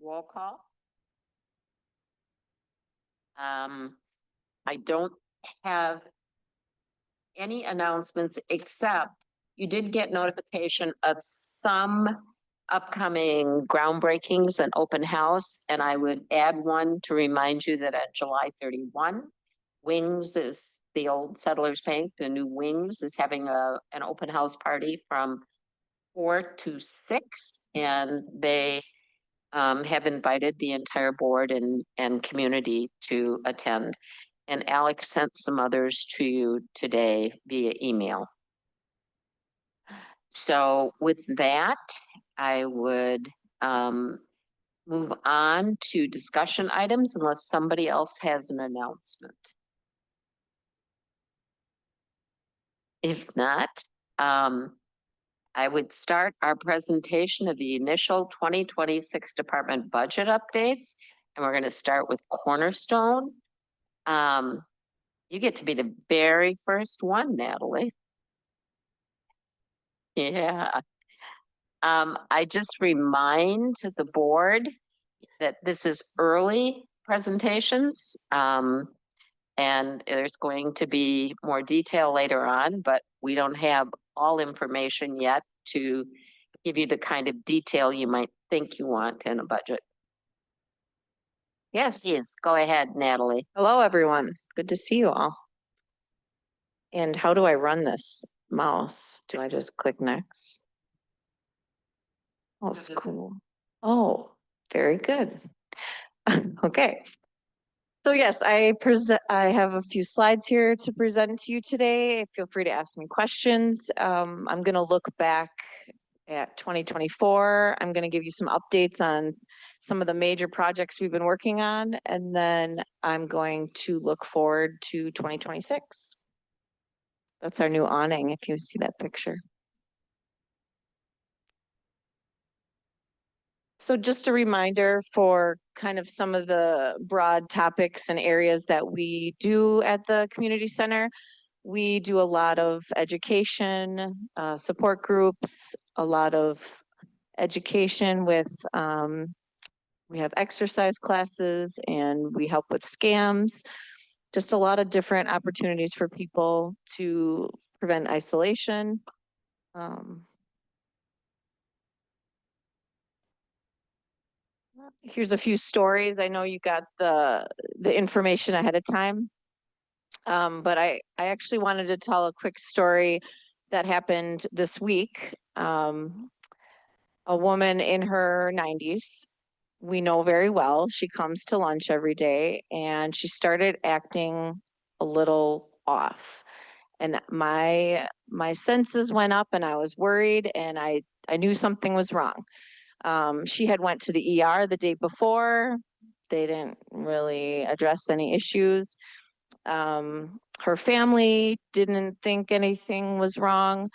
Roll call. I don't have any announcements except you did get notification of some upcoming groundbreakings and open house, and I would add one to remind you that at July 31, Wings is the old Settlers Bank, the new Wings is having an open house party from 4 to 6, and they have invited the entire board and community to attend. And Alex sent some others to you today via email. So with that, I would move on to discussion items unless somebody else has an announcement. If not, I would start our presentation of the initial 2026 department budget updates. And we're going to start with Cornerstone. You get to be the very first one, Natalie. Yeah. I just remind the board that this is early presentations. And there's going to be more detail later on, but we don't have all information yet to give you the kind of detail you might think you want in a budget. Yes. Yes, go ahead, Natalie. Hello, everyone. Good to see you all. And how do I run this mouse? Do I just click next? Oh, cool. Oh, very good. Okay. So yes, I have a few slides here to present to you today. Feel free to ask me questions. I'm going to look back at 2024. I'm going to give you some updates on some of the major projects we've been working on, and then I'm going to look forward to 2026. That's our new awning, if you see that picture. So just a reminder for kind of some of the broad topics and areas that we do at the community center. We do a lot of education, support groups, a lot of education with, we have exercise classes, and we help with scams. Just a lot of different opportunities for people to prevent isolation. Here's a few stories. I know you got the information ahead of time, but I actually wanted to tell a quick story that happened this week. A woman in her 90s, we know very well. She comes to lunch every day, and she started acting a little off. And my senses went up, and I was worried, and I knew something was wrong. She had went to the ER the day before. They didn't really address any issues. Her family didn't think anything was wrong.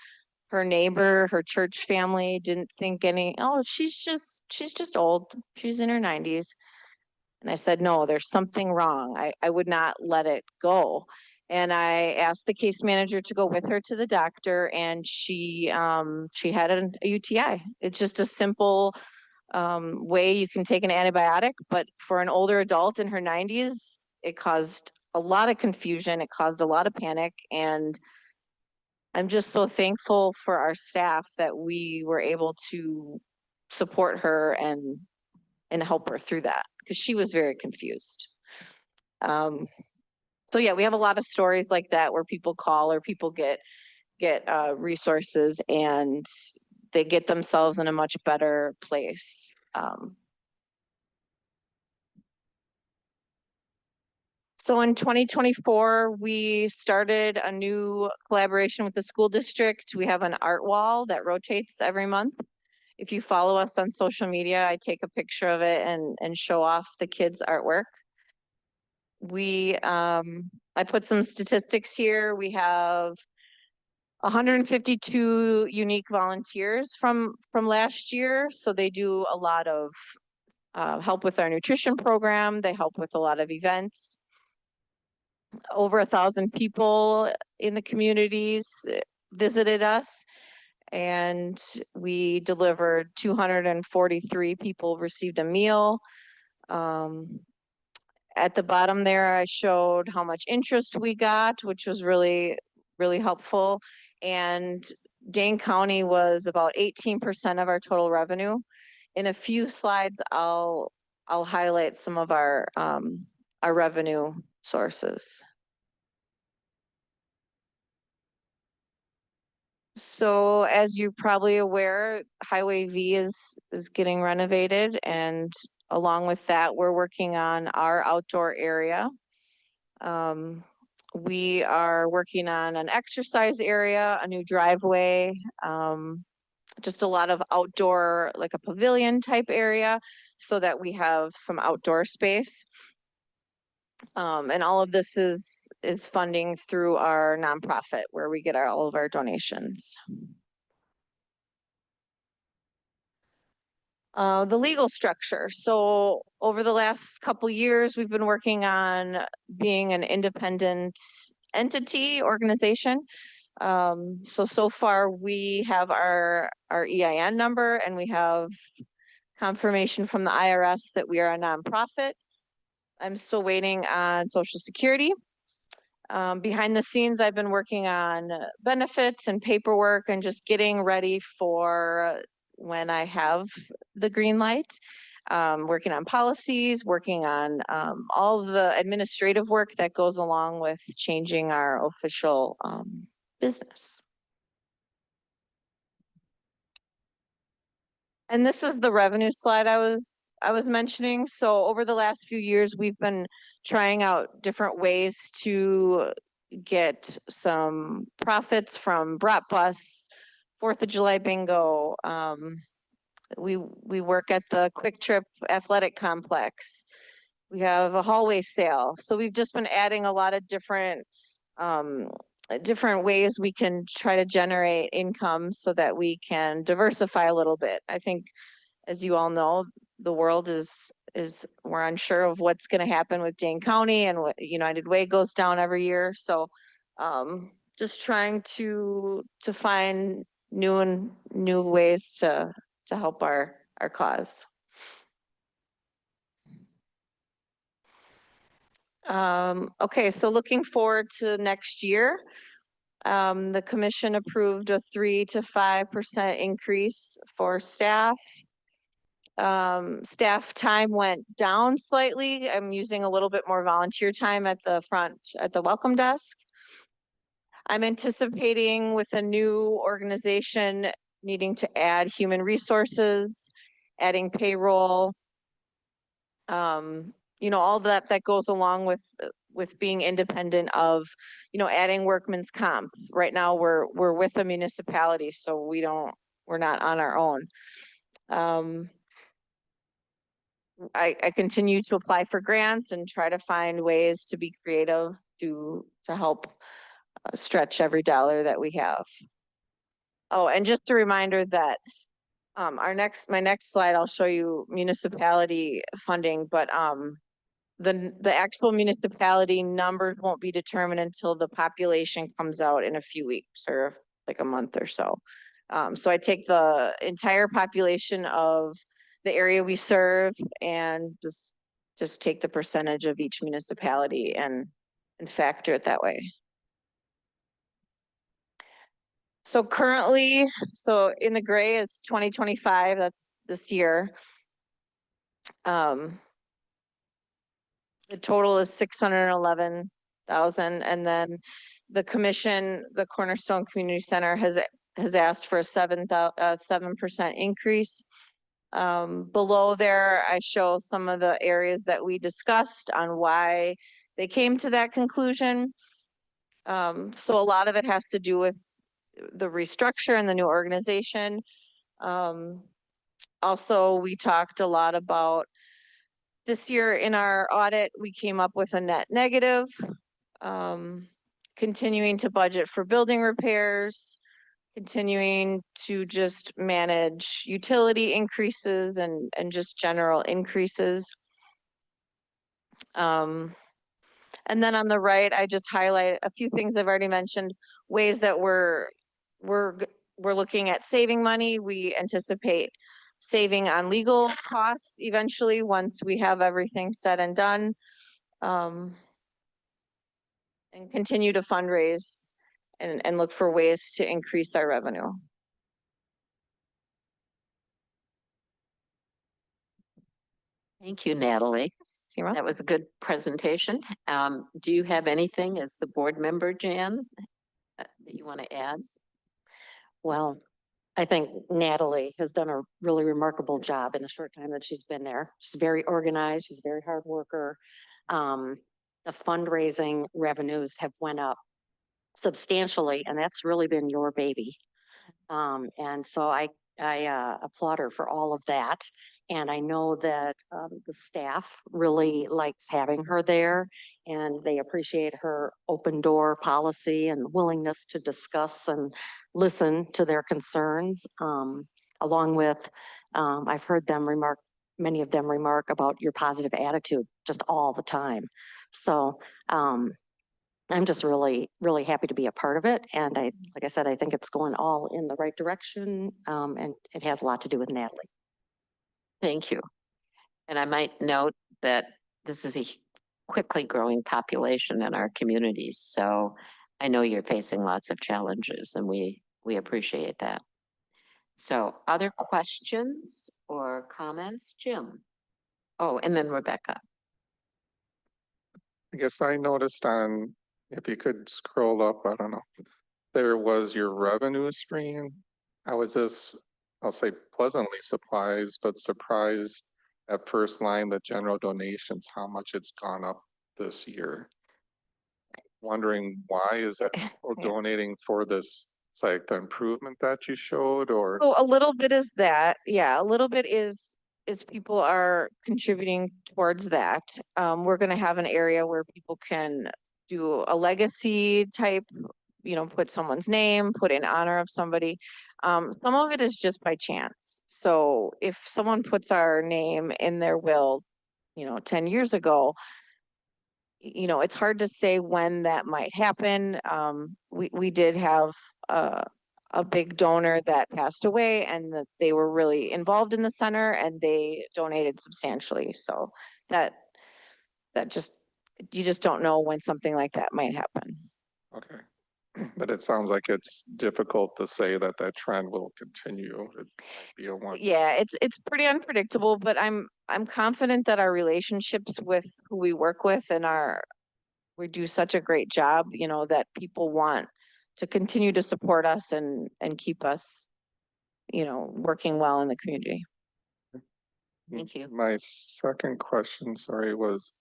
Her neighbor, her church family didn't think she's just old. She's in her 90s. And I said, no, there's something wrong. I would not let it go. And I asked the case manager to go with her to the doctor, and she had a UTI. It's just a simple way you can take an antibiotic, but for an older adult in her 90s, it caused a lot of confusion. It caused a lot of panic, and I'm just so thankful for our staff that we were able to support her and help her through that, because she was very confused. So yeah, we have a lot of stories like that where people call or people get resources, and they get themselves in a much better place. So in 2024, we started a new collaboration with the school district. We have an art wall that rotates every month. If you follow us on social media, I take a picture of it and show off the kids' artwork. I put some statistics here. We have 152 unique volunteers from last year. So they do a lot of help with our nutrition program. They help with a lot of events. Over 1,000 people in the communities visited us. and we delivered 243 people received a meal. At the bottom there, I showed how much interest we got, which was really, really helpful. And Dane County was about 18% of our total revenue. In a few slides, I'll highlight some of our revenue sources. So as you're probably aware, Highway V is getting renovated, and along with that, we're working on our outdoor area. We are working on an exercise area, a new driveway, just a lot of outdoor, like a pavilion type area, so that we have some outdoor space. And all of this is funding through our nonprofit where we get all of our donations. The legal structure. So over the last couple years, we've been working on being an independent entity organization. So far we have our EIN number, and we have confirmation from the IRS that we are a nonprofit. I'm still waiting on Social Security. Behind the scenes, I've been working on benefits and paperwork and just getting ready for when I have the green light. Working on policies, working on all of the administrative work that goes along with changing our official business. And this is the revenue slide I was mentioning. So over the last few years, we've been trying out different ways to get some profits from Brat Bus, 4th of July bingo. We work at the Quick Trip Athletic Complex. We have a hallway sale. So we've just been adding a lot of different ways we can try to generate income so that we can diversify a little bit. I think, as you all know, the world is we're unsure of what's going to happen with Dane County, and what United Way goes down every year. So just trying to find new ways to help our cause. Okay, so looking forward to next year, the commission approved a 3 to 5% increase for staff. Staff time went down slightly. I'm using a little bit more volunteer time at the front, at the welcome desk. I'm anticipating with a new organization needing to add human resources, adding payroll, all that goes along with being independent of, adding workman's comp. Right now we're with a municipality, so we're not on our own. I continue to apply for grants and try to find ways to be creative to help stretch every dollar that we have. Oh, and just a reminder that my next slide, I'll show you municipality funding, but the actual municipality numbers won't be determined until the population comes out in a few weeks, or like a month or so. So I take the entire population of the area we serve and just take the percentage of each municipality and factor it that way. So currently, so in the gray is 2025, that's this year. The total is 611,000, and then the commission, the Cornerstone Community Center has asked for a 7% increase. Below there, I show some of the areas that we discussed on why they came to that conclusion. So a lot of it has to do with the restructure and the new organization. Also, we talked a lot about this year in our audit, we came up with a net negative, continuing to budget for building repairs, continuing to just manage utility increases and just general increases. And then on the right, I just highlight a few things I've already mentioned, ways that we're we're looking at saving money. We anticipate saving on legal costs eventually once we have everything said and done. And continue to fundraise and look for ways to increase our revenue. Thank you, Natalie. You're welcome. That was a good presentation. Do you have anything as the board member, Jan, that you want to add? Well, I think Natalie has done a really remarkable job in the short time that she's been there. She's very organized. She's a very hard worker. The fundraising revenues have went up substantially, and that's really been your baby. And so I applaud her for all of that. And I know that the staff really likes having her there, and they appreciate her open door policy and willingness to discuss and listen to their concerns. Along with, I've heard them remark, many of them remark about your positive attitude just all the time. So I'm just really, really happy to be a part of it. And like I said, I think it's going all in the right direction. And it has a lot to do with Natalie. Thank you. And I might note that this is a quickly growing population in our communities. So I know you're facing lots of challenges and we appreciate that. So other questions or comments, Jim? Oh, and then Rebecca. I guess I noticed on, if you could scroll up, I don't know, there was your revenue stream. I was just, I'll say pleasantly surprised, but surprised at first line, the general donations, how much it's gone up this year. Wondering why is that people Yeah. donating for this, it's like the improvement that you showed or? So a little bit is that, yeah, a little bit is people are contributing towards that. We're gonna have an area where people can do a legacy type, put someone's name, put in honor of somebody. Some of it is just by chance. So if someone puts our name in their will, 10 years ago, it's hard to say when that might happen. We did have a big donor that passed away and that they were really involved in the center and they donated substantially. So that just, you just don't know when something like that might happen. Okay. But it sounds like it's difficult to say that that trend will continue. It might be a one. Yeah, it's pretty unpredictable, but I'm confident that our relationships with who we work with and we do such a great job, that people want to continue to support us and keep us, working well in the community. Thank you. My second question, sorry, was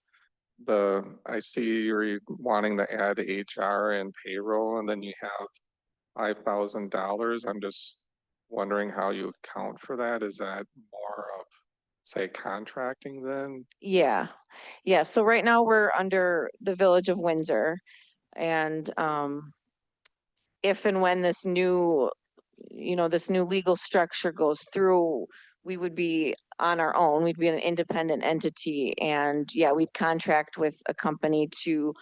I see you're wanting to add HR and payroll, and then you have $5,000. I'm just wondering how you account for that. Is that more of, say, contracting then? Yeah. So right now we're under the Village of Windsor. And if and when this new legal structure goes through, we would be on our own. We'd be an independent entity. And yeah, we'd contract with a company to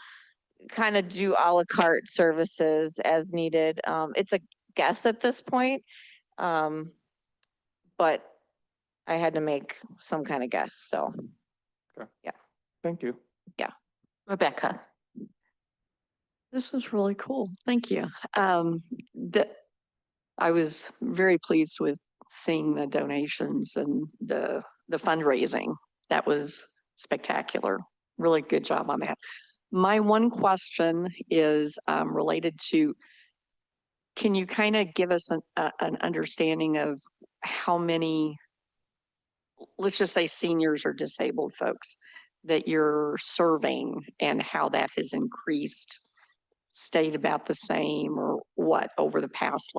kind of do a la carte services as needed. It's a guess at this point. But I had to make some kind of guess, so. Thank you. Rebecca. This is really cool. Thank you. I was very pleased with seeing the donations and the fundraising. That was spectacular. Really good job on that. My one question is related to, can you kind of give us an understanding of how many, let's just say seniors or disabled folks that you're serving and how that has increased, stayed about the same or what over the past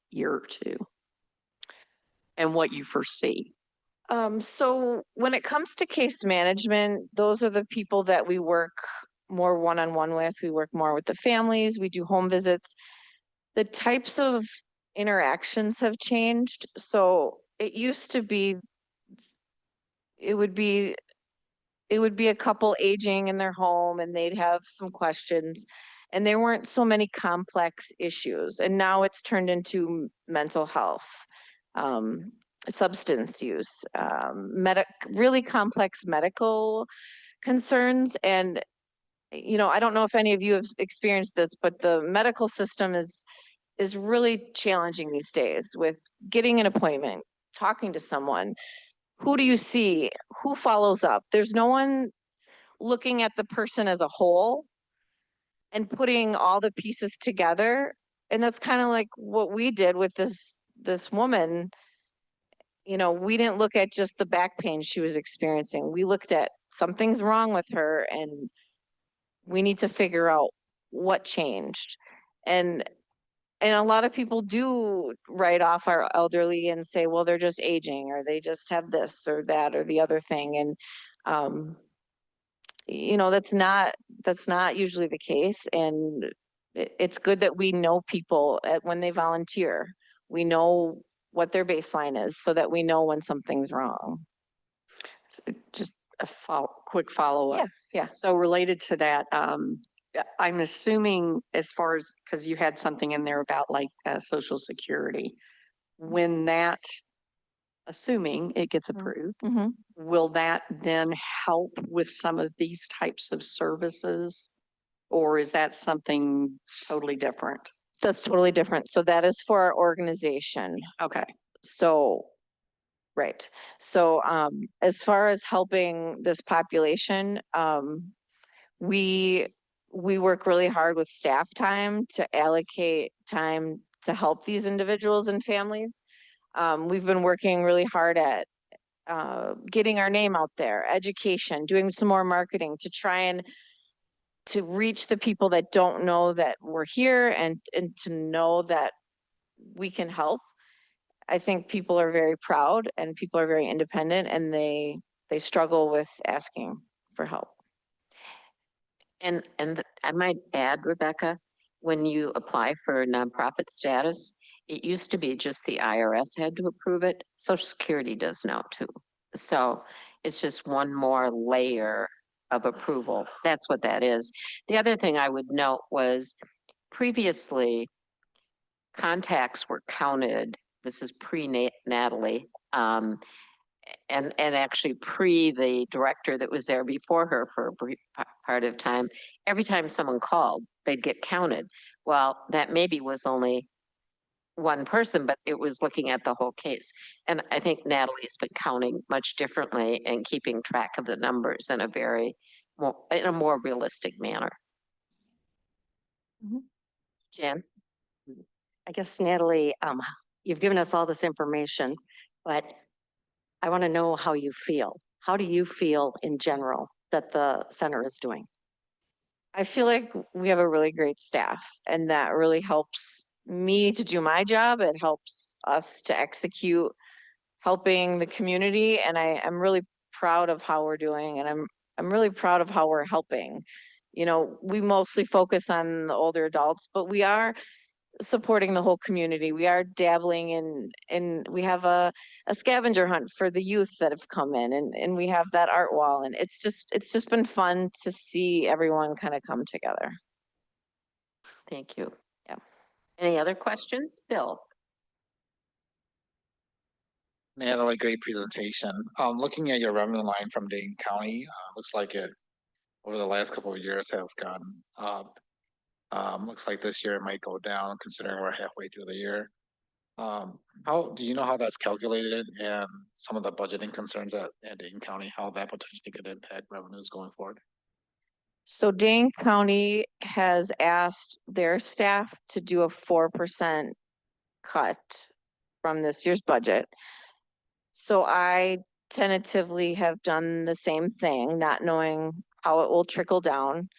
year or two? And what you foresee? So when it comes to case management, those are the people that we work more one-on-one with. We work more with the families. We do home visits. The types of interactions have changed. So it used to be, it would be a couple aging in their home and they'd have some questions. And there weren't so many complex issues. And now it's turned into mental health, substance use, really complex medical concerns. And, I don't know if any of you have experienced this, but the medical system is really challenging these days with getting an appointment, talking to someone. Who do you see? Who follows up? There's no one looking at the person as a whole and putting all the pieces together. And that's kind of like what we did with this woman. We didn't look at just the back pain she was experiencing. We looked at something's wrong with her and we need to figure out what changed. And a lot of people do write off our elderly and say, well, they're just aging, or they just have this or that or the other thing. And that's not usually the case. And it's good that we know people when they volunteer. We know what their baseline is so that we know when something's wrong. Just a quick follow-up. Yeah. So related to that, I'm assuming as far as, because you had something in there about like Social Security, when that, assuming it gets approved, Mhm. will that then help with some of these types of services? Or is that something totally different? That's totally different. So that is for our organization. Okay. So, right. So, as far as helping this population, we work really hard with staff time to allocate time to help these individuals and families. We've been working really hard at getting our name out there, education, doing some more marketing to try and to reach the people that don't know that we're here and to know that we can help. I think people are very proud and people are very independent and they struggle with asking for help. And I might add, Rebecca, when you apply for nonprofit status, it used to be just the IRS had to approve it. Social Security does now too. So it's just one more layer of approval. That's what that is. The other thing I would note was previously contacts were counted. This is pre-Natalie. And actually pre the director that was there before her for a brief part of time, every time someone called, they'd get counted. Well, that maybe was only one person, but it was looking at the whole case. And I think Natalie's been counting much differently and keeping track of the numbers in a more realistic manner. Jan? I guess Natalie, you've given us all this information, but I want to know how you feel. How do you feel in general that the center is doing? I feel like we have a really great staff and that really helps me to do my job. It helps us to execute helping the community. And I'm really proud of how we're doing and I'm really proud of how we're helping. We mostly focus on the older adults, but we are supporting the whole community. We are dabbling in we have a scavenger hunt for the youth that have come in and we have that art wall and it's just been fun to see everyone kind of come together. Thank you. Yeah. Any other questions? Bill? Natalie, great presentation. Looking at your revenue line from Dane County, looks like it over the last couple of years have gone up. Looks like this year it might go down considering we're halfway through the year. How do you know how that's calculated and some of the budgeting concerns at Dane County, how that potentially could impact revenues going forward? So Dane County has asked their staff to do a 4% cut from this year's budget. So I tentatively have done the same thing, not knowing how it will trickle down.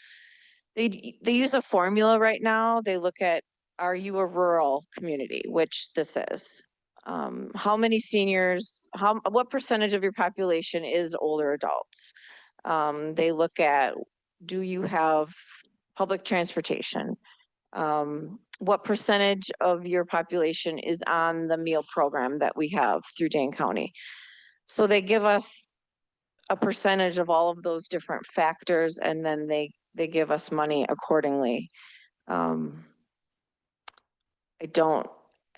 They use a formula right now. They look at, are you a rural community, which this is? How many seniors, what percentage of your population is older adults? They look at, do you have public transportation? What percentage of your population is on the meal program that we have through Dane County? So they give us a percentage of all of those different factors and then they give us money accordingly. Um, I don't,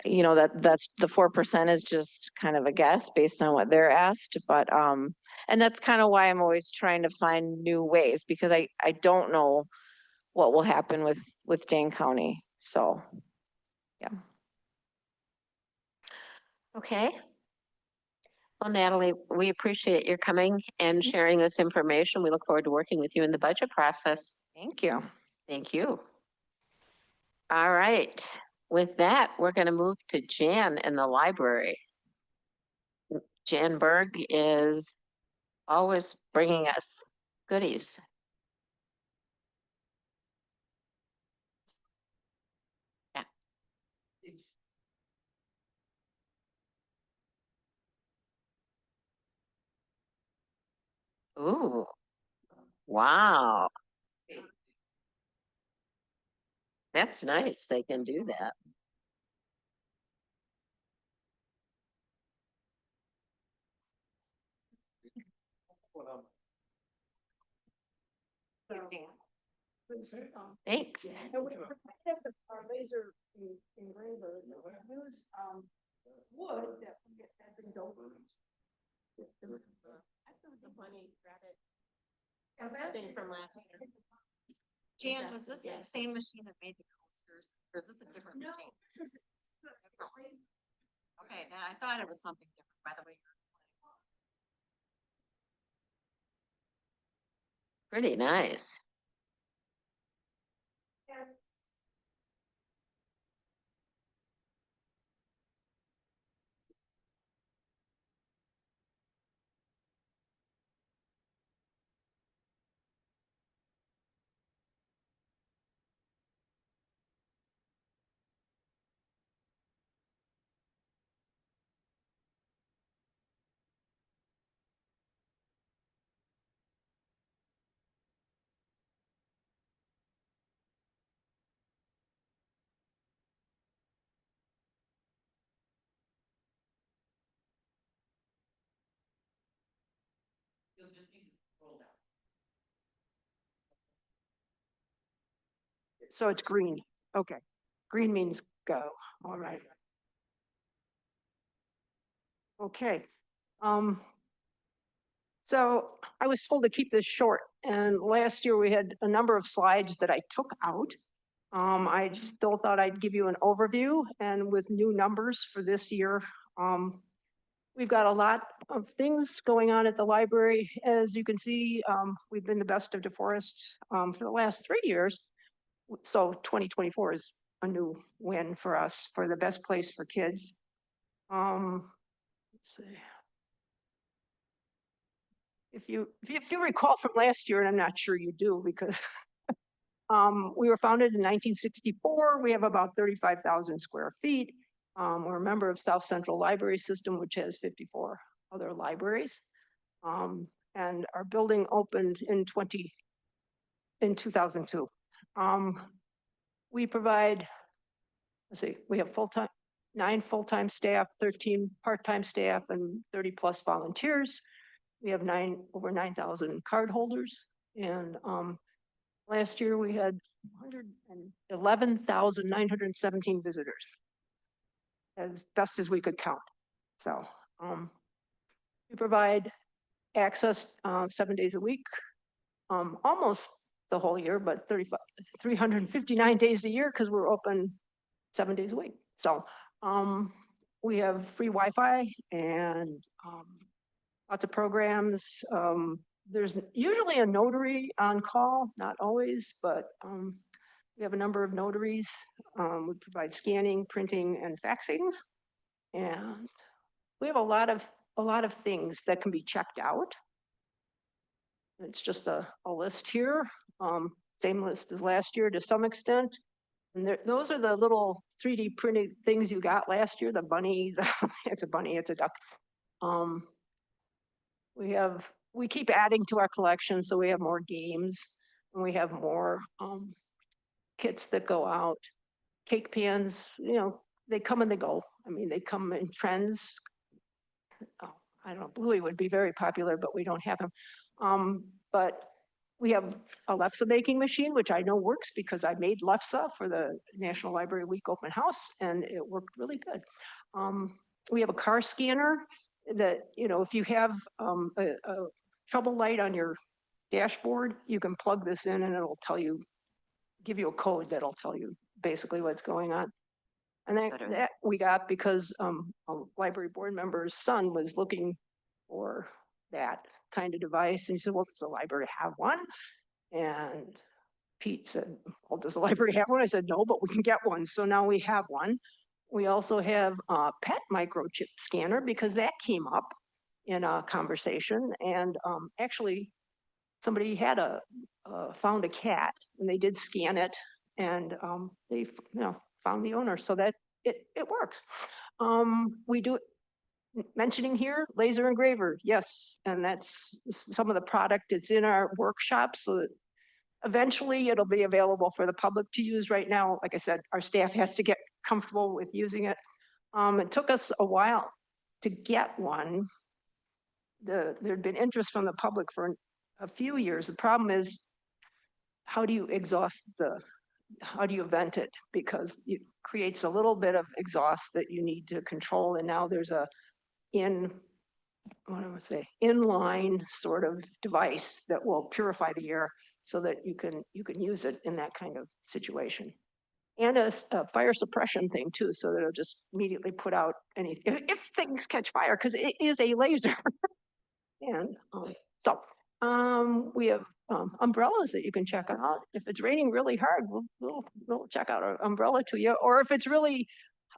you know, that's the 4% is just kind of a guess based on what they're asked, but, and that's kind of why I'm always trying to find new ways because I don't know what will happen with Dane County. So, yeah. Okay. Well, Natalie, we appreciate your coming and sharing this information. We look forward to working with you in the budget process. Thank you. Thank you. All right. With that, we're going to move to Jan in the library. Jan Berg is always bringing us goodies. Yeah. Ooh, wow. That's nice. They can do that. Thanks. Our laser engraver, use, wood that had been donated. Jan, was this the same machine that made the coasters, or is this a different No, machine? this is. Okay, now I thought it was something different, by the way. Pretty nice. So it's green. Okay. Green means go. All right. Okay. Um, so I was told to keep this short, and last year we had a number of slides that I took out. I still thought I'd give you an overview, and with new numbers for this year, we've got a lot of things going on at the library. As you can see, we've been the best of DeForest for the last 3 years. So 2024 is a new win for us for the best place for kids. Let's see. If you recall from last year, and I'm not sure you do because we were founded in 1964. We have about 35,000 square feet. We're a member of South Central Library System, which has 54 other libraries. And our building opened in 2002. We provide, let's see, we have 9 full-time staff, 13 part-time staff, and 30 plus volunteers. We have over 9,000 card holders. And last year we had 111,917 visitors, as best as we could count. So we provide access 7 days a week, almost the whole year, but 359 days a year because we're open 7 days a week. So we have free Wi-Fi and lots of programs. There's usually a notary on call, not always, but we have a number of notaries. We provide scanning, printing, and faxing. And we have a lot of things that can be checked out. It's just a list here. Same list as last year to some extent. And those are the little 3D printed things you got last year, the bunny, it's a bunny, it's a duck. We keep adding to our collection, so we have more games and we have more kits that go out. Cake pans, they come and they go. I mean, they come in trends. Oh, I don't know, Bluey would be very popular, but we don't have them. But We have a Lefse baking machine, which I know works because I made Lefse for the National Library Week open house and it worked really good. We have a car scanner that, you know, if you have a trouble light on your dashboard, you can plug this in and it'll tell you, give you a code that'll tell you basically what's going on. And that we got because a library board member's son was looking for that kind of device. And he said, well, does the library have one? And Pete said, well, does the library have one? I said, no, but we can get one. So now we have one. We also have a pet microchip scanner because that came up in a conversation. And actually, somebody had found a cat and they did scan it and they found the owner. So that it works. We do mentioning here laser engraver, yes, and that's some of the product. It's in our workshop, so that eventually it'll be available for the public to use. Right now, like I said, our staff has to get comfortable with using it. It took us a while to get one. There'd been interest from the public for a few years. The problem is, how do you how do you vent it? Because it creates a little bit of exhaust that you need to control. And now there's a inline sort of device that will purify the air so that you can use it in that kind of situation. And a fire suppression thing too, so that it'll just immediately put out any, if things catch fire, because it is a laser. And we have umbrellas that you can check out. If it's raining really hard, we'll check out an umbrella to you. Or if it's really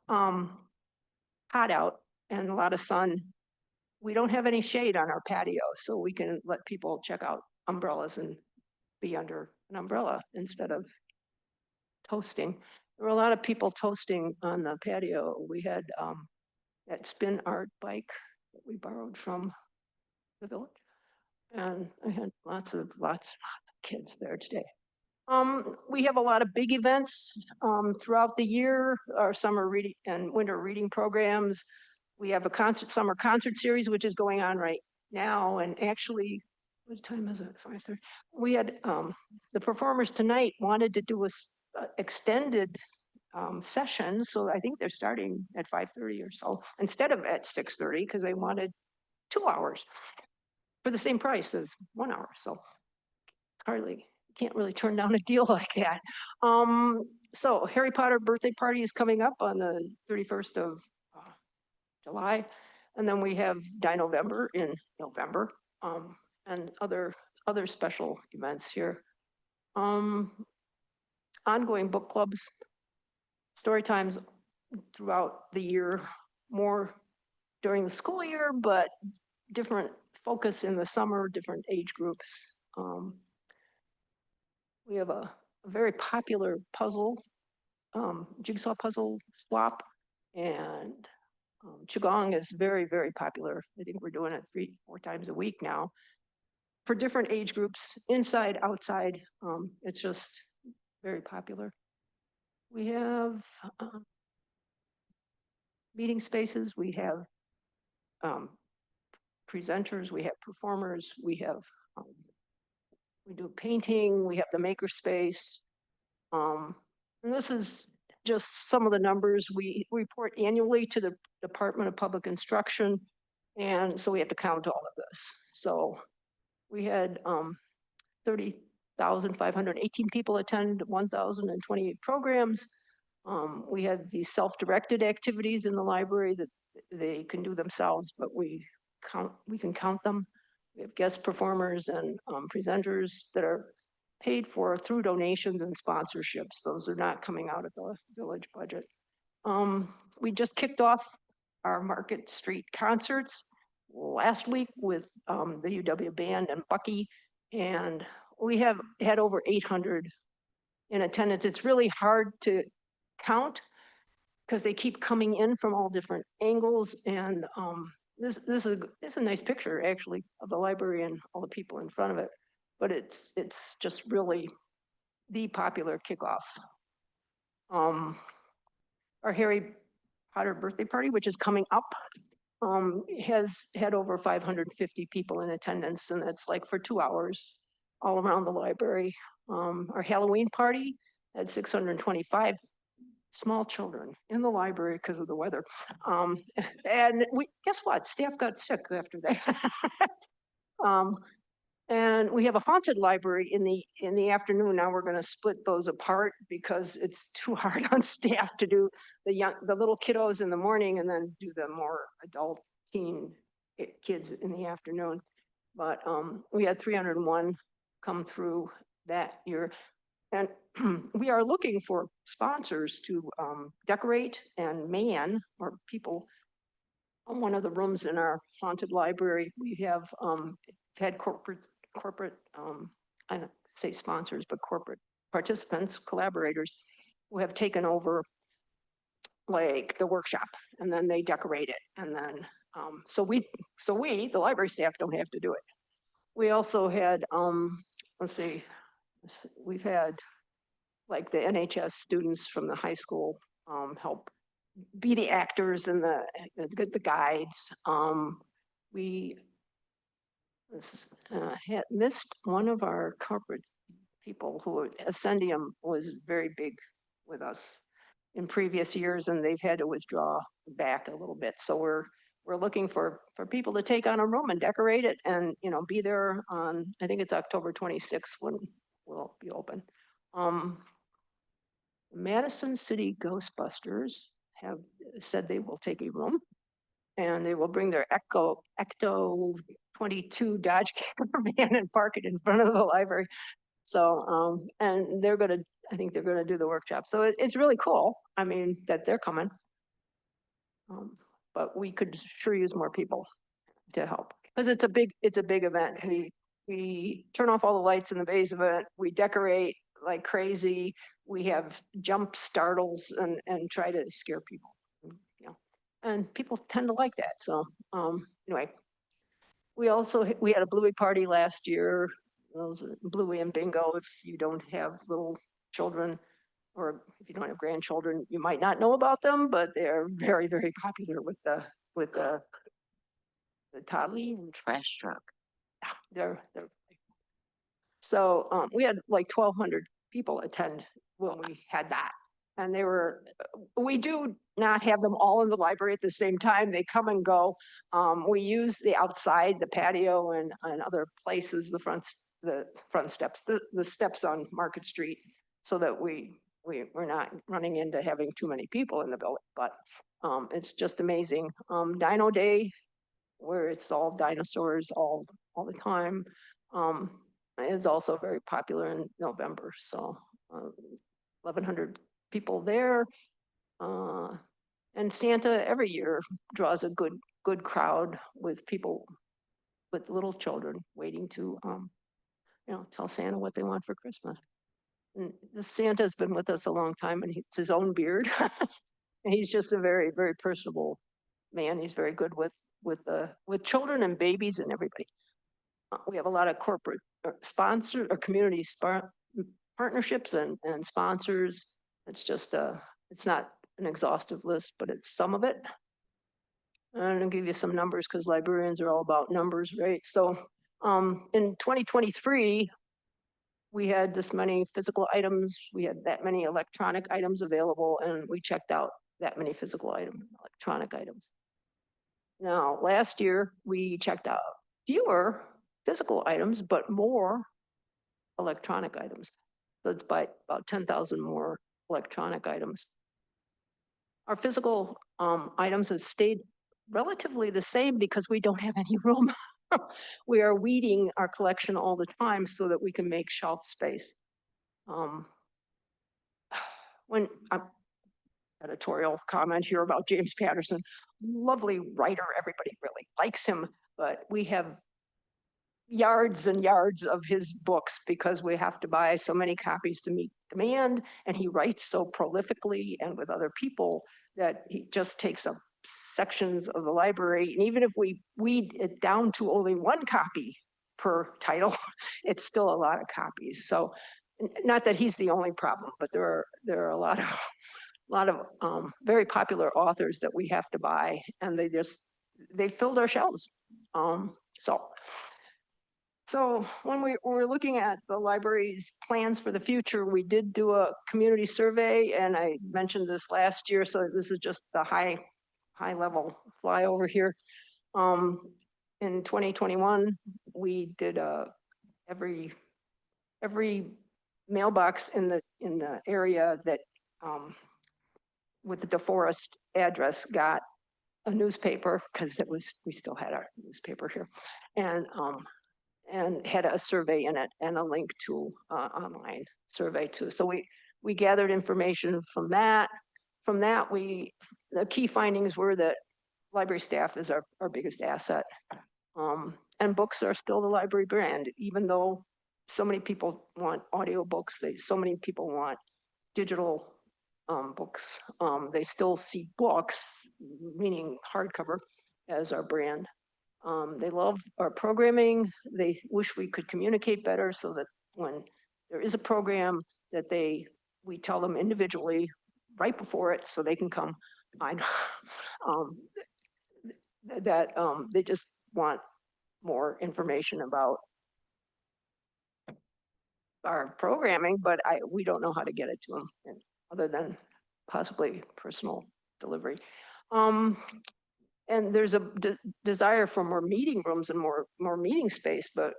hot out and a lot of sun, we don't have any shade on our patio, so we can let people check out umbrellas and be under an umbrella instead of toasting. There were a lot of people toasting on the patio. We had that spin art bike that we borrowed from the village. And I had lots of kids there today. We have a lot of big events throughout the year, our summer reading and winter reading programs. We have a summer concert series, which is going on right now. And actually, what time is it? 5:30. We had the performers tonight wanted to do a extended session. So I think they're starting at 5:30 or so instead of at 6:30 because they wanted 2 hours for the same price as 1 hour. So can't really turn down a deal like that. So Harry Potter birthday party is coming up on the 31st of July. And then we have Dinovember in November, and other special events here. Ongoing book clubs, story times throughout the year, more during the school year, but different focus in the summer, different age groups. We have a very popular puzzle, jigsaw puzzle swap, and Qigong is very, very popular. I think we're doing it 3-4 times a week now for different age groups, inside, outside. It's just very popular. We have meeting spaces, we have presenters, we have performers, we have we do painting, we have the maker space. And this is just some of the numbers. We report annually to the Department of Public Instruction. And so we have to count all of this. So we had 30,518 people attend 1,028 programs. We have these self-directed activities in the library that they can do themselves, but we can count them. We have guest performers and presenters that are paid for through donations and sponsorships. Those are not coming out of the village budget. We just kicked off our Market Street concerts last week with the UW Band and Bucky, and we have had over 800 in attendance. It's really hard to count because they keep coming in from all different angles, and this is a nice picture actually of the library and all the people in front of it, but it's just really the popular kickoff. Our Harry Potter birthday party, which is coming up, has had over 550 people in attendance, and it's like for 2 hours. all around the library. Our Halloween party had 625 small children in the library because of the weather. And guess what? Staff got sick after that. And we have a haunted library in the afternoon. Now we're gonna split those apart because it's too hard on staff to do the little kiddos in the morning and then do the more adult teen kids in the afternoon. But we had 301 come through that year. And we are looking for sponsors to decorate and man, or people on one of the rooms in our haunted library. We have had corporate, I don't say sponsors, but corporate participants, collaborators, who have taken over like the workshop, and then they decorate it. And then, so we, the library staff, don't have to do it. We also had, let's see, we've had like the NHS students from the high school help be the actors and the guides. We had missed one of our corporate people who Ascendium was very big with us in previous years, and they've had to withdraw back a little bit. So we're looking for people to take on a room and decorate it, and be there on, I think it's October 26th when we'll be open. Madison City Ghostbusters have said they will take a room, and they will bring their Ecto 22 Dodge Caravan and park it in front of the library. So, and I think they're gonna do the workshop. So it's really cool. I mean, that they're coming. But we could sure use more people to help, because it's a big event. We turn off all the lights in the basement, we decorate like crazy, we have jump startles and try to scare people. And people tend to like that. So anyway, we had a Bluey party last year. Those Bluey and bingo. If you don't have little children, or if you don't have grandchildren, you might not know about them, but they're very, very popular with the toddler and Trash truck. they're so we had like 1,200 people attend when we had that. And we do not have them all in the library at the same time. They come and go. We use the outside, the patio and other places, the front steps, the steps on Market Street, so that we're not running into having too many people in the building. But it's just amazing. Dino Day, where it's all dinosaurs all the time, is also very popular in November. So 1,100 people there. And Santa every year draws a good crowd with people with little children waiting to tell Santa what they want for Christmas. And the Santa's been with us a long time, and it's his own beard. And he's just a very, very personable man. He's very good with children and babies and everybody. We have a lot of corporate sponsor or community partnerships and sponsors. It's just it's not an exhaustive list, but it's some of it. And I'll give you some numbers, because librarians are all about numbers, right? So in 2023, we had this many physical items, we had that many electronic items available, and we checked out that many physical electronic items. Now, last year, we checked out fewer physical items, but more electronic items. So it's by about 10,000 more electronic items. Our physical items have stayed relatively the same because we don't have any room. We are weeding our collection all the time so that we can make shelf space. When editorial comment here about James Patterson, lovely writer, everybody really likes him, but we have yards and yards of his books because we have to buy so many copies to meet demand, and he writes so prolifically and with other people that he just takes up sections of the library. And even if we weed it down to only one copy per title, it's still a lot of copies. So not that he's the only problem, but there are a lot of very popular authors that we have to buy, and they filled our shelves. So So when we were looking at the library's plans for the future, we did do a community survey, and I mentioned this last year, so this is just the high level flyover here. In 2021, we did every mailbox in the area that with the DeForest address got a newspaper, because we still had our newspaper here, and had a survey in it and a link to online survey too. So we gathered information from that. From that, the key findings were that library staff is our biggest asset. And books are still the library brand, even though so many people want audiobooks, so many people want digital books. They still see books, meaning hardcover, as our brand. They love our programming. They wish we could communicate better so that when there is a program that we tell them individually right before it so they can come. They just want more information about our programming, but we don't know how to get it to them other than possibly personal delivery. And there's a desire for more meeting rooms and more meeting space, but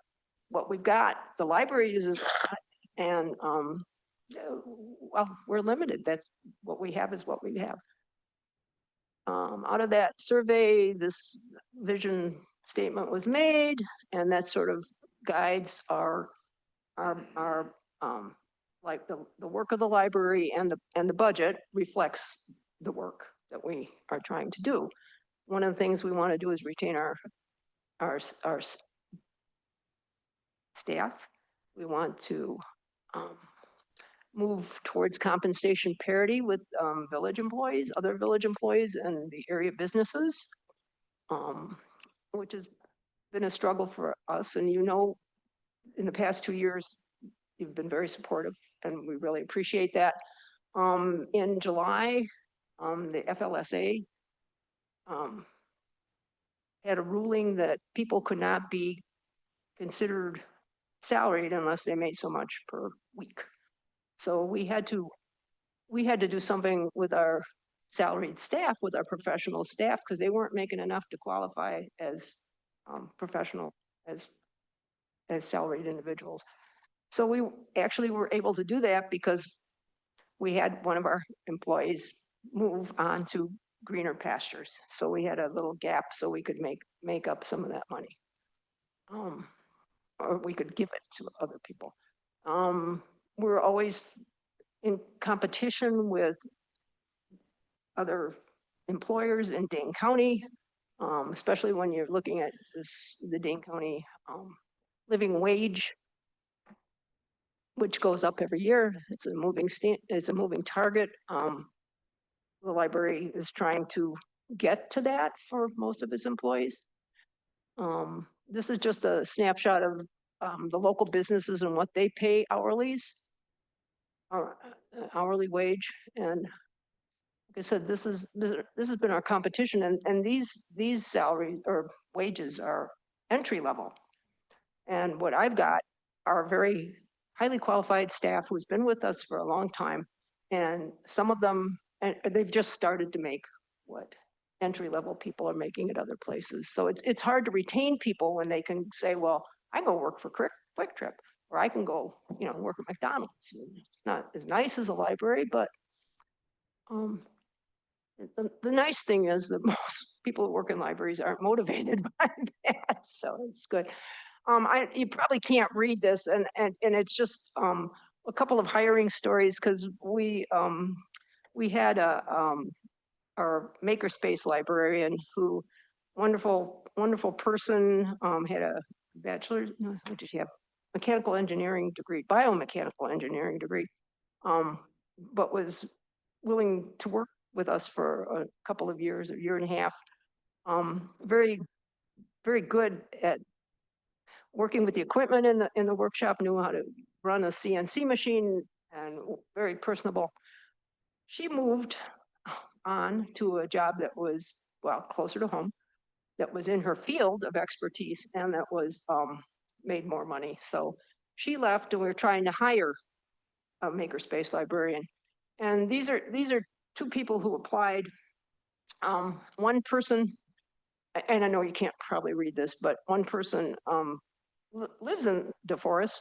what we've got, the library uses, and well, we're limited. That's what we have is what we have. Out of that survey, this vision statement was made, and that sort of guides our like the work of the library, and the budget reflects the work that we are trying to do. One of the things we want to do is retain our staff. We want to move towards compensation parity with village employees, other village employees, and the area businesses, which has been a struggle for us. And you know, in the past 2 years, you've been very supportive, and we really appreciate that. In July, the FLSA had a ruling that people could not be considered salaried unless they made so much per week. So we had to do something with our salaried staff, with our professional staff, because they weren't making enough to qualify as professional, as salaried individuals. So we actually were able to do that because we had one of our employees move on to greener pastures. So we had a little gap so we could make up some of that money. Or we could give it to other people. We're always in competition with other employers in Dane County, especially when you're looking at the Dane County living wage, which goes up every year. It's a moving target. The library is trying to get to that for most of its employees. This is just a snapshot of the local businesses and what they pay hourly wage. And like I said, this has been our competition, and these salaries or wages are entry level. And what I've got are very highly qualified staff who's been with us for a long time, and some of them, and they've just started to make what entry level people are making at other places. So it's hard to retain people when they can say, well, I can go work for Quick Trip, or I can go, work at McDonald's. It's not as nice as a library, but the nice thing is that most people who work in libraries aren't motivated by that, so it's good. You probably can't read this, and it's just a couple of hiring stories, because we had our makerspace librarian who, wonderful person, had a bachelor's, no, what did she have? Mechanical engineering degree, biomechanical engineering degree, but was willing to work with us for a couple of years, a year and a half. Very, very good at working with the equipment in the workshop, knew how to run a CNC machine, and very personable. She moved on to a job that was, well, closer to home, that was in her field of expertise, and that was made more money. So she left and we we're trying to hire a makerspace librarian. And these are two people who applied. One person, and I know you can't probably read this, but one person lives in DeForest,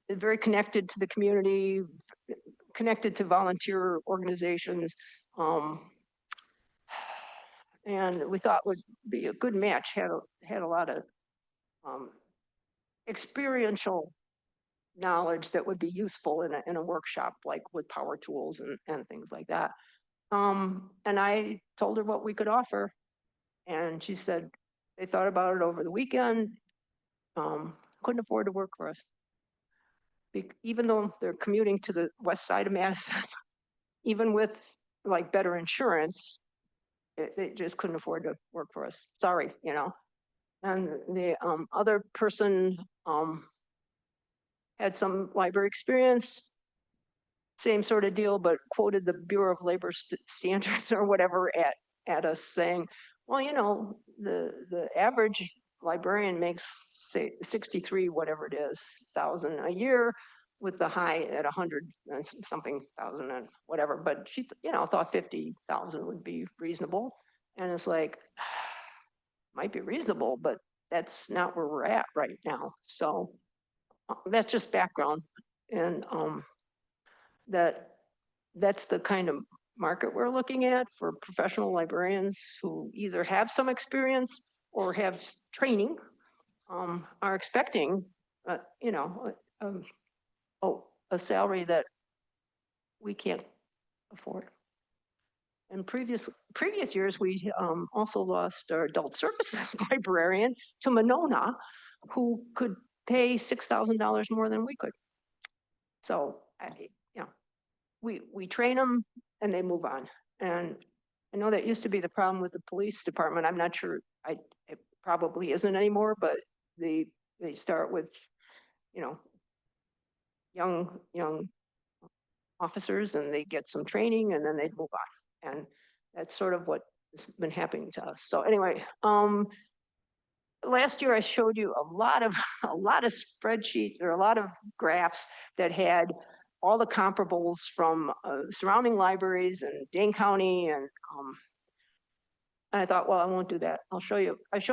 is very connected to the community, connected to volunteer organizations. And we thought would be a good match, had a lot of experiential knowledge that would be useful in a workshop, like with power tools and things like that. And I told her what we could offer. And she said, they thought about it over the weekend, couldn't afford to work for us. Even though they're commuting to the west side of Madison, even with like better insurance, they just couldn't afford to work for us. Sorry, you know. And the other person had some library experience, same sort of deal, but quoted the Bureau of Labor Standards or whatever at us saying, well, you know, the average librarian makes say 63, whatever it is, thousand a year, with the high at 100 and something thousand and whatever. But she, you know, thought 50,000 would be reasonable. And it's like, might be reasonable, but that's not where we're at right now. So that's just background. And that's the kind of market we're looking at for professional librarians who either have some experience or have training, are expecting, you know, a salary that we can't afford. And previous years, we also lost our adult services librarian to Monona, who could pay $6,000 more than we could. So, you know, we train them and they move on. And I know that used to be the problem with the police department. I'm not sure, it probably isn't anymore, but they start with, you know, young officers and they get some training and then they move on. And that's sort of what has been happening to us. So anyway, last year I showed you a lot of spreadsheets or a lot of graphs that had all the comparables from surrounding libraries and Dane County, and I thought, well, I won't do that. I show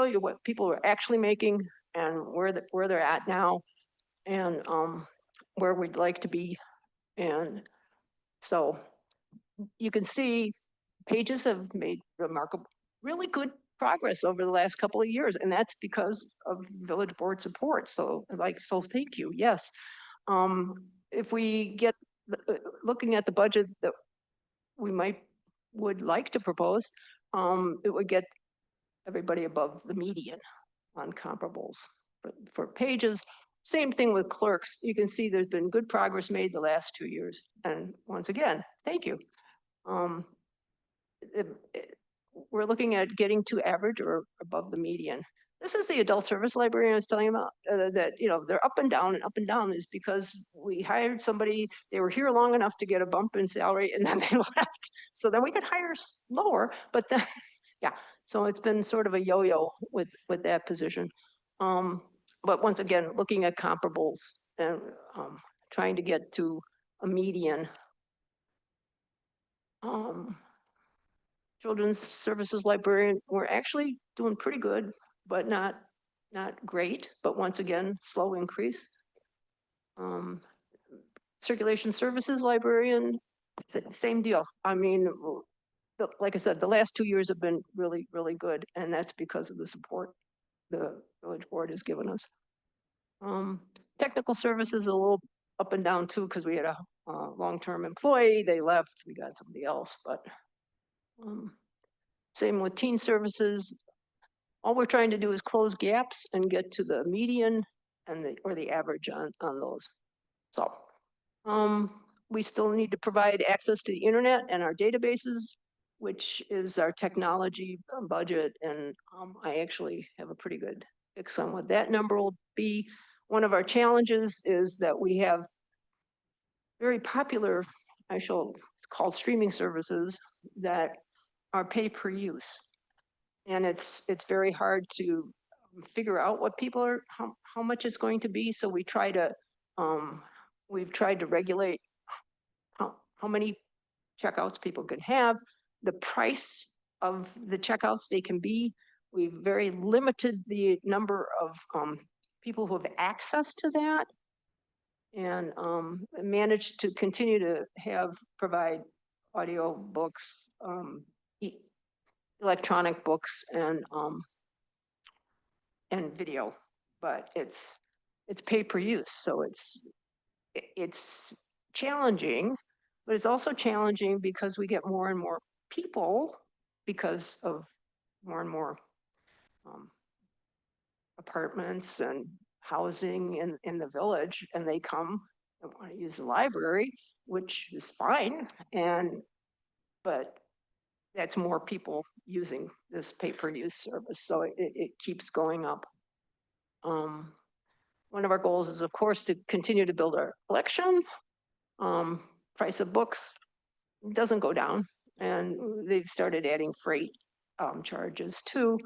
you what people are actually making and where they're at now, and where we'd like to be. And so you can see Pages have made really good progress over the last couple of years, and that's because of village board support. So thank you. Yes. If we get looking at the budget that we would like to propose, it would get everybody above the median on comparables for Pages. Same thing with clerks. You can see there's been good progress made the last 2 years. And once again, thank you. We're looking at getting to average or above the median. This is the adult service librarian I was telling you about, that, you know, they're up and down is because we hired somebody, they were here long enough to get a bump in salary and then they left. So then we could hire lower, but then, yeah. So it's been sort of a yo-yo with that position. But once again, looking at comparables and trying to get to a median. Children's services librarian, we're actually doing pretty good, but not great, but once again, slow increase. Circulation services librarian, same deal. I mean, like I said, the last 2 years have been really, really good, and that's because of the support the village board has given us. Technical services a little up and down too, because we had a long-term employee, they left, we got somebody else, but same with teen services. All we're trying to do is close gaps and get to the median and the average on those. So we still need to provide access to the internet and our databases, which is our technology budget. And I actually have a pretty good fix on what that number will be. One of our challenges is that we have very popular, I shall call streaming services that are pay per use. And it's very hard to figure out what people are, how much it's going to be. So we try to, we've tried to regulate how many checkouts people can have, the price of the checkouts they can be. We've very limited the number of people who have access to that. And managed to continue to provide audio books, electronic books and video, but it's pay per use. So it's challenging, but it's also challenging because we get more and more people because of more and more apartments and housing in the village, and they come and want to use the library, which is fine. But that's more people using this pay-per-use service, so it keeps going up. One of our goals is, of course, to continue to build our collection. Price of books doesn't go down, and they've started adding freight charges too,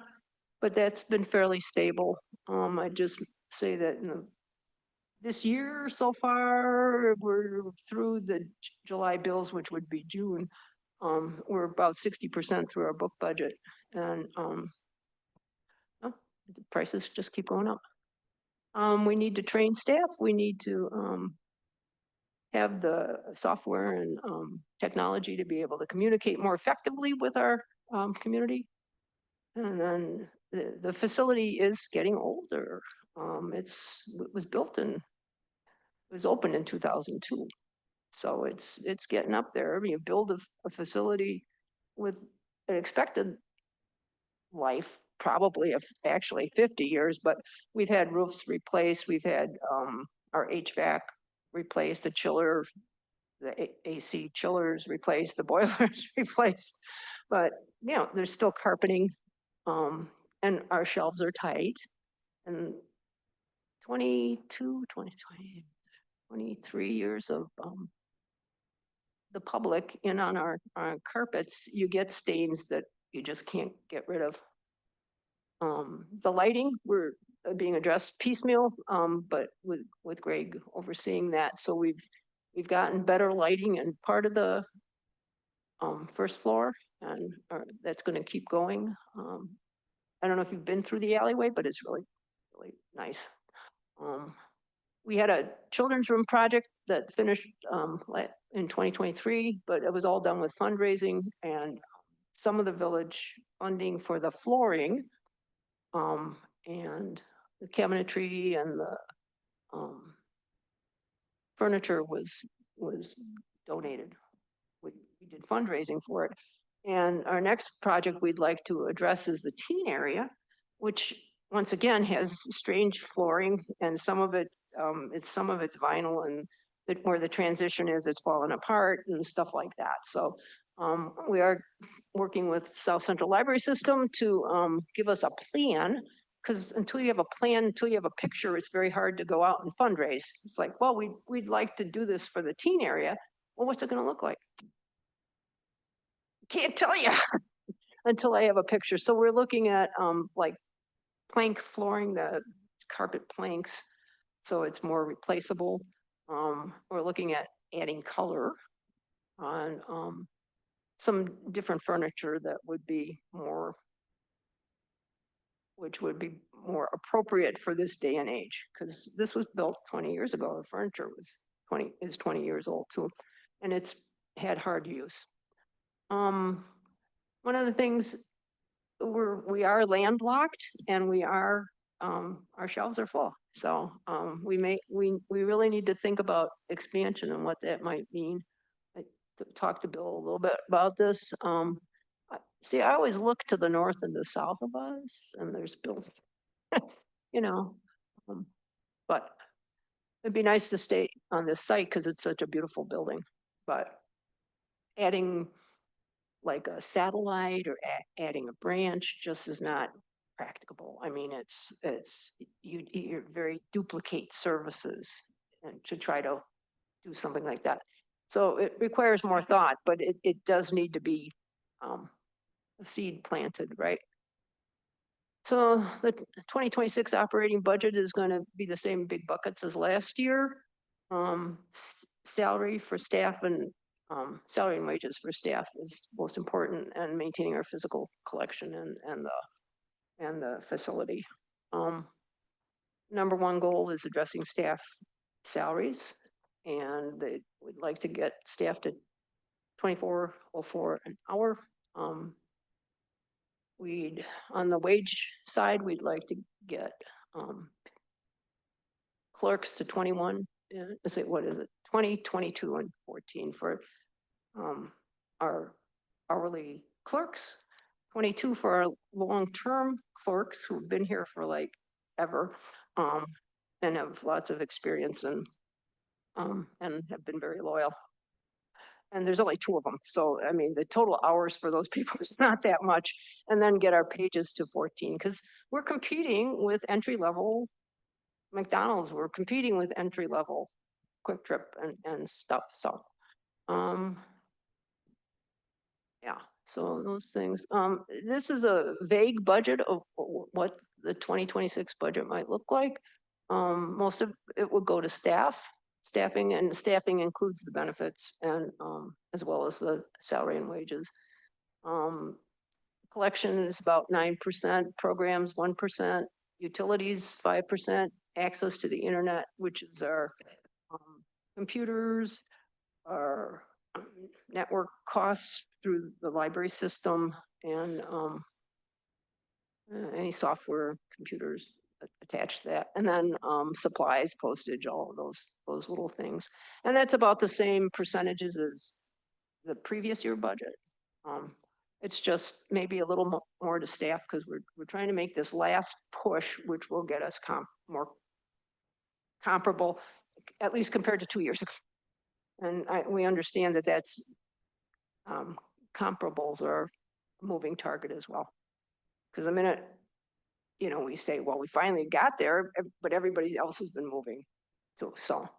but that's been fairly stable. I just say that this year so far, we're through the July bills, which would be June. We're about 60% through our book budget, and the prices just keep going up. We need to train staff. We need to have the software and technology to be able to communicate more effectively with our community. And then the facility is getting older. It was opened in 2002. So it's getting up there. I mean, you build a facility with an expected life, probably of actually 50 years, but we've had roofs replaced. We've had our HVAC replaced, the chiller, the AC chillers replaced, the boilers replaced. But, you know, there's still carpeting, and our shelves are tight. And 23 years of the public in on our carpets, you get stains that you just can't get rid of. The lighting, we're being addressed piecemeal, but with Greg overseeing that. So we've gotten better lighting in part of the first floor, and that's going to keep going. I don't know if you've been through the alleyway, but it's really, really nice. We had a children's room project that finished in 2023, but it was all done with fundraising and some of the village funding for the flooring, and the cabinetry and the furniture was donated. We did fundraising for it. And our next project we'd like to address is the teen area, which once again has strange flooring, and some of it's vinyl, and where the transition is, it's fallen apart and stuff like that. So we are working with South Central Library System to give us a plan, because until you have a plan, until you have a picture, it's very hard to go out and fundraise. It's like, well, we'd like to do this for the teen area. Well, what's it going to look like? Can't tell you until I have a picture. So we're looking at like plank flooring, the carpet planks, so it's more replaceable. We're looking at adding color on some different furniture that would be more, which would be more appropriate for this day and age, because this was built 20 years ago. The furniture is 20 years old too, and it's had hard use. One of the things, we are landlocked, and our shelves are full. So we really need to think about expansion and what that might mean. I talked to Bill a little bit about this. See, I always look to the north and the south of us, and there's buildings, you know, but it'd be nice to stay on this site because it's such a beautiful building. But adding like a satellite or adding a branch just is not practicable. I mean, you very duplicate services, and to try to do something like that. So it requires more thought, but it does need to be a seed planted, right? So the 2026 operating budget is going to be the same big buckets as last year. Salary for staff and salary and wages for staff is most important, and maintaining our physical collection and the facility. Number one goal is addressing staff salaries, and they would like to get staff to 24.04 an hour. We'd, on the wage side, we'd like to get clerks to 21, let's say, what is it, 20, 22, and 14 for our hourly clerks, 22 for our long-term clerks who've been here for like ever, and have lots of experience and have been very loyal. And there's only 2 of them. So, I mean, the total hours for those people is not that much. And then get our pages to 14, because we're competing with entry-level McDonald's. We're competing with entry-level Quick Trip and stuff. So, yeah, so those things. This is a vague budget of what the 2026 budget might look like. Most of it would go to staffing, and staffing includes the benefits and as well as the salary and wages. Collection is about 9%, programs 1%, utilities 5%, access to the internet, which is our computers, our network costs through the library system, and any software, computers attached to that, and then supplies, postage, all of those little things. And that's about the same percentages as the previous year budget. It's just maybe a little more to staff, because we're trying to make this last push, which will get us more comparable, at least compared to 2 years ago. And we understand that that's comparables are a moving target as well. Because the minute, you know, we say, well, we finally got there, but everybody else has been moving too. So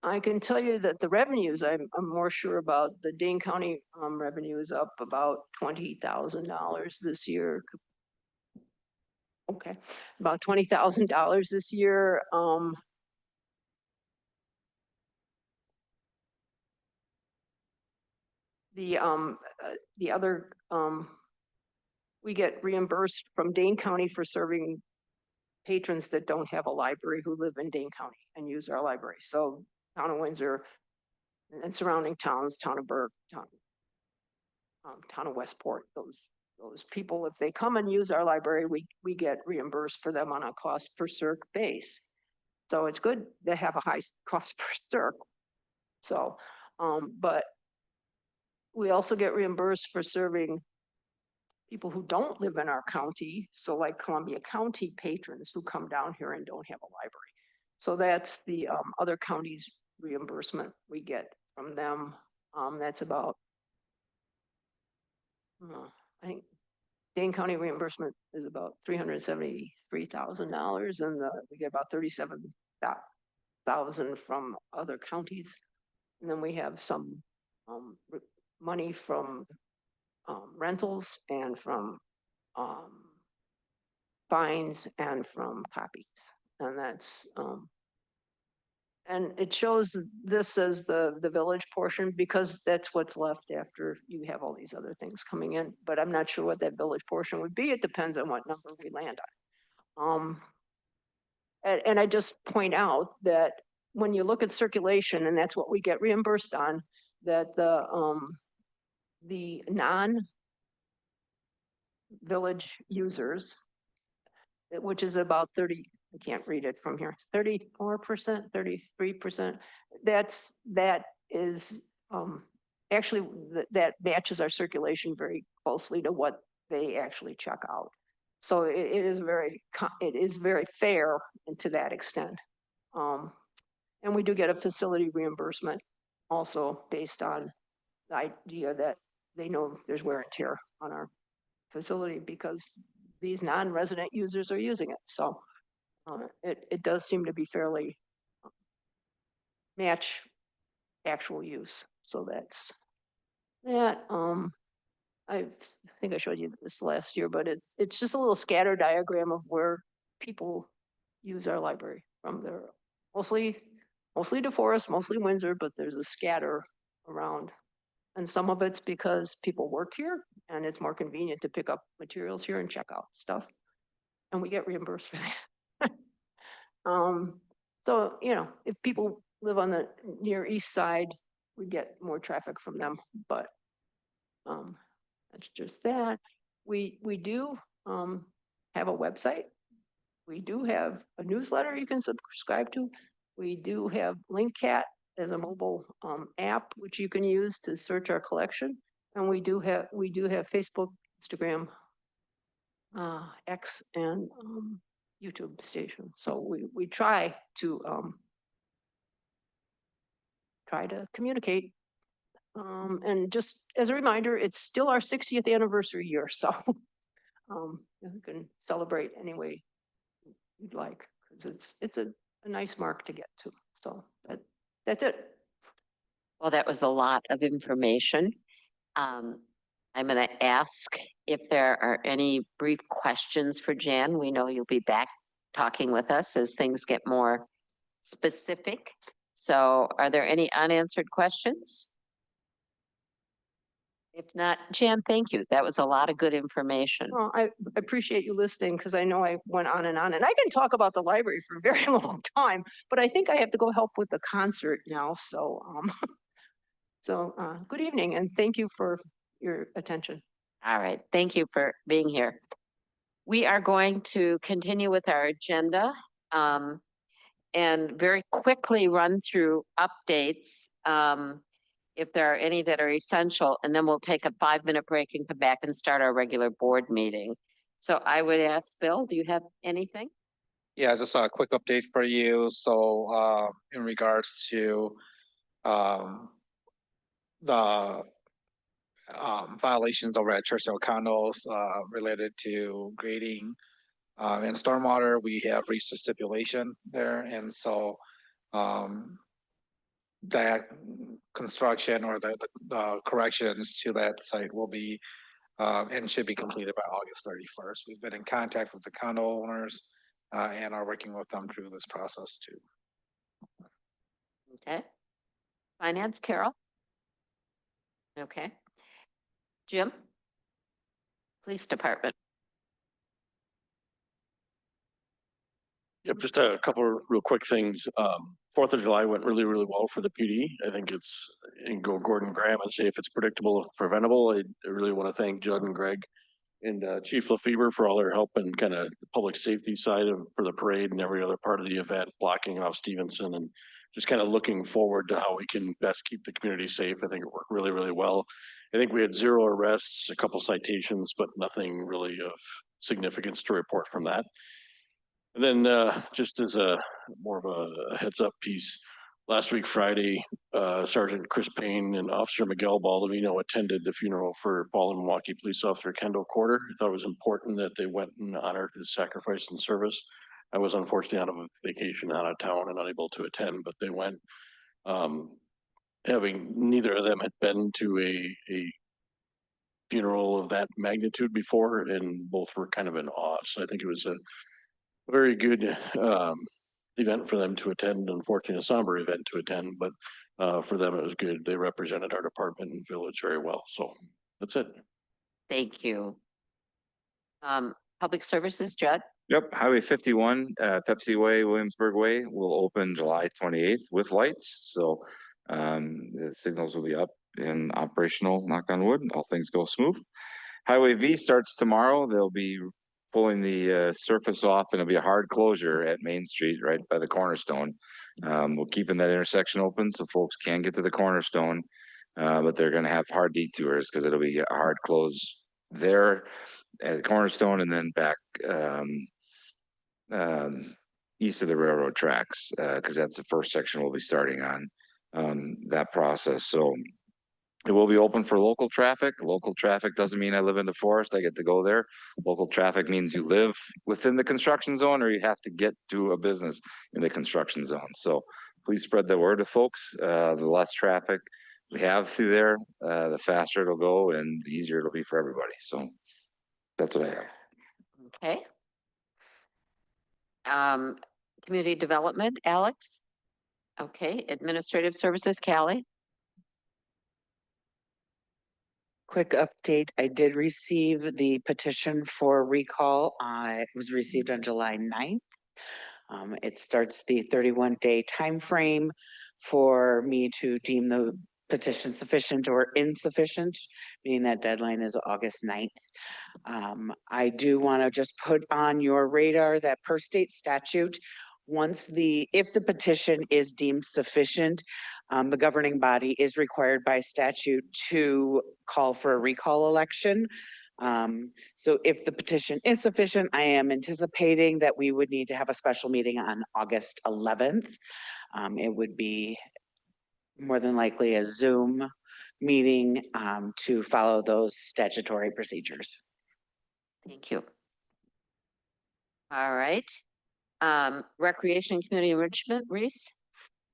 I can tell you that the revenues, I'm more sure about. The Dane County revenue is up about $20,000 this year. Okay, about $20,000 this year. The other, we get reimbursed from Dane County for serving patrons that don't have a library who live in Dane County and use our library. So Town of Windsor and surrounding towns, Town of Burke, Town of Westport, those people, if they come and use our library, we get reimbursed for them on a cost per circ base. So it's good to have a high cost per circ. So, but we also get reimbursed for serving people who don't live in our county. So like Columbia County patrons who come down here and don't have a library. So that's the other counties reimbursement we get from them. That's about, I think Dane County reimbursement is about $373,000, and we get about $37,000 from other counties. And then we have some money from rentals and from fines and from copies. And that's, and it shows this as the village portion, because that's what's left after you have all these other things coming in. But I'm not sure what that village portion would be. It depends on what number we land on. And I just point out that when you look at circulation, and that's what we get reimbursed on, that the non-village users, which is about 30, I can't read it from here, 34%, 33%. That is actually that matches our circulation very closely to what they actually check out. So it is very fair to that extent. And we do get a facility reimbursement also based on the idea that they know there's wear and tear on our facility because these non-resident users are using it. So it does seem to be fairly match actual use. So that's that. I think I showed you this last year, but it's just a little scatter diagram of where people use our library from there. Mostly DeForest, mostly Windsor, but there's a scatter around. And some of it's because people work here and it's more convenient to pick up materials here and check out stuff. And we get reimbursed for that. So, if people live on the near east side, we get more traffic from them, but that's just that. We do have a website. We do have a newsletter you can subscribe to. We do have LinkCat as a mobile app, which you can use to search our collection. And we do have Facebook, Instagram, X, and YouTube station. So we try to communicate. And just as a reminder, it's still our 60th anniversary year, so you can celebrate any way you'd like, because it's a nice mark to get to. So that's it. Well, that was a lot of information. I'm going to ask if there are any brief questions for Jan. We know you'll be back talking with us as things get more specific. So are there any unanswered questions? If not, Jan, thank you. That was a lot of good information. Well, I appreciate you listening, because I know I went on, and I can talk about the library for a very long time, but I think I have to go help with the concert now. So, good evening, and thank you for your attention. All right, thank you for being here. We are going to continue with our agenda and very quickly run through updates if there are any that are essential, and then we'll take a 5-minute break and come back and start our regular board meeting. So I would ask Bill, do you have anything? Yeah, just a quick update for you. So in regards to the violations over at Churchill Condos related to grading and stormwater, we have reached a stipulation there, and so that construction or the corrections to that site will be and should be completed by August 31st. We've been in contact with the condo owners and are working with them through this process too. Okay. Finance, Carol? Okay. Jim? Police Department. Yep, just a couple of real quick things. 4th of July went really, really well for the PD. I think it's, and go Gordon Graham and say if it's predictable, preventable. I really want to thank Judd and Greg and Chief Lefebvre for all their help and kind of the public safety side for the parade and every other part of the event, blocking off Stevenson, and just kind of looking forward to how we can best keep the community safe. I think it worked really, really well. I think we had 0 arrests, a couple citations, but nothing really of significance to report from that. And then just as a more of a heads up piece, last week, Friday, Sergeant Chris Payne and Officer Miguel Baldovino attended the funeral for fallen Milwaukee police officer Kendall Corder. I thought it was important that they went and honored his sacrifice and service. I was unfortunately out of a vacation out of town and unable to attend, but they went. Having neither of them had been to a funeral of that magnitude before, and both were kind of in awe. So I think it was a very good event for them to attend. Unfortunately, a somber event to attend, but for them it was good. They represented our department and village very well. So that's it. Thank you. Public Services, Judd? Yep, Highway 51, Pepsi Way, Williamsburg Way will open July 28th with lights. So the signals will be up and operational, knock on wood, all things go smooth. Highway V starts tomorrow. They'll be pulling the surface off, and it'll be a hard closure at Main Street right by the Cornerstone. We're keeping that intersection open so folks can get to the Cornerstone, but they're going to have hard detours because it'll be a hard close there at the Cornerstone and then back east of the railroad tracks, because that's the first section we'll be starting on that process. So it will be open for local traffic. Local traffic doesn't mean I live in the forest, I get to go there. Local traffic means you live within the construction zone or you have to get to a business in the construction zone. So please spread the word to folks. The less traffic, we have through there, the faster it'll go and the easier it'll be for everybody. So that's what I have. Okay. Community development, Alex? Okay, administrative services, Callie? Quick update, I did receive the petition for recall. It was received on July 9th. It starts the 31-day time frame for me to deem the petition sufficient or insufficient, meaning that deadline is August 9th. I do want to just put on your radar that per state statute, if the petition is deemed sufficient, the governing body is required by statute to call for a recall election. So if the petition is sufficient, I am anticipating that we would need to have a special meeting on August 11th. It would be more than likely a Zoom meeting to follow those statutory procedures. Thank you. All right. Recreation and community enrichment, Reese?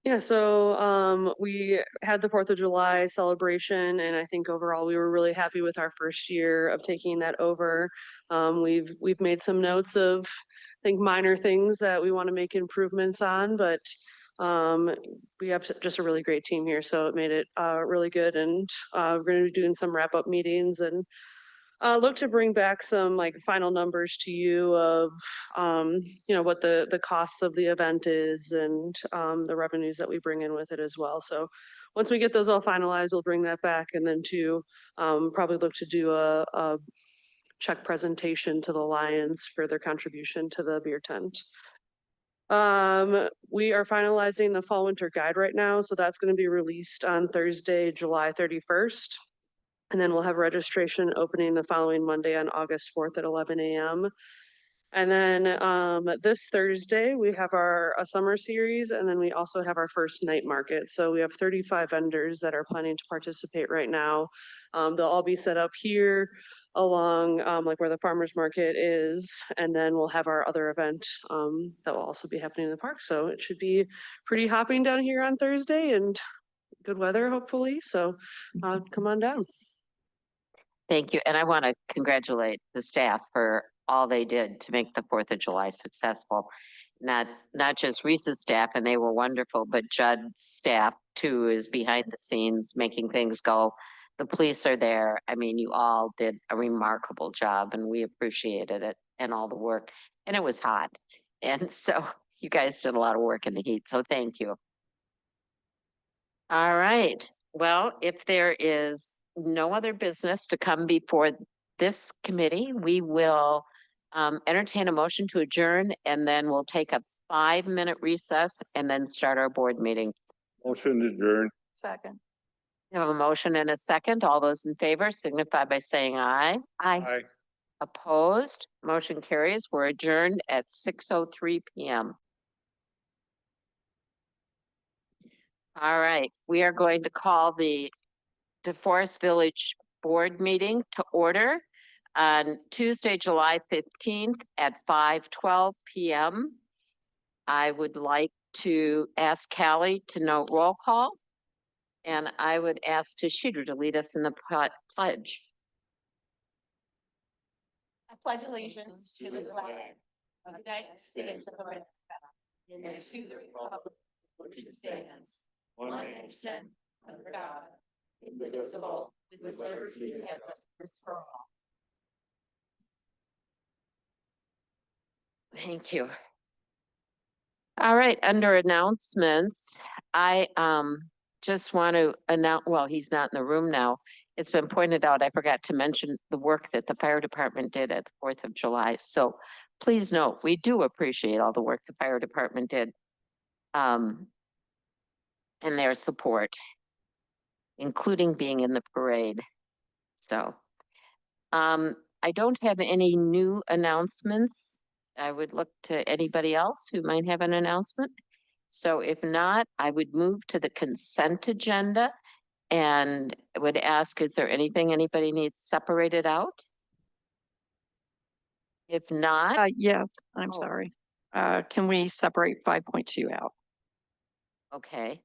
Yeah, so we had the 4th of July celebration, and I think overall we were really happy with our first year of taking that over. We've made some notes of, I think, minor things that we want to make improvements on, but we have just a really great team here, so it made it really good. And we're going to be doing some wrap-up meetings and look to bring back some like final numbers to you of what the costs of the event is and the revenues that we bring in with it as well. So once we get those all finalized, we'll bring that back, and then to probably look to do a check presentation to the Lions for their contribution to the beer tent. We are finalizing the fall winter guide right now, so that's going to be released on Thursday, July 31st. And then we'll have registration opening the following Monday on August 4th at 11 a.m. And then this Thursday, we have a summer series, and then we also have our first night market. So we have 35 vendors that are planning to participate right now. They'll all be set up here along like where the farmer's market is. And then we'll have our other event that will also be happening in the park. So it should be pretty hopping down here on Thursday and good weather, hopefully. So come on down. Thank you. And I want to congratulate the staff for all they did to make the 4th of July successful. Not just Reese's staff, and they were wonderful, but Judd's staff too is behind the scenes making things go. The police are there. I mean, you all did a remarkable job, and we appreciated it and all the work. And it was hot. And so you guys did a lot of work in the heat. So thank you. All right. Well, if there is no other business to come before this committee, we will entertain a motion to adjourn, and then we'll take a 5-minute recess and then start our board meeting. Motion to adjourn. Second. We have a motion and a second. All those in favor signify by saying aye. Aye. Opposed? Motion carries. We're adjourned at 6:03 p.m. All right, we are going to call the DeForest Village Board meeting to order on Tuesday, July 15th at 5:12 p.m. I would like to ask Callie to note roll call, and I would ask Toshido to lead us in the pledge. I pledge allegiance to the flag of the United States of America and to the republic which stands one nation under God, indivisible, with liberty and justice for all. Thank you. All right, under announcements, I just want to announce, well, he's not in the room now. It's been pointed out, I forgot to mention the work that the fire department did at the 4th of July. So please note, we do appreciate all the work the fire department did and their support, including being in the parade. So I don't have any new announcements. I would look to anybody else who might have an announcement. So if not, I would move to the consent agenda and would ask, is there anything anybody needs separated out? If not, Yeah, I'm Oh. sorry. Can we separate 5.2 out? okay.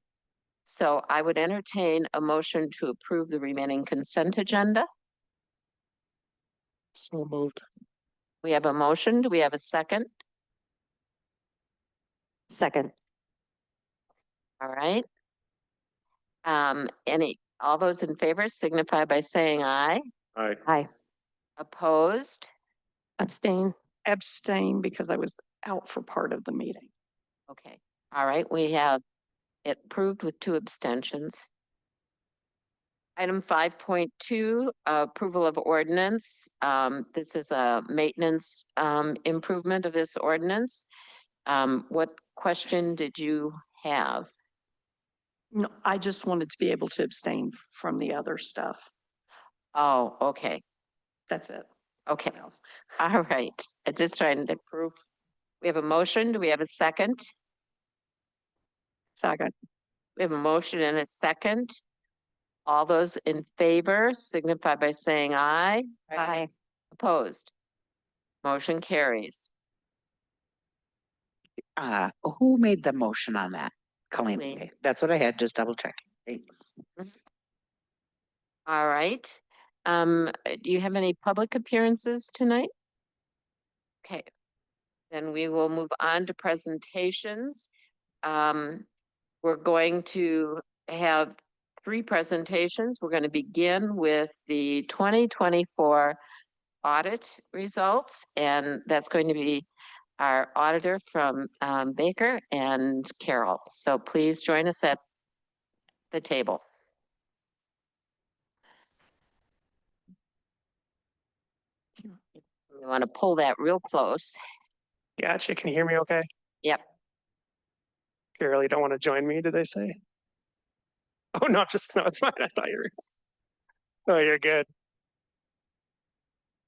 So I would entertain a motion to approve the remaining consent agenda. So moved. We have a motion. Do we have a second? Second. All right. All those in favor signify by saying aye. Aye. Aye. Opposed? Abstain. Abstain because I was out for part of the meeting. Okay, all right, we have it approved with 2 abstentions. Item 5.2, approval of ordinance. This is a maintenance improvement of this ordinance. What question did you have? No, I just wanted to be able to abstain from the other stuff. Oh, okay, That's it. okay, Nothing else. all right. I just trying to prove. We have a motion. Do we have a second? Second. We have a motion and a second. All those in favor signify by saying aye. Aye. Opposed? Motion carries. Who made the motion on that? Colleen, Colleen. okay, that's what I had, just double checking. Thanks. All right. Do you have any public appearances tonight? Okay. Then we will move on to presentations. We're going to have 3 presentations. We're going to begin with the 2024 audit results, and that's going to be our auditor from Baker and Carol. So please join us at the table. You want to pull that real close. Gotcha. Can you hear me okay? Yep. Carol, you don't want to join me, did they say? Oh, no, no, it's fine. I thought you were. Oh, you're good.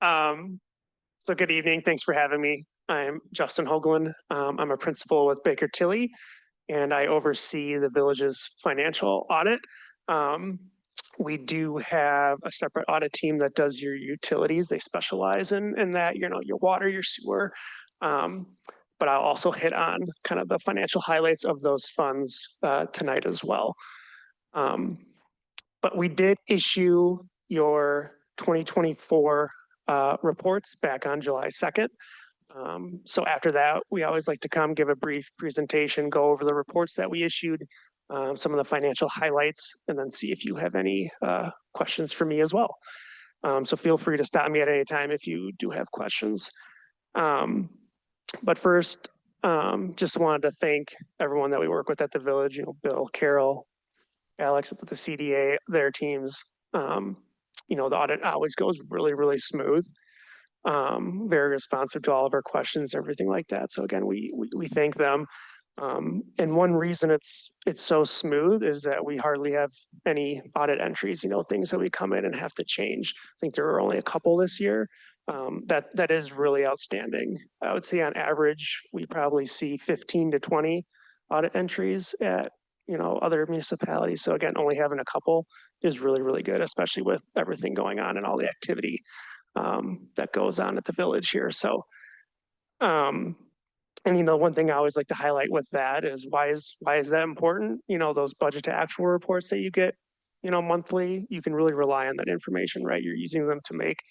So good evening. Thanks for having me. I'm Justin Hoagland. I'm a principal with Baker Tilly, and I oversee the village's financial audit. We do have a separate audit team that does your utilities. They specialize in that, you know, your water, your sewer. But I'll also hit on kind of the financial highlights of those funds tonight as well. But we did issue your 2024 reports back on July 2nd. So after that, we always like to come give a brief presentation, go over the reports that we issued, some of the financial highlights, and then see if you have any questions for me as well. So feel free to stop me at any time if you do have questions. But first, just wanted to thank everyone that we work with at the village, you know, Bill, Carol, Alex at the CDA, their teams. You know, the audit always goes really, really smooth. Very responsive to all of our questions, everything like that. So again, we thank them. And one reason it's so smooth is that we hardly have any audit entries, you know, things that we come in and have to change. I think there are only a couple this year. That is really outstanding. I would say on average, we probably see 15 to 20 audit entries at, you know, other municipalities. So again, only having a couple is really, really good, especially with everything going on and all the activity that goes on at the village here. So, and you know, one thing I always like to highlight with that is why is that important? You know, those budget to actual reports that you get, you know, monthly, you can really rely on that information, right? You're using them to make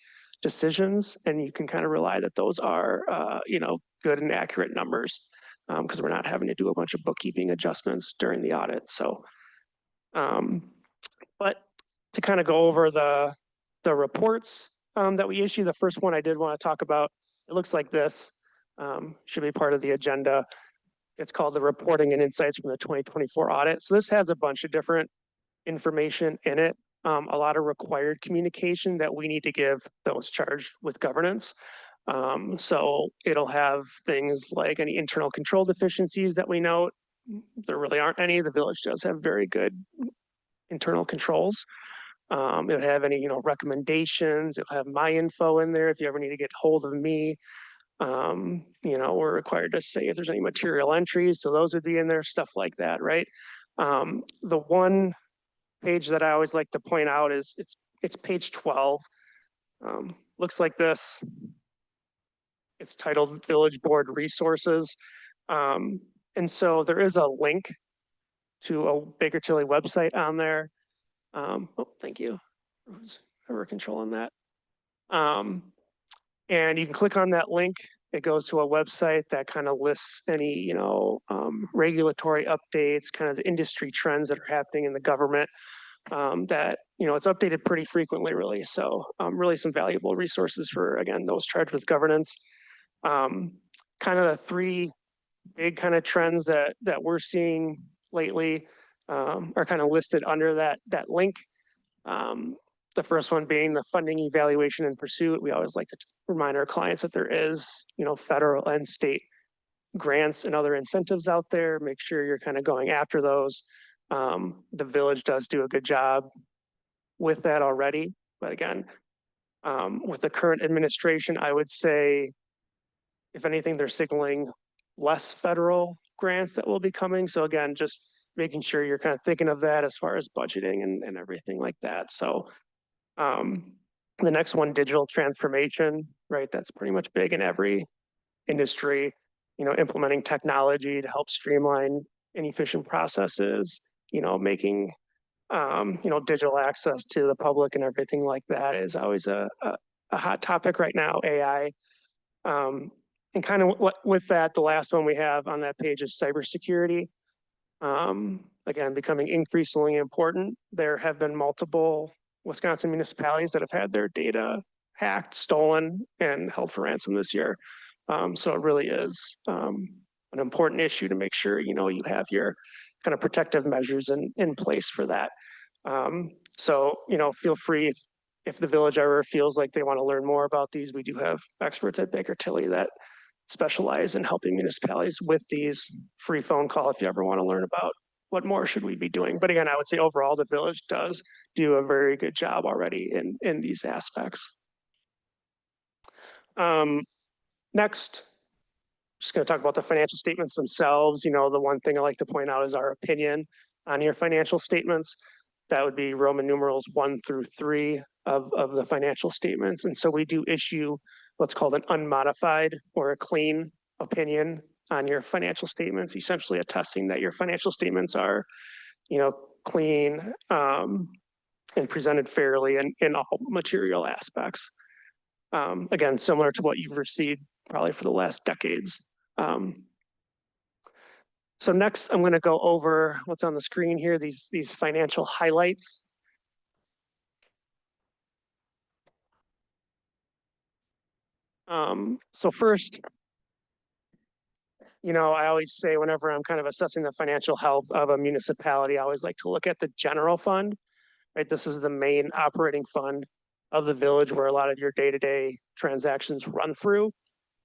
decisions, and you can kind of rely that those are, you know, good and accurate numbers, because we're not having to do a bunch of bookkeeping adjustments during the audit. So, but to kind of go over the reports that we issue, the first one I did want to talk about, it looks like this, should be part of the agenda. It's called the Reporting and Insights from the 2024 Audit. So this has a bunch of different information in it, a lot of required communication that we need to give those charged with governance. So it'll have things like any internal control deficiencies that we note. There really aren't any. The village does have very good internal controls. It'll have any, you know, recommendations. It'll have my info in there if you ever need to get hold of me. You know, we're required to say if there's any material entries, so those would be in there, stuff like that, right? The one page that I always like to point out is it's page 12. Looks like this. It's titled Village Board Resources. And so there is a link to a Baker Tilly website on there. Oh, thank you. Who's ever controlling that? And you can click on that link. It goes to a website that kind of lists any, regulatory updates, kind of the industry trends that are happening in the government. That, it's updated pretty frequently, really. So really some valuable resources for, again, those charged with governance. Kind of the three big kind of trends that we're seeing lately are kind of listed under that link. The first one being the funding evaluation and pursuit. We always like to remind our clients that there is, federal and state grants and other incentives out there. Make sure you're kind of going after those. The village does do a good job with that already. But again, with the current administration, I would say, if anything, they're signaling less federal grants that will be coming. So again, just making sure you're kind of thinking of that as far as budgeting and everything like that. So the next one, digital transformation, right? That's pretty much big in every industry, implementing technology to help streamline inefficient processes, making, digital access to the public and everything like that is always a hot topic right now, AI. And kind of with that, the last one we have on that page is cybersecurity. Again, becoming increasingly important. There have been multiple Wisconsin municipalities that have had their data hacked, stolen, and held for ransom this year. So it really is an important issue to make sure, you have your kind of protective measures in place for that. So, feel free if the village ever feels like they want to learn more about these. We do have experts at Baker Tilly that specialize in helping municipalities with these. Free phone call if you ever want to learn about what more should we be doing. But again, I would say overall, the village does do a very good job already in these aspects. Next, just going to talk about the financial statements themselves. The one thing I like to point out is our opinion on your financial statements. That would be Roman numerals 1 through 3 of the financial statements. And so we do issue what's called an unmodified or a clean opinion on your financial statements, essentially attesting that your financial statements are, clean and presented fairly in all material aspects. Again, similar to what you've received probably for the last decades. So next, I'm going to go over what's on the screen here, these financial highlights. So first, I always say whenever I'm kind of assessing the financial health of a municipality, I always like to look at the general fund, right? This is the main operating fund of the village where a lot of your day-to-day transactions run through.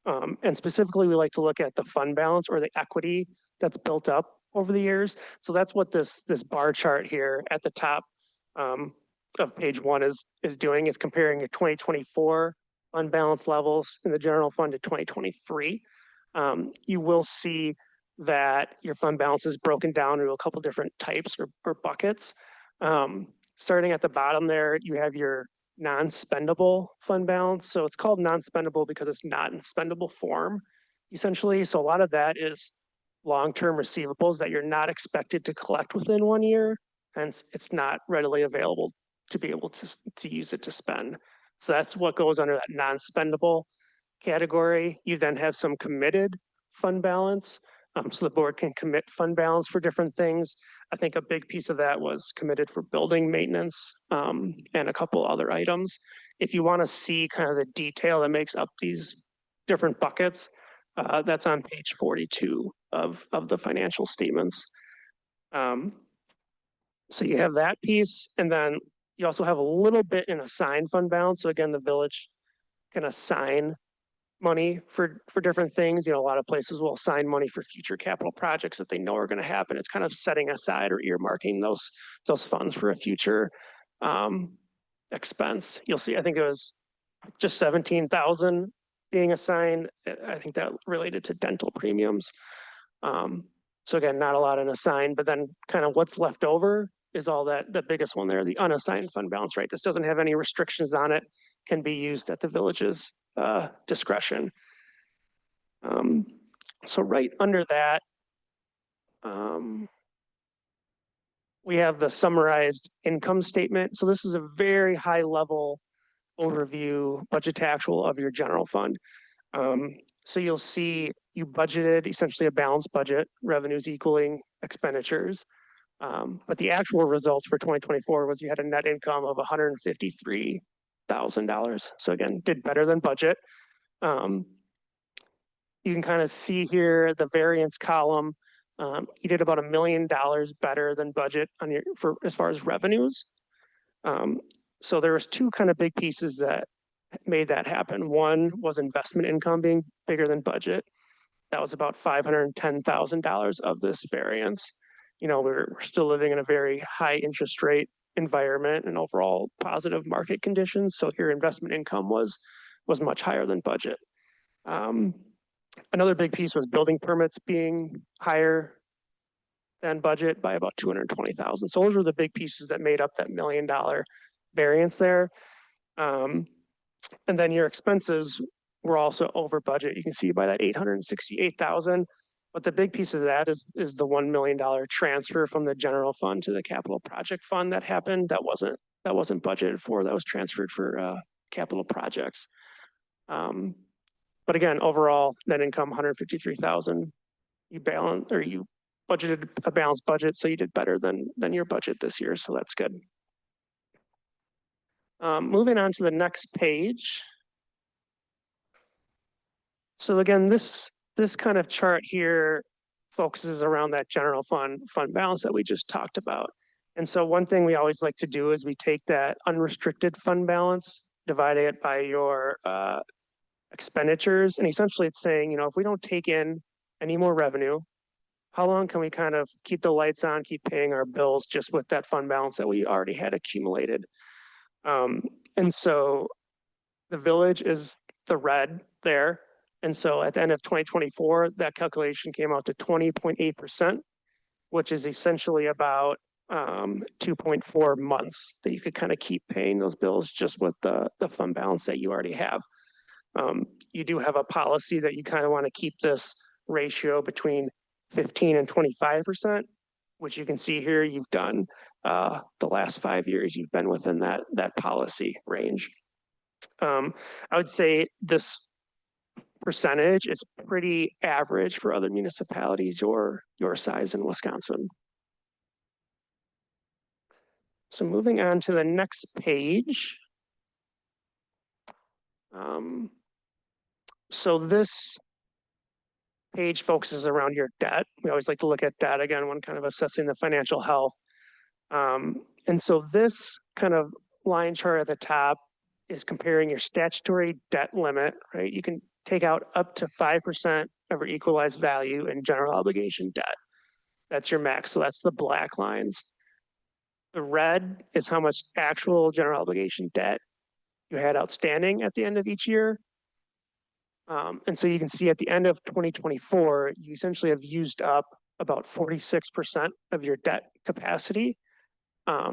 And specifically, we like to look at the fund balance or the equity that's built up over the years. So that's what this bar chart here at the top of page 1 is doing. It's comparing your 2024 fund balance levels in the general fund to 2023. You will see that your fund balance is broken down into a couple different types or buckets. Starting at the bottom there, you have your non-spendable fund balance. So it's called non-spendable because it's not in spendable form, essentially. So a lot of that is long-term receivables that you're not expected to collect within 1 year, hence it's not readily available to be able to use it to spend. So that's what goes under that non-spendable category. You then have some committed fund balance. So the board can commit fund balance for different things. I think a big piece of that was committed for building maintenance and a couple other items. If you want to see kind of the detail that makes up these different buckets, that's on page 42 of the financial statements. So you have that piece, and then you also have a little bit in assigned fund balance. So again, the village can assign money for different things. A lot of places will assign money for future capital projects that they know are going to happen. It's kind of setting aside or earmarking those funds for a future expense. You'll see, I think it was just 17,000 being assigned. I think that related to dental premiums. So again, not a lot in assigned, but then kind of what's left over is all that, the biggest one there, the unassigned fund balance, right? This doesn't have any restrictions on it, can be used at the village's discretion. So right under that, we have the summarized income statement. So this is a very high level overview, budget to actual of your general fund. So you'll see you budgeted essentially a balanced budget, revenues equaling expenditures. But the actual results for 2024 was you had a net income of $153,000. So again, did better than budget. You can kind of see here the variance column. You did about $1 million better than budget on your for as far as revenues. So there was two kind of big pieces that made that happen. One was investment income being bigger than budget. That was about $510,000 of this variance. You know, we're still living in a very high interest rate environment and overall positive market conditions. So here investment income was much higher than budget. Another big piece was building permits being higher than budget by about 220,000. So those were the big pieces that made up that $1 million variance there. And then your expenses were also over budget. You can see by that 868,000. But the big piece of that is the $1 million transfer from the general fund to the capital project fund that happened. That wasn't budgeted for. That was transferred for capital projects. But again, overall net income 153,000. You budgeted a balanced budget, so you did better than your budget this year. So that's good. Moving on to the next page. So again, this kind of chart here focuses around that general fund balance that we just talked about. And so one thing we always like to do is we take that unrestricted fund balance, divide it by your expenditures. And essentially it's saying, you know, if we don't take in any more revenue, how long can we kind of keep the lights on, keep paying our bills just with that fund balance that we already had accumulated? And so the village is the red there. And so at the end of 2024, that calculation came out to 20.8%, which is essentially about 2.4 months that you could kind of keep paying those bills just with the fund balance that you already have. You do have a policy that you kind of want to keep this ratio between 15 and 25%, which you can see here you've done the last 5 years, you've been within that policy range. I would say this percentage is pretty average for other municipalities your size in Wisconsin. So moving on to the next page. So this page focuses around your debt. We always like to look at debt again when kind of assessing the financial health. And so this kind of line chart at the top is comparing your statutory debt limit, right? You can take out up to 5% of your equalized value in general obligation debt. That's your max. So that's the black lines. The red is how much actual general obligation debt you had outstanding at the end of each year. And so you can see at the end of 2024, you essentially have used up about 46% of your debt capacity. I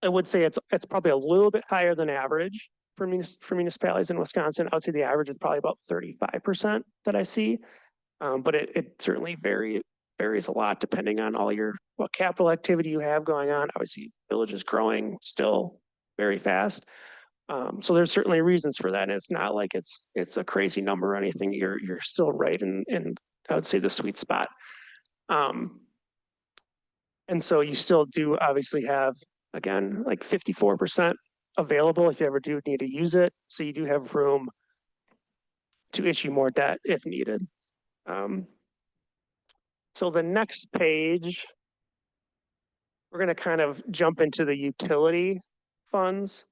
would say it's probably a little bit higher than average for municipalities in Wisconsin. I would say the average is probably about 35% that I see. But it certainly varies a lot depending on what capital activity you have going on. Obviously, village is growing still very fast. So there's certainly reasons for that. And it's not like it's a crazy number or anything. You're still right in I would say the sweet spot. And so you still do obviously have, again, like 54% available if you ever do need to use it. So you do have room to issue more debt if needed. So the next page, we're going to kind of jump into the utility funds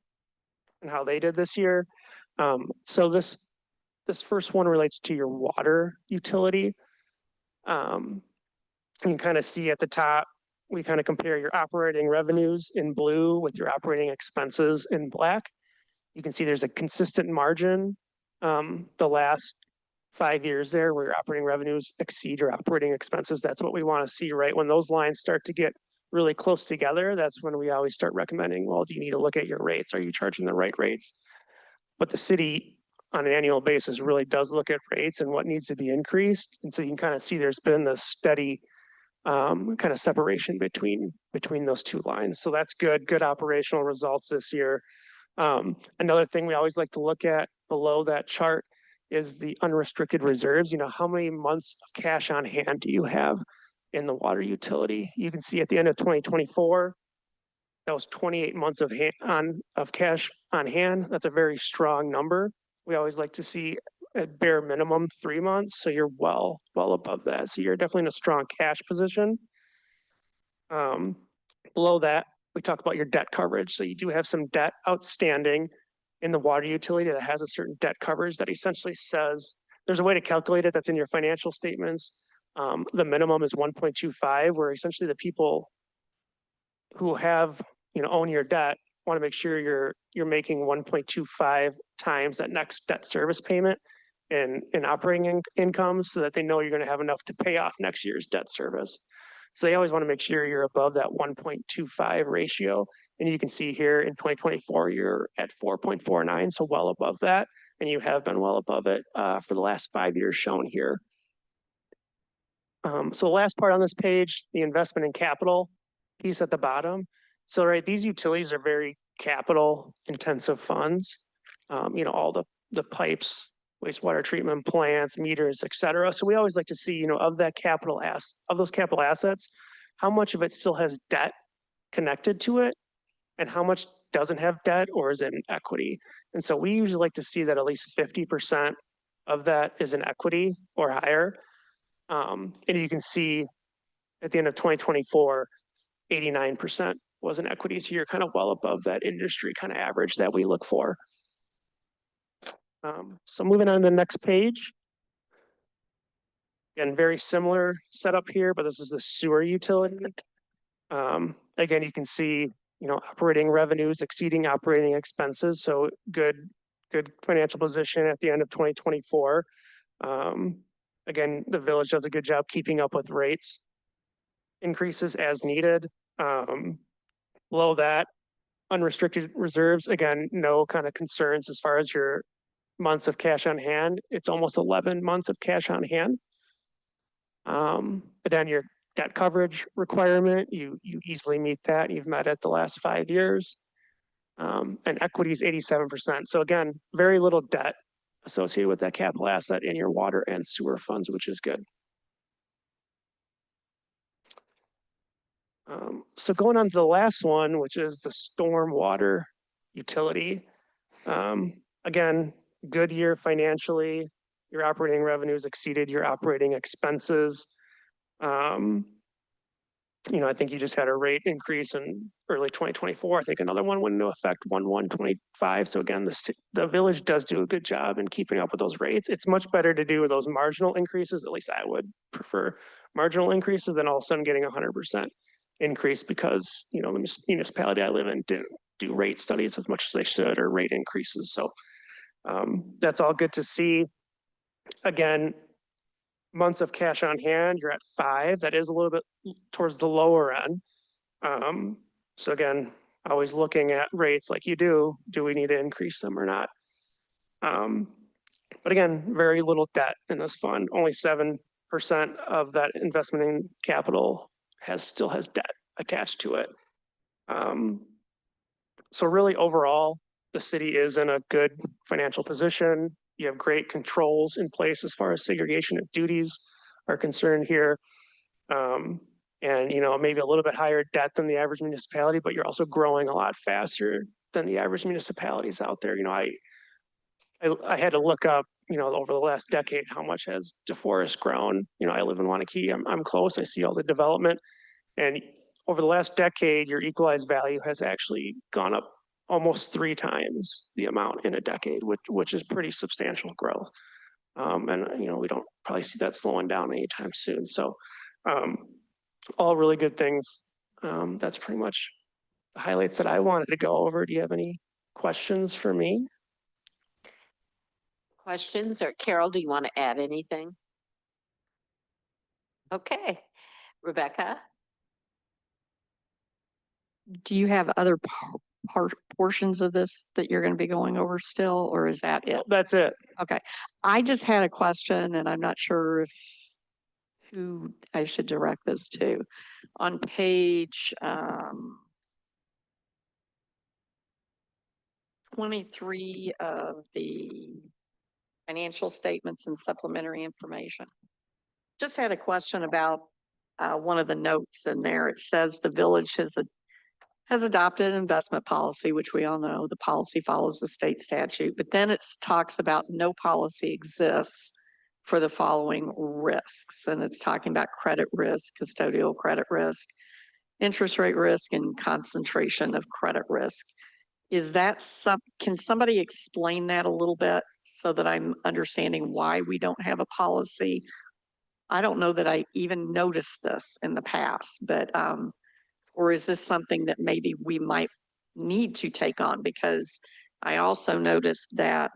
and how they did this year. So this first one relates to your water utility. You can kind of see at the top, we kind of compare your operating revenues in blue with your operating expenses in black. You can see there's a consistent margin the last 5 years there where your operating revenues exceed your operating expenses. That's what we want to see, right? When those lines start to get really close together, that's when we always start recommending, well, do you need to look at your rates? Are you charging the right rates? But the city on an annual basis really does look at rates and what needs to be increased. And so you can kind of see there's been this steady kind of separation between those two lines. So that's good operational results this year. Another thing we always like to look at below that chart is the unrestricted reserves. You know, how many months of cash on hand do you have in the water utility? You can see at the end of 2024, that was 28 months of cash on hand. That's a very strong number. We always like to see at bare minimum 3 months, so you're well above that. So you're definitely in a strong cash position. Below that, we talk about your debt coverage. So you do have some debt outstanding in the water utility that has a certain debt coverage that essentially says, there's a way to calculate it that's in your financial statements. The minimum is 1.25, where essentially the people who have, own your debt want to make sure you're making 1.25 times that next debt service payment in operating income, so that they know you're going to have enough to pay off next year's debt service. So they always want to make sure you're above that 1.25 ratio. And you can see here in 2024, you're at 4.49, so well above that. And you have been well above it for the last 5 years shown here. So the last part on this page, the investment in capital piece at the bottom. So, right, these utilities are very capital intensive funds. All the pipes, wastewater treatment plants, meters, et cetera. So we always like to see, of those capital assets, how much of it still has debt connected to it and how much doesn't have debt or is in equity. And so we usually like to see that at least 50% of that is in equity or higher. And you can see at the end of 2024, 89% was in equity. So you're kind of well above that industry kind of average that we look for. So moving on to the next page. Again, very similar setup here, but this is the sewer utility. Again, you can see, operating revenues exceeding operating expenses. So good financial position at the end of 2024. Again, the village does a good job keeping up with rates increases as needed. Below that, unrestricted reserves, again, no kind of concerns as far as your months of cash on hand. It's almost 11 months of cash on hand. But then your debt coverage requirement, you easily meet that. You've met it the last 5 years. And equity is 87%. So again, very little debt associated with that capital asset in your water and sewer funds, which is good. So going on to the last one, which is the storm water utility. Again, good year financially. Your operating revenues exceeded your operating expenses. I think you just had a rate increase in early 2024. I think another one went into effect 1/1/25. So again, the village does do a good job in keeping up with those rates. It's much better to do those marginal increases. At least I would prefer marginal increases than all of a sudden getting 100% increase because, the municipality I live in didn't do rate studies as much as they should, or rate increases. So that's all good to see. Again, months of cash on hand, you're at 5. That is a little bit towards the lower end. So again, always looking at rates like you do we need to increase them or not? But again, very little debt in this fund. Only 7% of that investment in capital still has debt attached to it. So really overall, the city is in a good financial position. You have great controls in place as far as segregation of duties are concerned here. And, maybe a little bit higher debt than the average municipality, but you're also growing a lot faster than the average municipalities out there. I had to look up, over the last decade, how much has DeForest grown? I live in Wanakee. I'm close. I see all the development. And over the last decade, your equalized value has actually gone up almost 3 times the amount in a decade, which is pretty substantial growth. And we don't probably see that slowing down anytime soon. So all really good things. That's pretty much the highlights that I wanted to go over. Do you have any questions for me? Questions, or Carol, do you want to add anything? Okay, Rebecca? Do you have other portions of this that you're going to be going over still, or is that it? That's it. Okay. I just had a question, and I'm not sure who I should direct this to. On page 23 of the financial statements and supplementary information. Just had a question about one of the notes in there. It says the village has adopted an investment policy, which we all know the policy follows the state statute, but then it talks about no policy exists for the following risks. And it's talking about credit risk, custodial credit risk, interest rate risk, and concentration of credit risk. Is that can somebody explain that a little bit so that I'm understanding why we don't have a policy? I don't know that I even noticed this in the past, but, or is this something that maybe we might need to take on? Because I also noticed that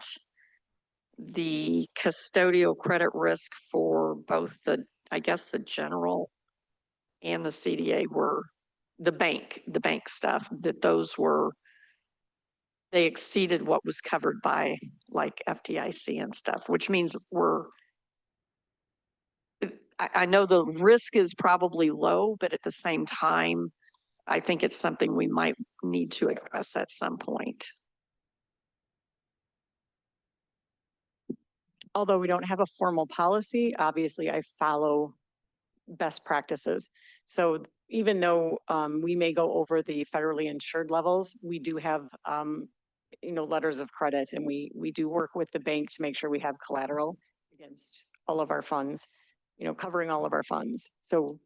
the custodial credit risk for both the, I guess, the general and the CDA were the bank stuff, that those were, they exceeded what was covered by like FDIC and stuff, which means I know the risk is probably low, but at the same time, I think it's something we might need to address at some point. Although we don't have a formal policy, obviously I follow best practices. So even though we may go over the federally insured levels, we do have letters of credit, and we do work with the bank to make sure we have collateral against all of our funds, covering all of our funds. So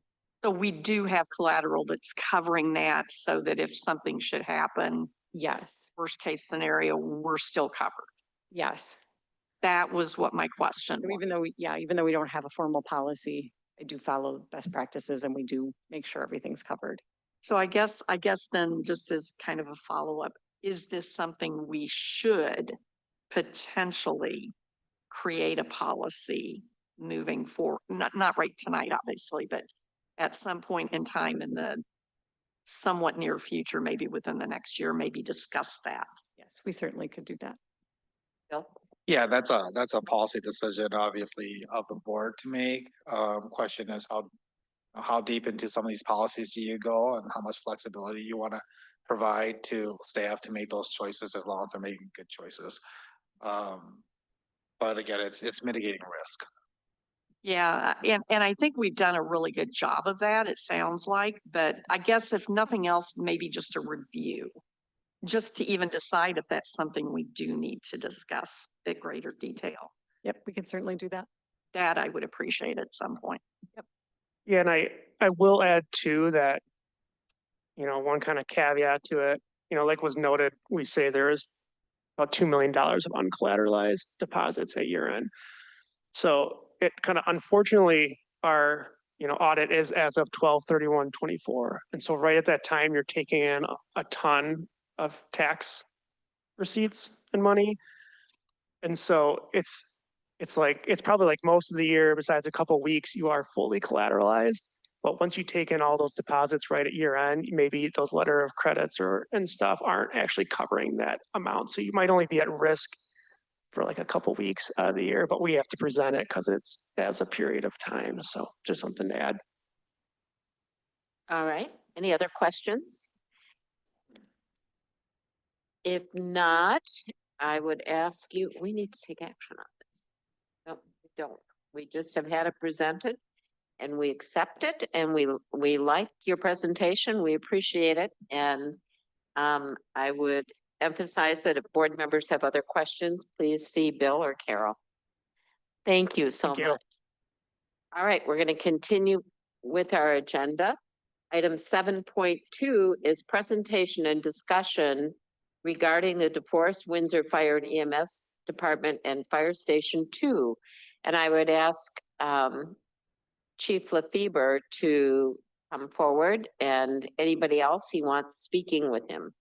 we do have collateral that's covering that so that if something should happen, yes, worst case scenario, we're still covered. yes. That was what my question So was. even though we don't have a formal policy, I do follow best practices, and we do make sure everything's covered. So I guess then, just as kind of a follow-up, is this something we should potentially create a policy moving forward? Not right tonight, obviously, but at some point in time in the somewhat near future, maybe within the next year, maybe discuss that. Yes, we certainly could do that. Bill? Yeah, that's a policy decision, obviously, of the board to make. Question is how deep into some of these policies do you go, and how much flexibility you want to provide to staff to make those choices, as long as they're making good choices. But again, it's mitigating risk. Yeah, and I think we've done a really good job of that, it sounds like, but I guess if nothing else, maybe just a review, just to even decide if that's something we do need to discuss at greater detail. Yep, we can certainly do that. That I would appreciate at some point. Yeah, and I will add too that, one kind of caveat to it, like was noted, we say there is about $2 million of uncollateralized deposits at year end. So it kind of, unfortunately, our, audit is as of 12/31/24. And so right at that time, you're taking in a ton of tax receipts and money. And so it's probably like most of the year, besides a couple of weeks, you are fully collateralized. But once you take in all those deposits right at year end, maybe those letter of credits and stuff aren't actually covering that amount. So you might only be at risk for like a couple weeks out of the year, but we have to present it because it's as a period of time. So just something to add. All right. Any other questions? If not, I would ask you, we need to take action on this. No, we don't. We just have had it presented and we accept it, and we like your presentation. We appreciate it. And I would emphasize that if board members have other questions, please see Bill or Carol. Thank you so Thank you. much. All right, we're going to continue with our agenda. Item 7.2 is presentation and discussion regarding the DeForest Windsor Fire and EMS Department and Fire Station 2. And I would ask Chief Lefebvre to come forward, and anybody else he wants speaking with him.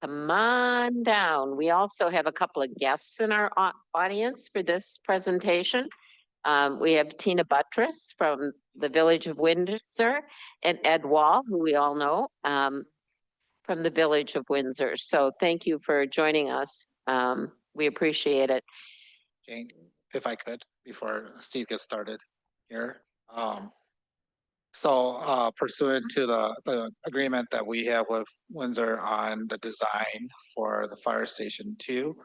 Come on down. We also have a couple of guests in our audience for this presentation. We have Tina Buttress from the Village of Windsor, and Ed Wall, who we all know, from the Village of Windsor. So thank you for joining us. We appreciate it. Jane, if I could, before Steve gets started here. So pursuant to the agreement that we have with Windsor on the design for the fire station two,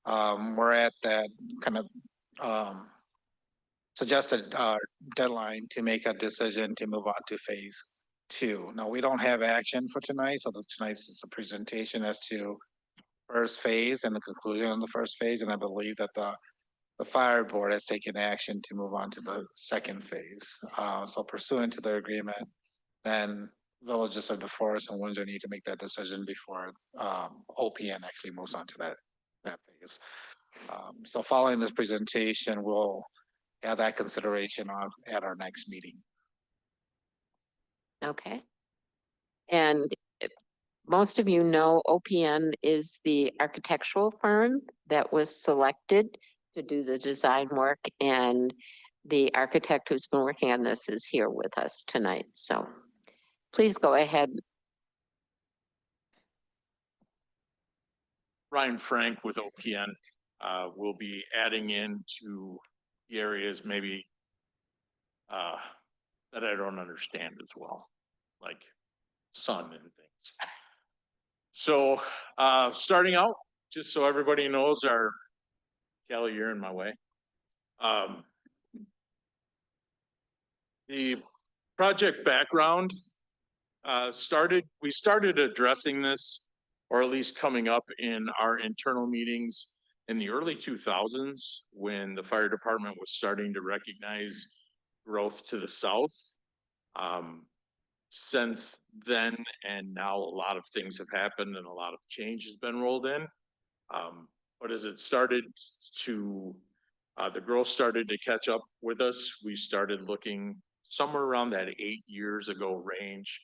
we're at that kind of suggested deadline to make a decision to move on to phase two. Now, we don't have action for tonight, so tonight's is a presentation as to first phase and the conclusion of the first phase, and I believe that the fire board has taken action to move on to the second phase. So pursuant to their agreement, then villages of DeForest and Windsor need to make that decision before OPN actually moves on to that phase. So following this presentation, we'll have that consideration on at our next meeting. Okay. And most of you know OPN is the architectural firm that was selected to do the design work, and the architect who's been working on this is here with us tonight. So please go ahead. Ryan Frank with OPN will be adding into the areas maybe that I don't understand as well, like sun and things. So starting out, just so everybody knows, Kelly, you're in my way. The project background we started addressing this, or at least coming up in our internal meetings in the early 2000s when the fire department was starting to recognize growth to the south. Since then and now, a lot of things have happened and a lot of change has been rolled in. But as it started to, the growth started to catch up with us, we started looking somewhere around that 8 years ago range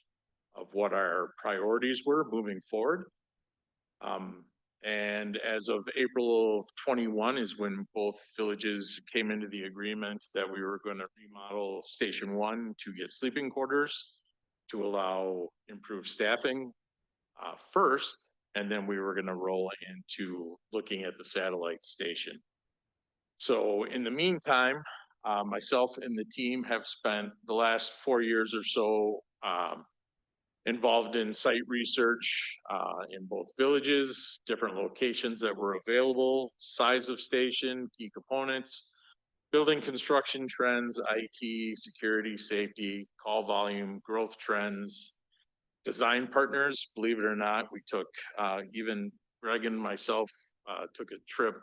of what our priorities were moving forward. And as of April of 21 is when both villages came into the agreement that we were going to remodel Station 1 to get sleeping quarters to allow improved staffing first, and then we were going to roll into looking at the satellite station. So in the meantime, myself and the team have spent the last 4 years or so involved in site research in both villages, different locations that were available, size of station, key components, building construction trends, IT, security, safety, call volume, growth trends, design partners. Believe it or not, we took, even Greg and myself took a trip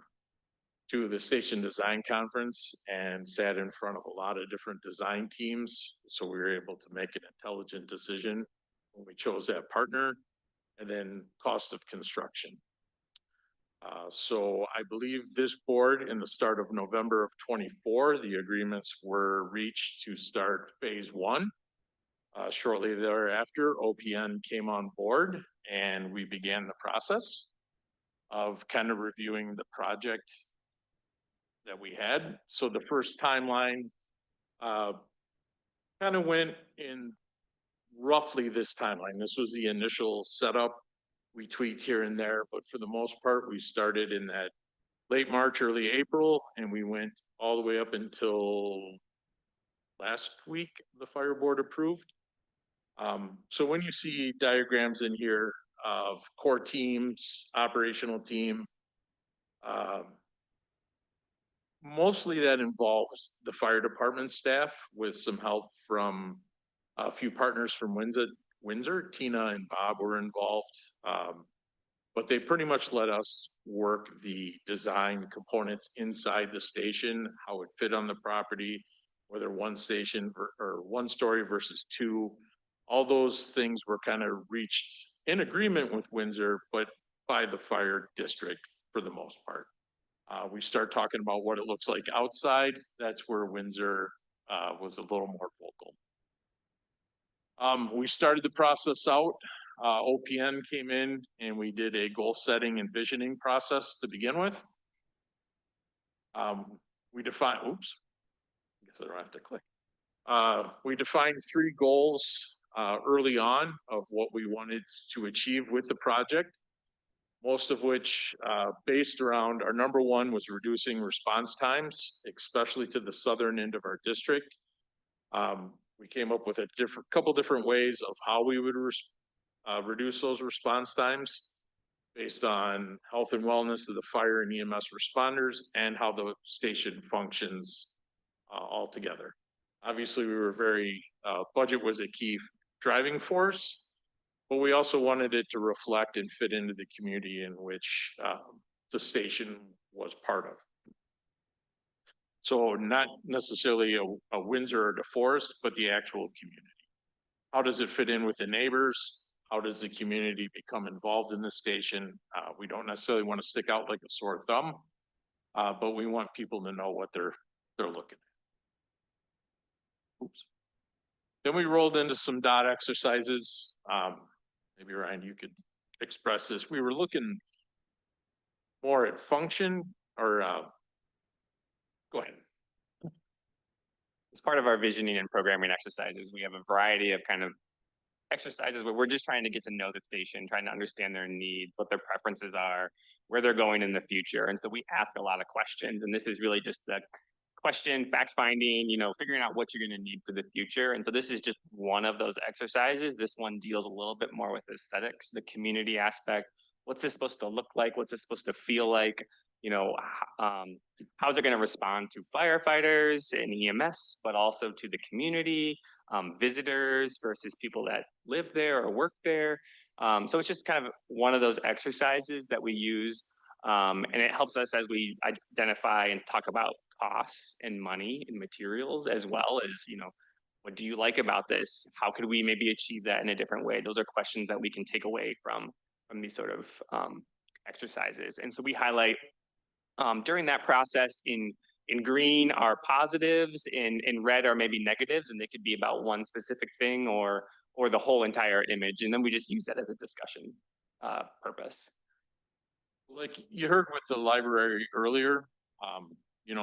to the Station Design Conference and sat in front of a lot of different design teams. So we were able to make an intelligent decision when we chose that partner, and then cost of construction. So I believe this board in the start of November of 24, the agreements were reached to start phase one. Shortly thereafter, OPN came on board and we began the process of kind of reviewing the project that we had. So the first timeline kind of went in roughly this timeline. This was the initial setup. We tweaked here and there, but for the most part, we started in that late March, early April, and we went all the way up until last week, the fire board approved. So when you see diagrams in here of core teams, operational team, mostly that involves the fire department staff with some help from a few partners from Windsor. Tina and Bob were involved, but they pretty much let us work the design components inside the station, how it fit on the property, whether one station or one story versus two. All those things were kind of reached in agreement with Windsor, but by the fire district for the most part. We start talking about what it looks like outside. That's where Windsor was a little more vocal. We started the process out. OPN came in and we did a goal setting and visioning process to begin with. We defined, oops, I guess I don't have to click. We defined 3 goals early on of what we wanted to achieve with the project. most of which based around our number one was reducing response times, especially to the southern end of our district. We came up with a couple different ways of how we would reduce those response times based on health and wellness of the fire and EMS responders and how the station functions altogether. Obviously, we were budget was a key driving force, but we also wanted it to reflect and fit into the community in which the station was part of. So not necessarily a Windsor or DeForest, but the actual community. How does it fit in with the neighbors? How does the community become involved in the station? We don't necessarily want to stick out like a sore thumb, but we want people to know what they're looking at. Oops. Then we rolled into some dot exercises. Maybe Ryan, you could express this. We were looking more at function or go ahead. As part of our visioning and programming exercises, we have a variety of kind of exercises where we're just trying to get to know the station, trying to understand their needs, what their preferences are, where they're going in the future. And so we ask a lot of questions, and this is really just the question, fact finding, figuring out what you're going to need for the future. And so this is just one of those exercises. This one deals a little bit more with aesthetics, the community aspect. What's this supposed to look like? What's this supposed to feel like? How's it going to respond to firefighters and EMS, but also to the community, visitors versus people that live there or work there. So it's just kind of one of those exercises that we use, and it helps us as we identify and talk about costs and money and materials, as well as, what do you like about this? How could we maybe achieve that in a different way? Those are questions that we can take away from these sort of exercises. And so we highlight during that process in green are positives, in red are maybe negatives, and they could be about one specific thing or the whole entire image. And then we just use that as a discussion purpose. Like you heard with the library earlier,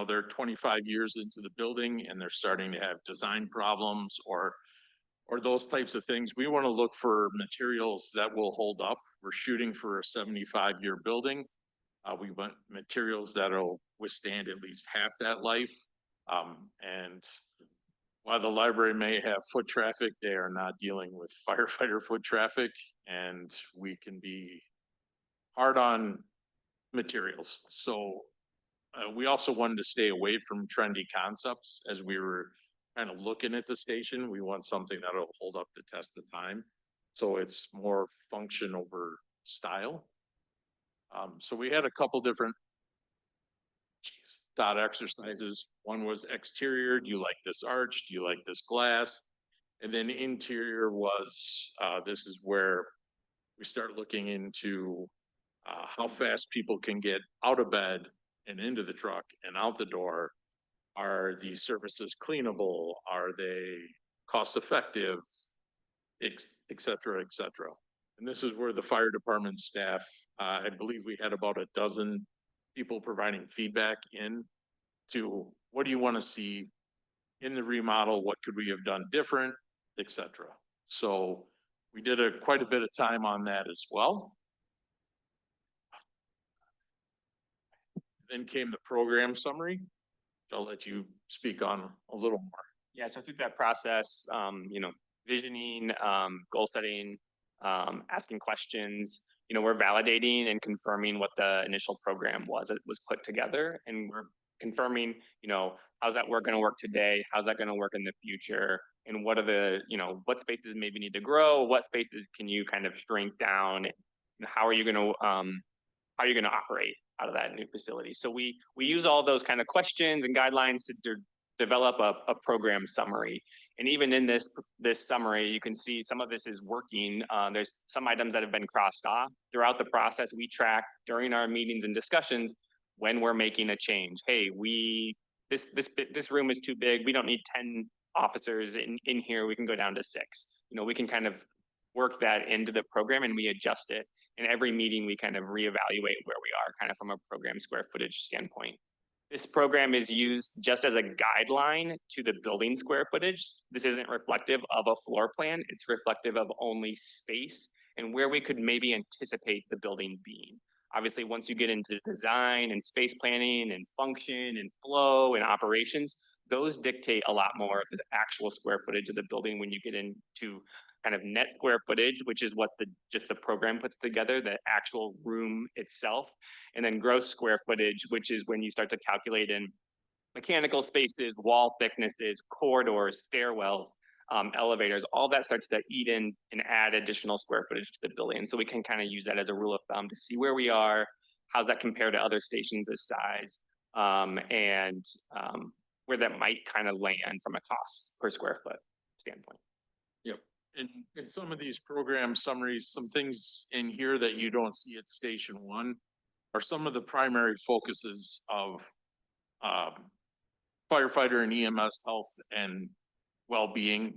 they're 25 years into the building and they're starting to have design problems or those types of things. We want to look for materials that will hold up. We're shooting for a 75-year building. We want materials that'll withstand at least half that life. And while the library may have foot traffic, they are not dealing with firefighter foot traffic, and we can be hard on materials. So we also wanted to stay away from trendy concepts as we were kind of looking at the station. We want something that'll hold up the test of time. So it's more function over style. So we had a couple different dot exercises. One was exterior. Do you like this arch? Do you like this glass? And then interior was, this is where we start looking into how fast people can get out of bed and into the truck and out the door. Are these surfaces cleanable? Are they cost effective? Et cetera, et cetera. And this is where the fire department staff, I believe we had about a dozen people providing feedback in to what do you want to see in the remodel? What could we have done different, et cetera. So we did quite a bit of time on that as well. Then came the program summary. I'll let you speak on a little more. Yeah, so through that process, visioning, goal setting, asking questions, we're validating and confirming what the initial program was that was put together. And we're confirming, how's that work going to work today? How's that going to work in the future? And what are the, what spaces maybe need to grow? What spaces can you kind of shrink down? And how are you going to operate out of that new facility? So we use all those kind of questions and guidelines to develop a program summary. And even in this summary, you can see some of this is working. There's some items that have been crossed off throughout the process. We track during our meetings and discussions when we're making a change. Hey, this room is too big. We don't need 10 officers in here. We can go down to 6. We can kind of work that into the program and we adjust it. In every meeting, we kind of reevaluate where we are kind of from a program square footage standpoint. This program is used just as a guideline to the building square footage. This isn't reflective of a floor plan. It's reflective of only space and where we could maybe anticipate the building being. Obviously, once you get into design and space planning and function and flow and operations, those dictate a lot more of the actual square footage of the building when you get into kind of net square footage, which is what just the program puts together, the actual room itself. And then gross square footage, which is when you start to calculate in mechanical spaces, wall thicknesses, corridors, stairwells, elevators, all that starts to eat in and add additional square footage to the building. So we can kind of use that as a rule of thumb to see where we are, how that compare to other stations this size, and where that might kind of land from a cost per square foot standpoint. Yep. And some of these program summaries, some things in here that you don't see at Station One are some of the primary focuses of firefighter and EMS health and well-being.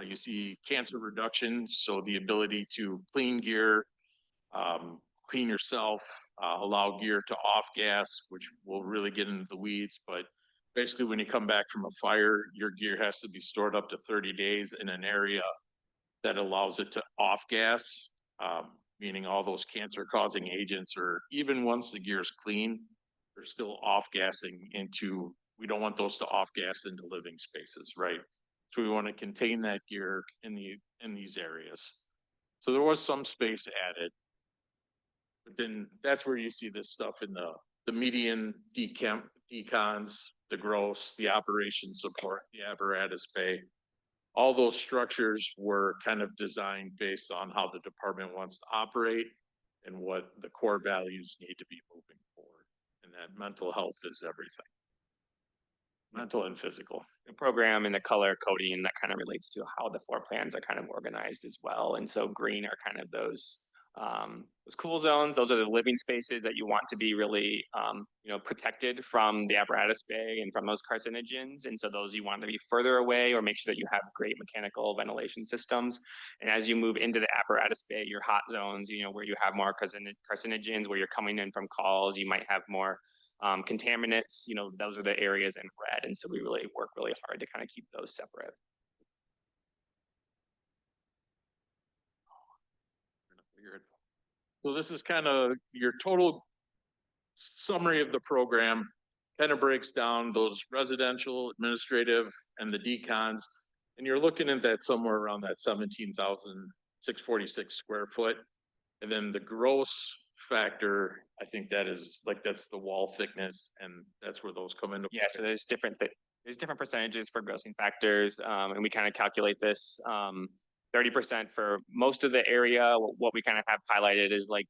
You see cancer reduction, so the ability to clean gear, clean yourself, allow gear to off gas, which will really get into the weeds, but basically when you come back from a fire, your gear has to be stored up to 30 days in an area that allows it to off gas, meaning all those cancer causing agents, or even once the gear is clean, they're still off gassing into, we don't want those to off gas into living spaces, right? So we want to contain that gear in these areas. So there was some space added. But then that's where you see this stuff in the median decons, the gross, the operation support, the apparatus bay. All those structures were kind of designed based on how the department wants to operate and what the core values need to be moving forward. And that mental health is everything. Mental and physical. The program and the color coding that kind of relates to how the floor plans are kind of organized as well. And so green are kind of those cool zones. Those are the living spaces that you want to be really, protected from the apparatus bay and from those carcinogens. And so those you want to be further away or make sure that you have great mechanical ventilation systems. And as you move into the apparatus bay, your hot zones, where you have more carcinogens, where you're coming in from calls, you might have more contaminants, those are the areas in red. And so we really work really hard to kind of keep those separate. So this is kind of your total summary of the program, kind of breaks down those residential, administrative, and the decons. And you're looking at that somewhere around that 17,646 square foot. And then the gross factor, I think that's the wall thickness, and that's where those come into. Yeah, so there's different percentages for grossing factors, and we kind of calculate this 30% for most of the area. What we kind of have highlighted is like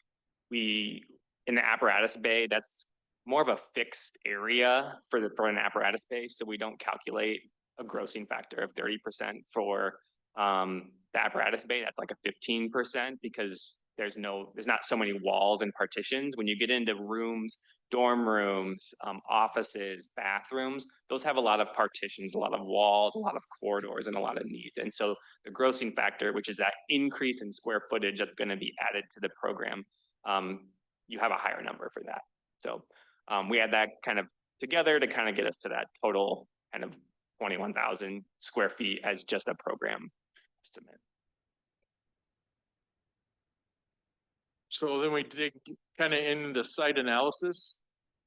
in the apparatus bay, that's more of a fixed area for an apparatus bay. So we don't calculate a grossing factor of 30% for the apparatus bay. That's like a 15% because there's not so many walls and partitions. When you get into rooms, dorm rooms, offices, bathrooms, those have a lot of partitions, a lot of walls, a lot of corridors, and a lot of needs. And so the grossing factor, which is that increase in square footage that's going to be added to the program, you have a higher number for that. So we add that kind of together to kind of get us to that total kind of 21,000 square feet as just a program estimate. So then we dig kind of in the site analysis.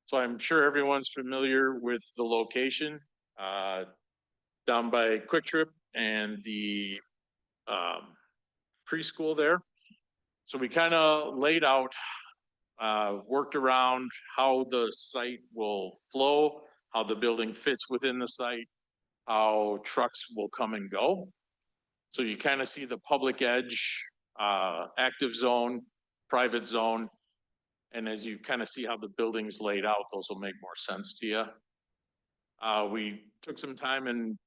So I'm sure everyone's familiar with the location down by Quick Trip and the preschool there. So we kind of laid out, worked around how the site will flow, how the building fits within the site, how trucks will come and go. So you kind of see the public edge, active zone, private zone. And as you kind of see how the building's laid out, those will make more sense to you. We took some time and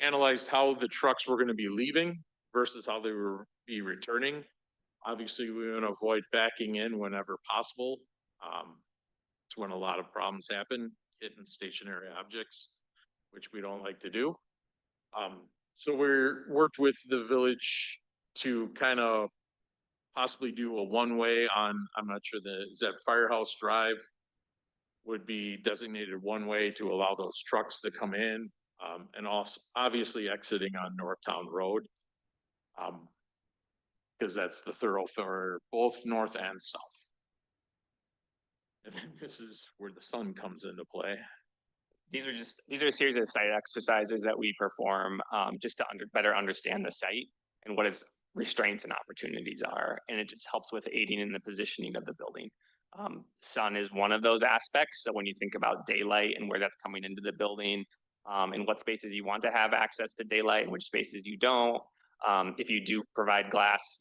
analyzed how the trucks were going to be leaving versus how they were be returning. Obviously, we want to avoid backing in whenever possible. It's when a lot of problems happen, hitting stationary objects, which we don't like to do. So we're worked with the village to kind of possibly do a one-way on, I'm not sure is that Firehouse Drive would be designated one-way to allow those trucks to come in, and also obviously exiting on Northtown Road. Because that's the thoroughfare, both north and south. And then this is where the sun comes into play. These are a series of site exercises that we perform just to better understand the site and what its restraints and opportunities are. And it just helps with aiding in the positioning of the building. Sun is one of those aspects. So when you think about daylight and where that's coming into the building, and what spaces you want to have access to daylight and which spaces you don't. If you do provide glass,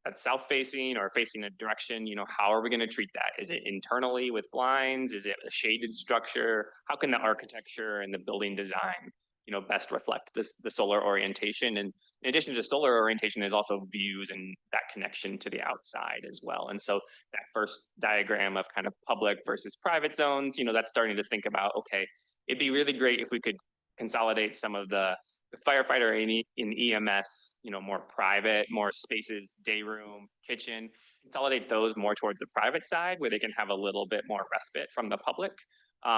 that's south facing or facing a direction, how are we going to treat that? Is it internally with blinds? Is it a shaded structure? How can the architecture and the building design, best reflect the solar orientation? And in addition to solar orientation, there's also views and that connection to the outside as well. And so that first diagram of kind of public versus private zones, that's starting to think about, okay, it'd be really great if we could consolidate some of the firefighter in EMS, more private, more spaces, day room, kitchen, consolidate those more towards the private side where they can have a little bit more respite from the public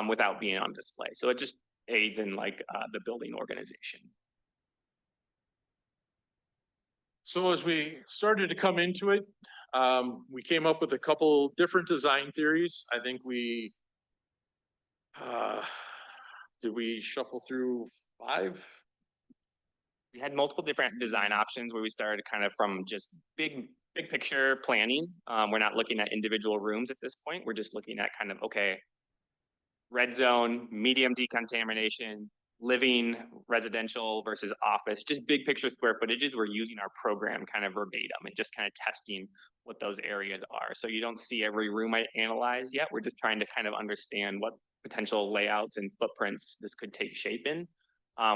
without being on display. So it just aids in the building organization. So as we started to come into it, we came up with a couple different design theories. I think did we shuffle through 5? We had multiple different design options where we started kind of from just big picture planning. We're not looking at individual rooms at this point. We're just looking at kind of, okay, red zone, medium decontamination, living, residential versus office, just big picture square footages. We're using our program kind of verbatim and just kind of testing what those areas are. So you don't see every room I analyzed yet. We're just trying to kind of understand what potential layouts and footprints this could take shape in.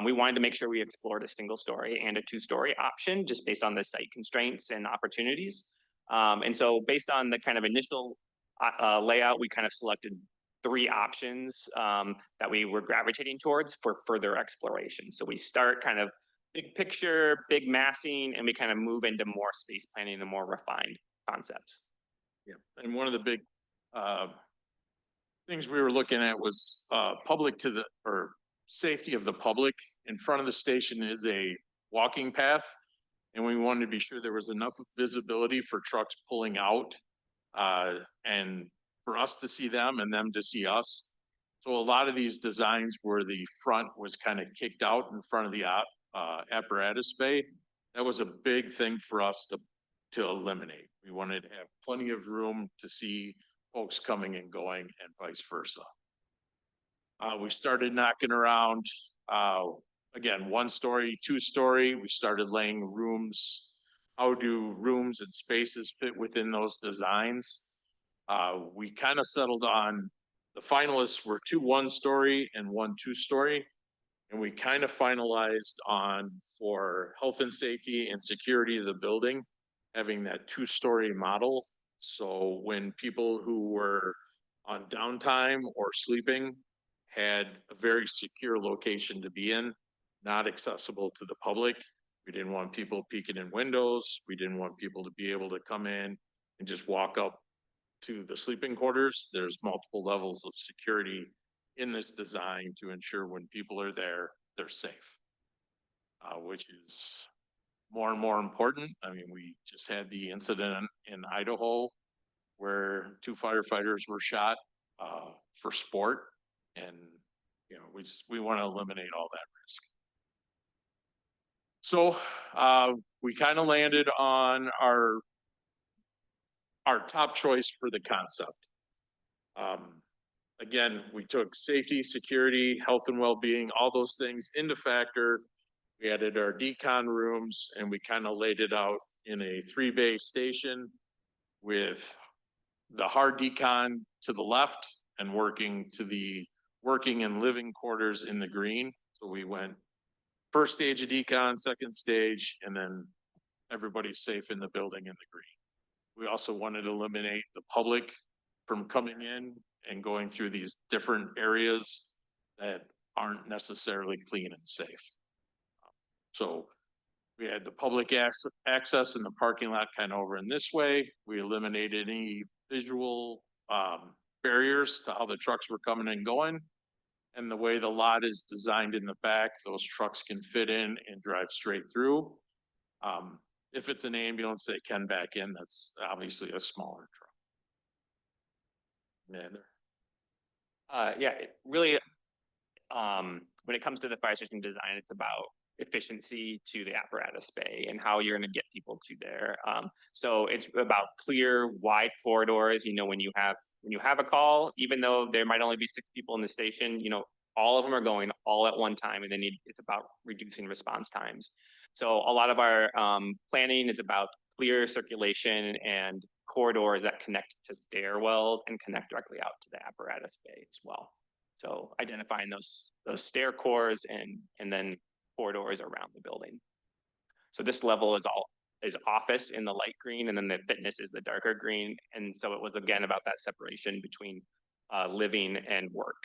We wanted to make sure we explored a single story and a 2-story option just based on the site constraints and opportunities. And so based on the kind of initial layout, we kind of selected 3 options that we were gravitating towards for further exploration. So we start kind of big picture, big massing, and we kind of move into more space planning and more refined concepts. Yeah, and one of the big things we were looking at was safety of the public. In front of the station is a walking path, and we wanted to be sure there was enough visibility for trucks pulling out and for us to see them and them to see us. So a lot of these designs where the front was kind of kicked out in front of the apparatus bay, that was a big thing for us to eliminate. We wanted to have plenty of room to see folks coming and going and vice versa. We started knocking around, again, 1-story, 2-story. We started laying rooms. How do rooms and spaces fit within those designs? We kind of settled on the finalists were 2 1-story and 1 2-story. And we kind of finalized on for health and safety and security of the building, having that 2-story model. So when people who were on downtime or sleeping had a very secure location to be in, not accessible to the public. We didn't want people peeking in windows. We didn't want people to be able to come in and just walk up to the sleeping quarters. There's multiple levels of security in this design to ensure when people are there, they're safe, which is more and more important. I mean, we just had the incident in Idaho where 2 firefighters were shot for sport. And, we want to eliminate all that risk. So we kind of landed on our top choice for the concept. Again, we took safety, security, health and well-being, all those things into factor. We added our decon rooms and we kind of laid it out in a 3-bay station with the hard decon to the left and working and living quarters in the green. So we went first stage of decon, second stage, and then everybody's safe in the building in the green. We also wanted to eliminate the public from coming in and going through these different areas that aren't necessarily clean and safe. So we had the public access in the parking lot kind of over in this way. We eliminated any visual barriers to how the trucks were coming and going. And the way the lot is designed in the back, those trucks can fit in and drive straight through. If it's an ambulance, they can back in. That's obviously a smaller truck. Yeah, it really, when it comes to the fire station design, it's about efficiency to the apparatus bay and how you're gonna get people to there. So it's about clear, wide corridors, when you have a call, even though there might only be 6 people in the station, all of them are going all at one time, and then it's about reducing response times. So a lot of our planning is about clear circulation and corridors that connect to stairwells and connect directly out to the apparatus bay as well. So identifying those stair cores and then corridors around the building. So this level is office in the light green, and then the fitness is the darker green. And so it was again about that separation between living and work.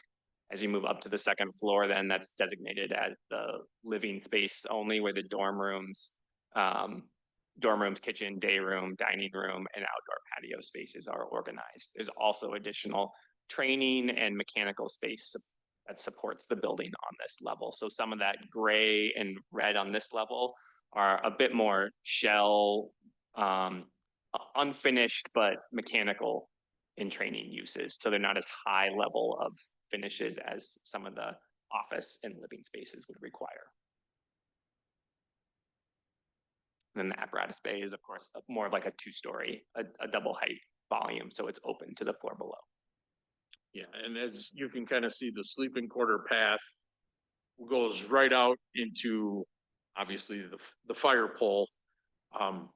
As you move up to the second floor, then that's designated as the living space only, where the dorm rooms, kitchen, day room, dining room, and outdoor patio spaces are organized. There's also additional training and mechanical space that supports the building on this level. So some of that gray and red on this level are a bit more shell, unfinished, but mechanical in training uses. So they're not as high level of finishes as some of the office and living spaces would require. And then the apparatus bay is, of course, more of like a 2-story, a double height volume, so it's open to the floor below. Yeah, and as you can kind of see, the sleeping quarter path goes right out into, obviously, the fire pole.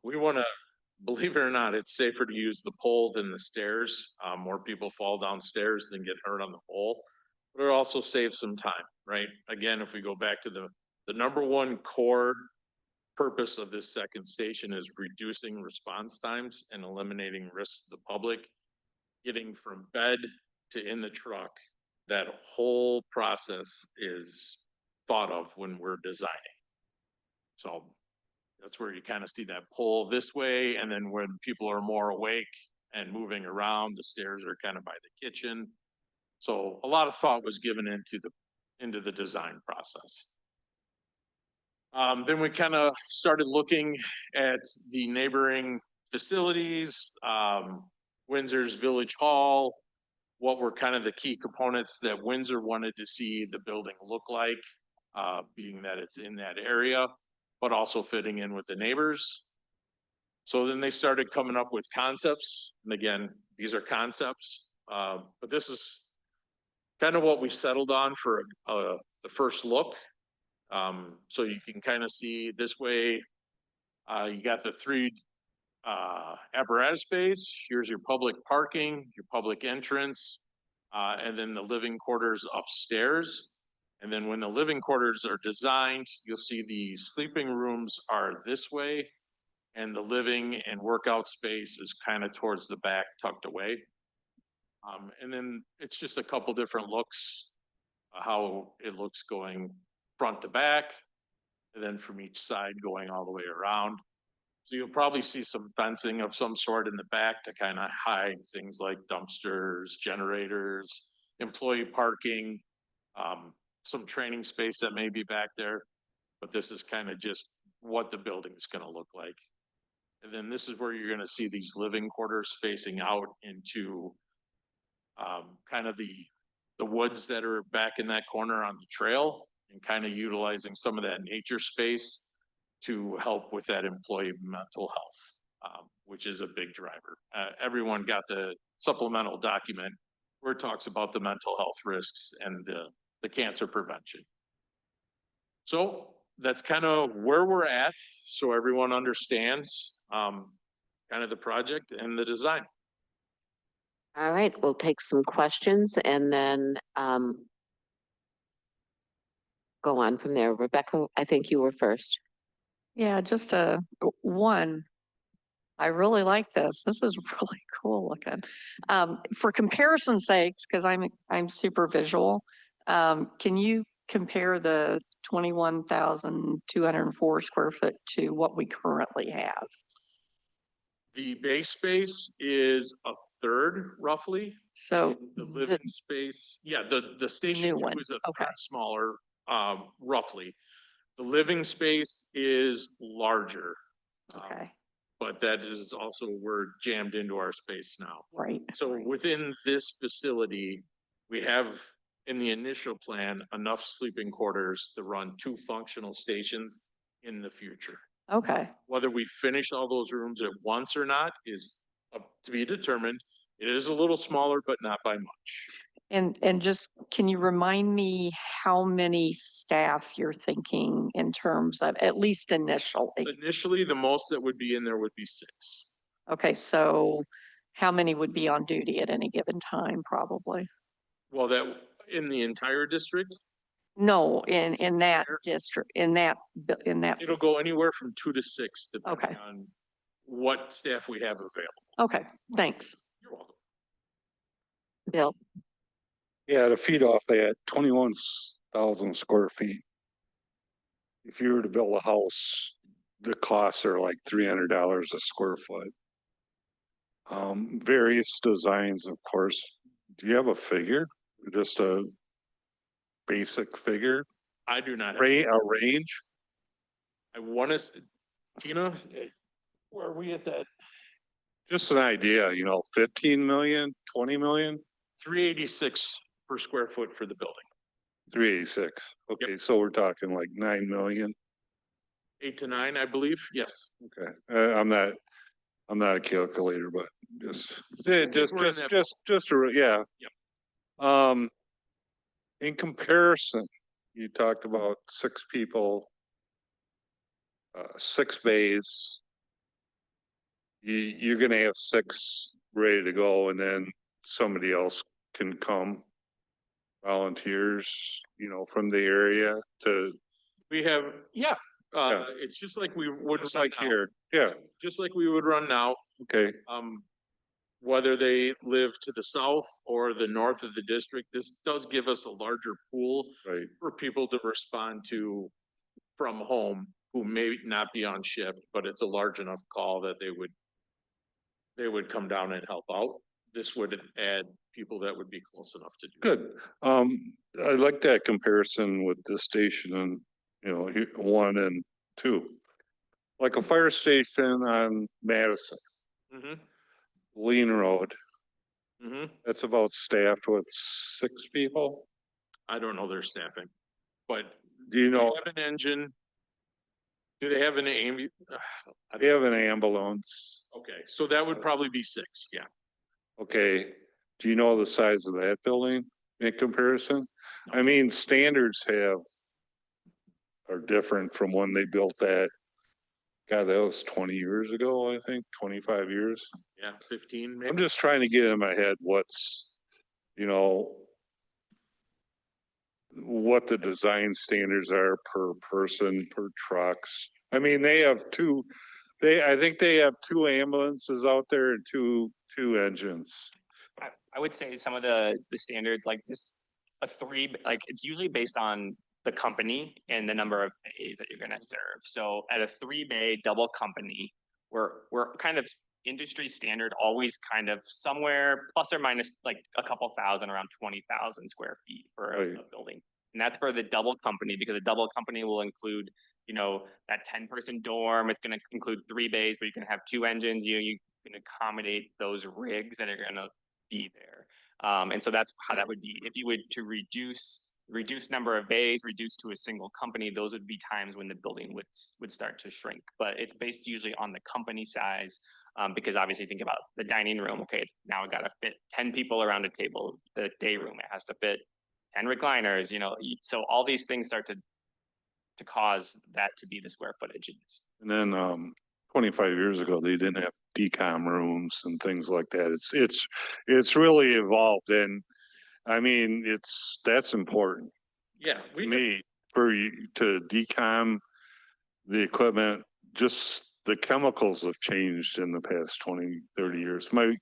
We want to, believe it or not, it's safer to use the pole than the stairs. More people fall downstairs than get hurt on the pole, but it also saves some time, right? Again, if we go back to the number one core purpose of this second station is reducing response times and eliminating risks to the public. Getting from bed to in the truck, that whole process is thought of when we're designing. So that's where you kind of see that pull this way, and then when people are more awake and moving around, the stairs are kind of by the kitchen. So a lot of thought was given into the design process. Then we kind of started looking at the neighboring facilities, Windsor's Village Hall, what were kind of the key components that Windsor wanted to see the building look like, being that it's in that area, but also fitting in with the neighbors. So then they started coming up with concepts. And again, these are concepts, but this is kind of what we settled on for the first look. So you can kind of see this way, you got the 3 apparatus space. Here's your public parking, your public entrance, and then the living quarters upstairs. And then when the living quarters are designed, you'll see the sleeping rooms are this way, and the living and workout space is kind of towards the back, tucked away. And then it's just a couple different looks, how it looks going front to back, and then from each side going all the way around. So you'll probably see some fencing of some sort in the back to kind of hide things like dumpsters, generators, employee parking, some training space that may be back there. But this is kind of just what the building is going to look like. And then this is where you're going to see these living quarters facing out into kind of the woods that are back in that corner on the trail, and kind of utilizing some of that nature space to help with that employee mental health, which is a big driver. Everyone got the supplemental document where it talks about the mental health risks and the cancer prevention. So that's kind of where we're at, so everyone understands kind of the project and the design. All right, we'll take some questions and then go on from there. Rebecca, I think you were first. Yeah, just one. I really like this. This is really cool looking. For comparison sakes, because I'm super visual, can you compare the 21,204 square foot to what we currently have? The base space is a third roughly. So The living space, yeah, the station 2 is a okay. third smaller, roughly. The living space is larger. Okay. But that is also, we're jammed into our space now. Right. So within this facility, we have in the initial plan enough sleeping quarters to run 2 functional stations in the future. Okay. Whether we finish all those rooms at once or not is up to be determined. It is a little smaller, but not by much. And just, can you remind me how many staff you're thinking in terms of, at least initially? Initially, the most that would be in there would be 6. Okay, so how many would be on duty at any given time, probably? Well, that in the entire district, No, in that district, in that. it'll go anywhere from 2 to 6, Okay. depending on what staff we have available. Okay, thanks. You're welcome. Bill, Yeah, to feed off that 21,000 square feet. If you were to build a house, the costs are like $300 a square foot. Various designs, of course. Do you have a figure? Just a basic figure? I do not. A range? I want to, Tina, where are we at that? Just an idea, 15 million, 20 million? 386 per square foot for the building. 386. Okay, so we're talking like 9 million. 8 to 9, I believe. Yes. Okay, I'm not a calculator, but just, we're in that yeah. Yep. In comparison, you talked about 6 people, 6 bays. You're gonna have 6 ready to go, and then somebody else can come, volunteers, from the area to. We have, it's just like we would. Just like here, yeah, Just like we would run now. okay, Whether they live to the south or the north of the district, this does give us a larger pool right, for people to respond to from home who may not be on shift, but it's a large enough call that they would come down and help out. This would add people that would be close enough to do. good. I like that comparison with this station and, 1 and 2. Like a fire station on Madison, Mm-hmm. Lean Road, Mm-hmm. that's about staffed with 6 people. I don't know their staffing, but Do you do know, they have an engine? Do they have an they have an ambulance? Okay, so that would probably be 6, yeah. Okay, do you know the size of that building in comparison? I mean, standards are different from when they built that. God, that was 20 years ago, I think, 25 years. Yeah, 15 I'm maybe. just trying to get in my head what's, what the design standards are per person, per trucks. I mean, they have I think they have 2 ambulances out there and two engines. I would say some of the standards like this, it's usually based on the company and the number of bays that you're gonna serve. So at a 3-bay double company, we're kind of industry standard, always kind of somewhere plus or minus like a couple thousand, around 20,000 square feet for Right. a building. And that's for the double company, because the double company will include, that 10-person dorm. It's gonna include 3 bays, but you can have 2 engines. You can accommodate those rigs that are gonna be there. And so that's how that would be. If you would to reduce number of bays, reduce to a single company, those would be times when the building would start to shrink. But it's based usually on the company size, because obviously think about the dining room. Okay, now I gotta fit 10 people around a table. The day room, it has to fit 10 recliners, so all these things start to cause that to be the square footage. And then 25 years ago, they didn't have decom rooms and things like that. It's really evolved, and I mean, that's important Yeah, to me for you to decom the equipment. Just the chemicals have changed in the past 20, 30 years. My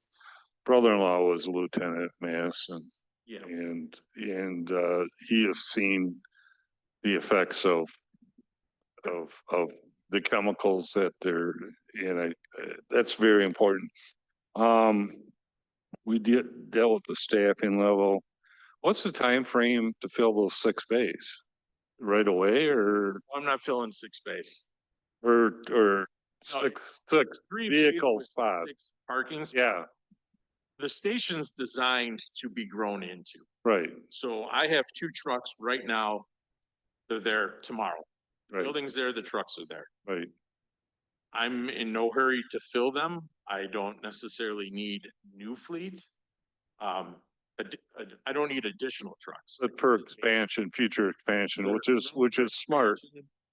brother-in-law was a lieutenant at Madison. Yeah. And he has seen the effects of the chemicals that they're in. That's very important. We dealt with the staffing level. What's the time frame to fill those 6 bays? Right away, or I'm not filling 6 bays. or six 3 vehicle bays with spots? 6 parking spots. Yeah, The station's designed to be grown into. Right, So I have 2 trucks right now. They're there tomorrow. The right, building's there, the trucks are there. right. I'm in no hurry to fill them. I don't necessarily need new fleet. I don't need additional trucks. But for expansion, future expansion, which is smart.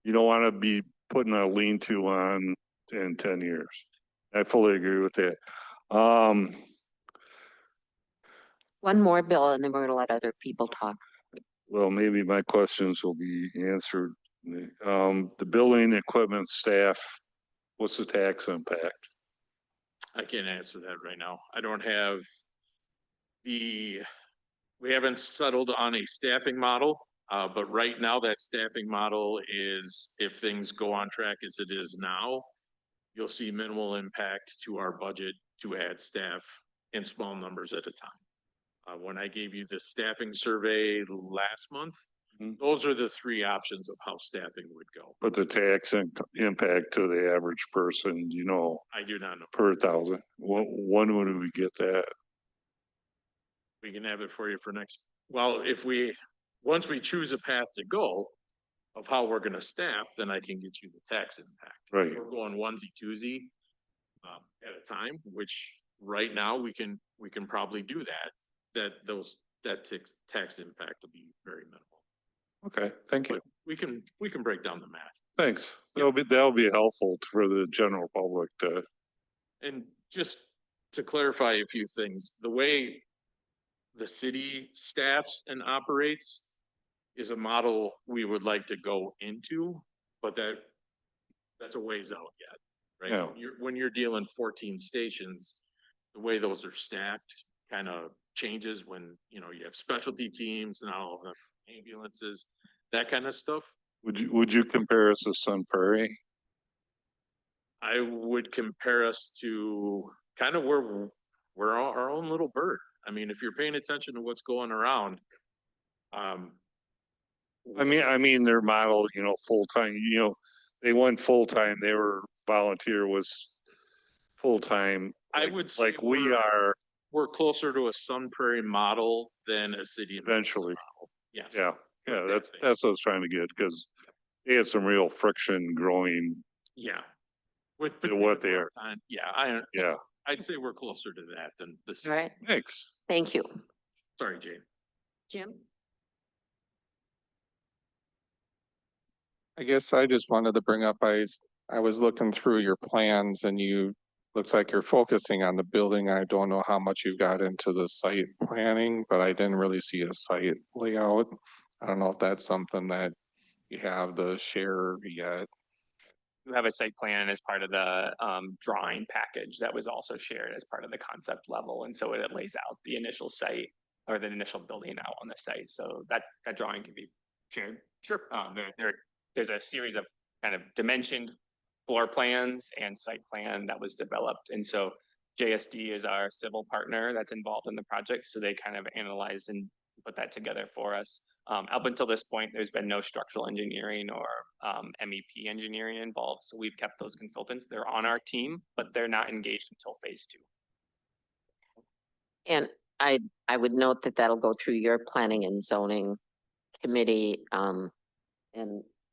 You don't want to be putting a lean-to on in 10 years. I fully agree with that. One more, Bill, and then we're gonna let other people talk. Well, maybe my questions will be answered. The building equipment staff, what's the tax impact? I can't answer that right now. I don't have we haven't settled on a staffing model. But right now that staffing model is, if things go on track as it is now, you'll see minimal impact to our budget to add staff in small numbers at a time. When I gave you the staffing survey last month, those are the 3 options of how staffing would go. But the tax impact to the average person, you know, I do not know. per thousand, when would we get that? We can have it for you for next, well, once we choose a path to go of how we're gonna staff, then I can get you the tax impact. Right. We're going onesie twosie at a time, which right now we can probably do that. That tax impact will be very minimal. Okay, thank you. But we can break down the math. Thanks. That'll be helpful for the general public to. And just to clarify a few things, the way the city staffs and operates is a model we would like to go into, but that's a ways out yet, right? Yeah. When you're dealing 14 stations, the way those are staffed kind of changes when, you have specialty teams and all of them, ambulances, that kind of stuff. Would you compare us to Sun Prairie? I would compare us to kind of where we're our own little bird. I mean, if you're paying attention to what's going around, I mean, their model, full-time, they went full-time, they were volunteer was full-time. I would say like we are. We're closer to a Sun Prairie model than a city. Eventually. Model. Yes. Yeah, that's what I was trying to get, because they had some real friction growing. Yeah. With what they are. Yeah, Yeah. I'd say we're closer to that than this. All right, Thanks. thank you. Sorry, Jane. Jim? I guess I just wanted to bring up, I was looking through your plans and looks like you're focusing on the building. I don't know how much you got into the site planning, but I didn't really see a site layout. I don't know if that's something that you have to share yet. You have a site plan as part of the drawing package that was also shared as part of the concept level. And so it lays out the initial site or the initial building out on the site. So that drawing can be shared. Sure. There's a series of kind of dimensioned floor plans and site plan that was developed. And so JSD is our civil partner that's involved in the project. So they kind of analyze and put that together for us. Up until this point, there's been no structural engineering or MEP engineering involved. So we've kept those consultants. They're on our team, but they're not engaged until phase 2. And I would note that that'll go through your planning and zoning committee. And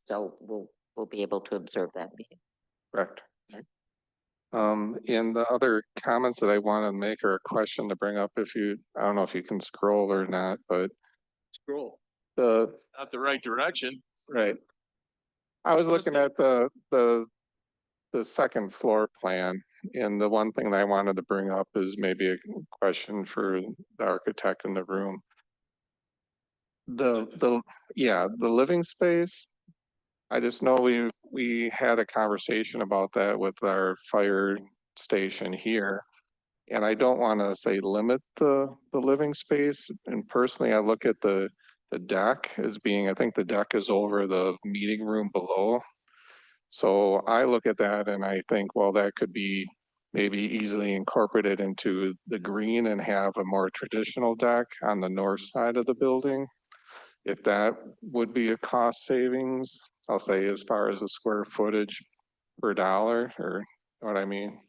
so we'll be able to observe that meeting. Correct. Yeah. And the other comments that I want to make, or a question to bring up, I don't know if you can scroll or not, but Scroll. Not the right direction. Right. I was looking at the second floor plan, and the one thing that I wanted to bring up is maybe a question for the architect in the room. The living space. I just know we had a conversation about that with our fire station here. And I don't want to say limit the living space. And personally, I look at the deck as being, I think the deck is over the meeting room below. So I look at that and I think, well, that could be maybe easily incorporated into the green and have a more traditional deck on the north side of the building. If that would be a cost savings, I'll say as far as the square footage per dollar, or what I mean.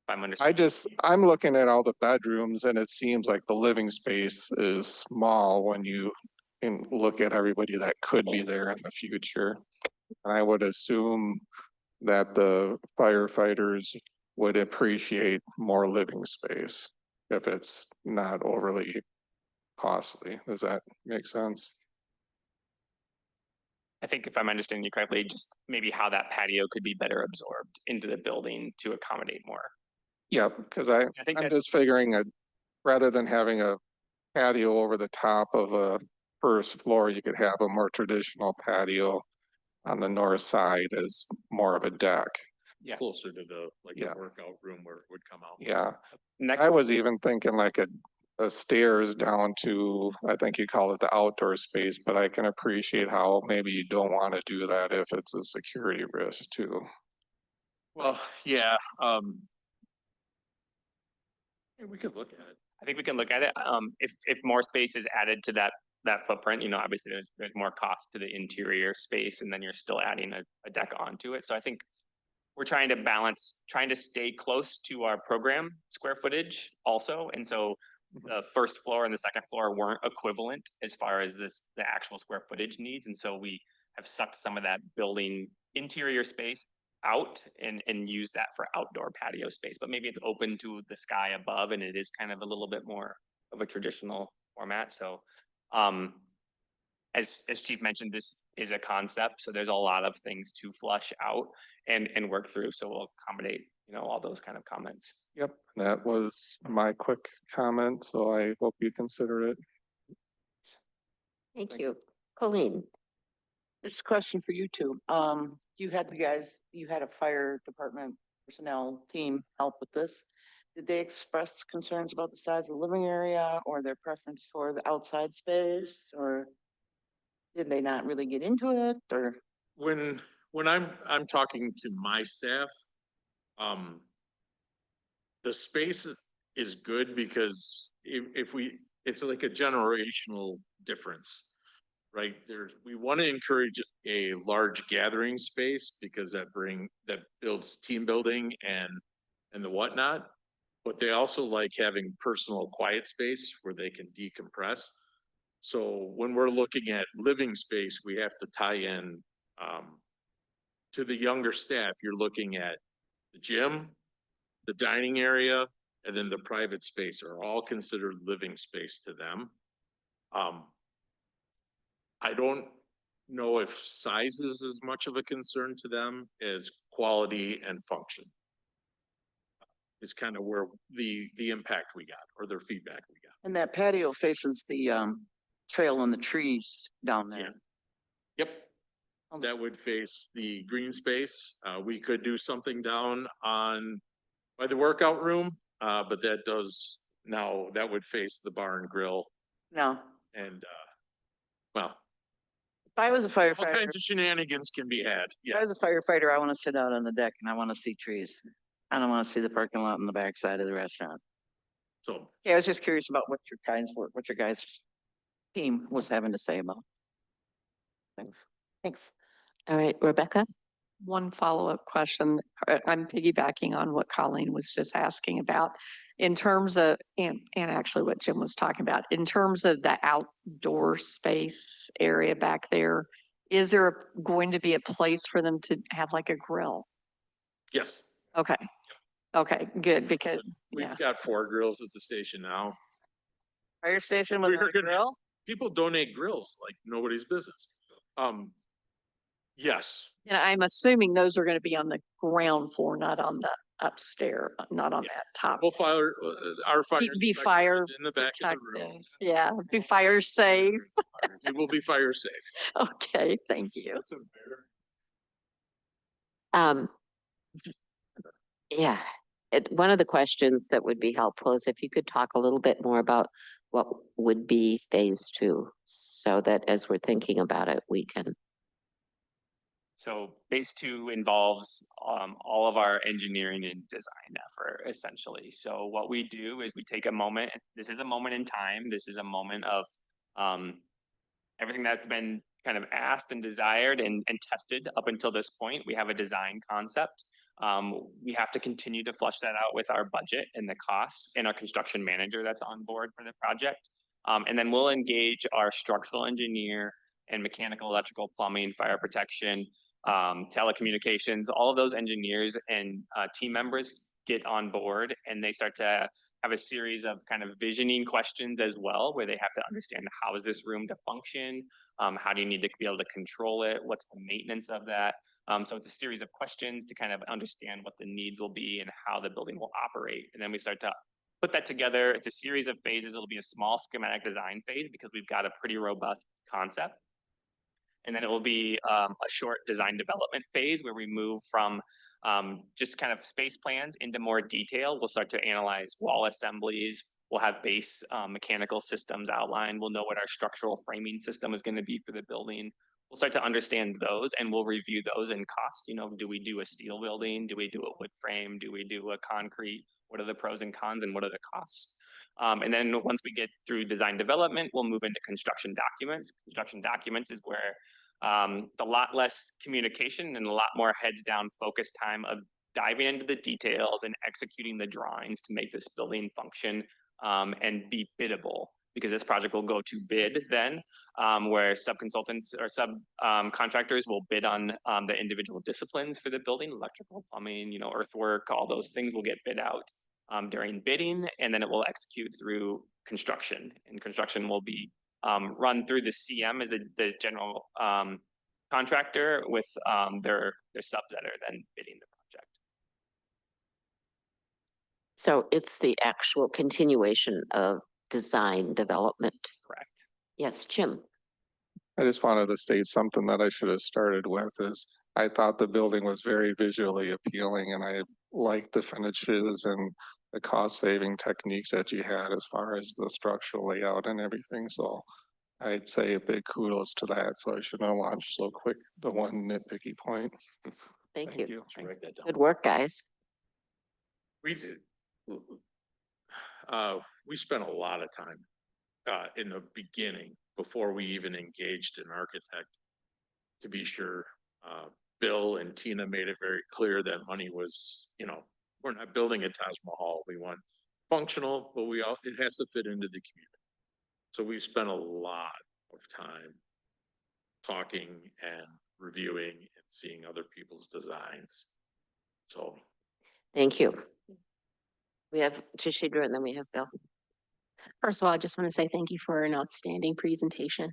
I'm understanding. I'm looking at all the bedrooms and it seems like the living space is small when you can look at everybody that could be there in the future. And I would assume that the firefighters would appreciate more living space if it's not overly costly. Does that make sense? I think if I'm understanding you correctly, just maybe how that patio could be better absorbed into the building to accommodate more. Yeah, because I think I'm that, just figuring rather than having a patio over the top of a first floor, you could have a more traditional patio on the north side as more of a deck. yeah. Closer to the, like Yeah. the workout room where it would come out. Yeah, Next, I was even thinking like a stairs down to, I think you call it the outdoor space, but I can appreciate how maybe you don't want to do that if it's a security risk too. Well, yeah, yeah, we could look at it. I think we can look at it. If more space is added to that footprint, you know, obviously there's more cost to the interior space and then you're still adding a deck onto it. So I think we're trying to balance, trying to stay close to our program square footage also. And so the first floor and the second floor weren't equivalent as far as the actual square footage needs. And so we have sucked some of that building interior space out and use that for outdoor patio space, but maybe it's open to the sky above and it is kind of a little bit more of a traditional format. So, as Chief mentioned, this is a concept, so there's a lot of things to flush out and work through. So we'll accommodate, you know, all those kind of comments. Yep, that was my quick comment, so I hope you consider it. Thank you. Colleen? It's a question for you two. You had you had a fire department personnel team help with this. Did they express concerns about the size of the living area or their preference for the outside space, or did they not really get into it, or? When I'm talking to my staff, the space is good because if it's like a generational difference, right? We want to encourage a large gathering space because that builds team building and the whatnot. But they also like having personal quiet space where they can decompress. So when we're looking at living space, we have to tie in to the younger staff. You're looking at the gym, the dining area, and then the private space are all considered living space to them. I don't know if size is as much of a concern to them as quality and function. Is kind of where the impact we got or their feedback we got. And that patio faces the trail and the trees down there. Yep. That would face the green space. We could do something down by the workout room, but that would face the bar and grill. No. And well, if I was a all firefighter, kinds of shenanigans can be had. if Yeah. I was a firefighter, I want to sit out on the deck and I want to see trees. I don't want to see the parking lot in the backside of the restaurant. So Yeah, I was just curious about what your guys' team was having to say about. Thanks. Thanks. All right, Rebecca? One follow-up question. I'm piggybacking on what Colleen was just asking about. In terms of, and actually what Jim was talking about, in terms of the outdoor space area back there, is there going to be a place for them to have like a grill? yes, Okay. Okay, good, because, yeah. we've got 4 grills at the station now. Fire station with a grill? People donate grills like nobody's business. Yes, And I'm assuming those are going to be on the ground floor, not on the upstairs, not on that top. we'll fire, our fire. Be inspector fire is in the back of the room. protected. Yeah, be fire safe. It will be fire safe. Okay, thank you. Yeah, one of the questions that would be helpful is if you could talk a little bit more about what would be phase 2, so that as we're thinking about it, we can. So phase 2 involves all of our engineering and design effort, essentially. So what we do is we take a moment. This is a moment in time. This is a moment of everything that's been kind of asked and desired and tested up until this point. We have a design concept. We have to continue to flush that out with our budget and the costs and our construction manager that's on board for the project. And then we'll engage our structural engineer and mechanical, electrical, plumbing, fire protection, telecommunications, all of those engineers and team members get on board, and they start to have a series of kind of visioning questions as well, where they have to understand, how is this room to function? How do you need to be able to control it? What's the maintenance of that? So it's a series of questions to kind of understand what the needs will be and how the building will operate. And then we start to put that together. It's a series of phases. It'll be a small schematic design phase because we've got a pretty robust concept. And then it will be a short design development phase where we move from just kind of space plans into more detail. We'll start to analyze wall assemblies. We'll have base mechanical systems outlined. We'll know what our structural framing system is going to be for the building. We'll start to understand those, and we'll review those in cost. You know, do we do a steel building? Do we do a wood frame? Do we do a concrete? What are the pros and cons, and what are the costs? And then once we get through design development, we'll move into construction documents. Construction documents is where a lot less communication and a lot more heads down focus time of diving into the details and executing the drawings to make this building function and be biddable, because this project will go to bid then, where subconsultants or subcontractors will bid on the individual disciplines for the building, electrical, plumbing, you know, earthwork, all those things will get bid out during bidding, and then it will execute through construction, and construction will be run through the CM, the general contractor, with their subs that are then bidding the project. So it's the actual continuation of design development. Correct. Yes, Jim. I just wanted to state something that I should have started with is I thought the building was very visually appealing, and I liked the finishes and the cost saving techniques that you had as far as the structural layout and everything. So I'd say a big kudos to that. So I shouldn't have launched so quick. The one nitpicky point. Thank you. Should write that down. Good work, guys. We did. We spent a lot of time in the beginning before we even engaged an architect to be sure. Bill and Tina made it very clear that money was, you know, we're not building a Taj Mahal. We want functional, but it has to fit into the community. So we spent a lot of time talking and reviewing and seeing other people's designs. So. Thank you. We have Tashidra and then we have Bill. First of all, I just want to say thank you for an outstanding presentation.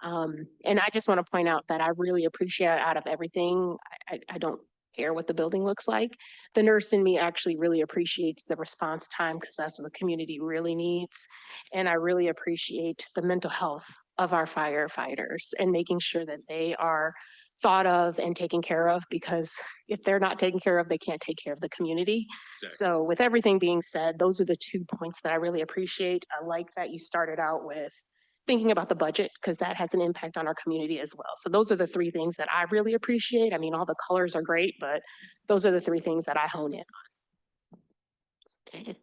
And I just want to point out that I really appreciate, out of everything, I don't care what the building looks like. The nurse in me actually really appreciates the response time, because that's what the community really needs. And I really appreciate the mental health of our firefighters and making sure that they are thought of and taken care of, because if they're not taken care of, they can't take care of the community. Exactly. So with everything being said, those are the 2 points that I really appreciate. I like that you started out with thinking about the budget, because that has an impact on our community as well. So those are the 3 things that I really appreciate. I mean, all the colors are great, but those are the 3 things that I hone in on. Okay.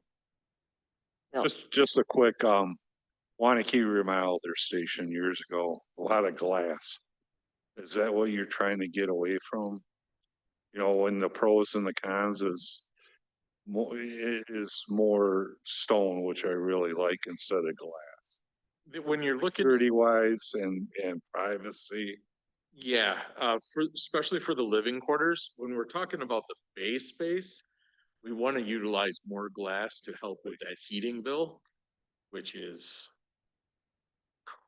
Just a quick, Wanakee remodeled their station years ago, a lot of glass. Is that what you're trying to get away from? You know, when the pros and the cons is more stone, which I really like, instead of glass. When you're looking Security wise and privacy. yeah, especially for the living quarters, when we're talking about the base space, we want to utilize more glass to help with that heating bill, which is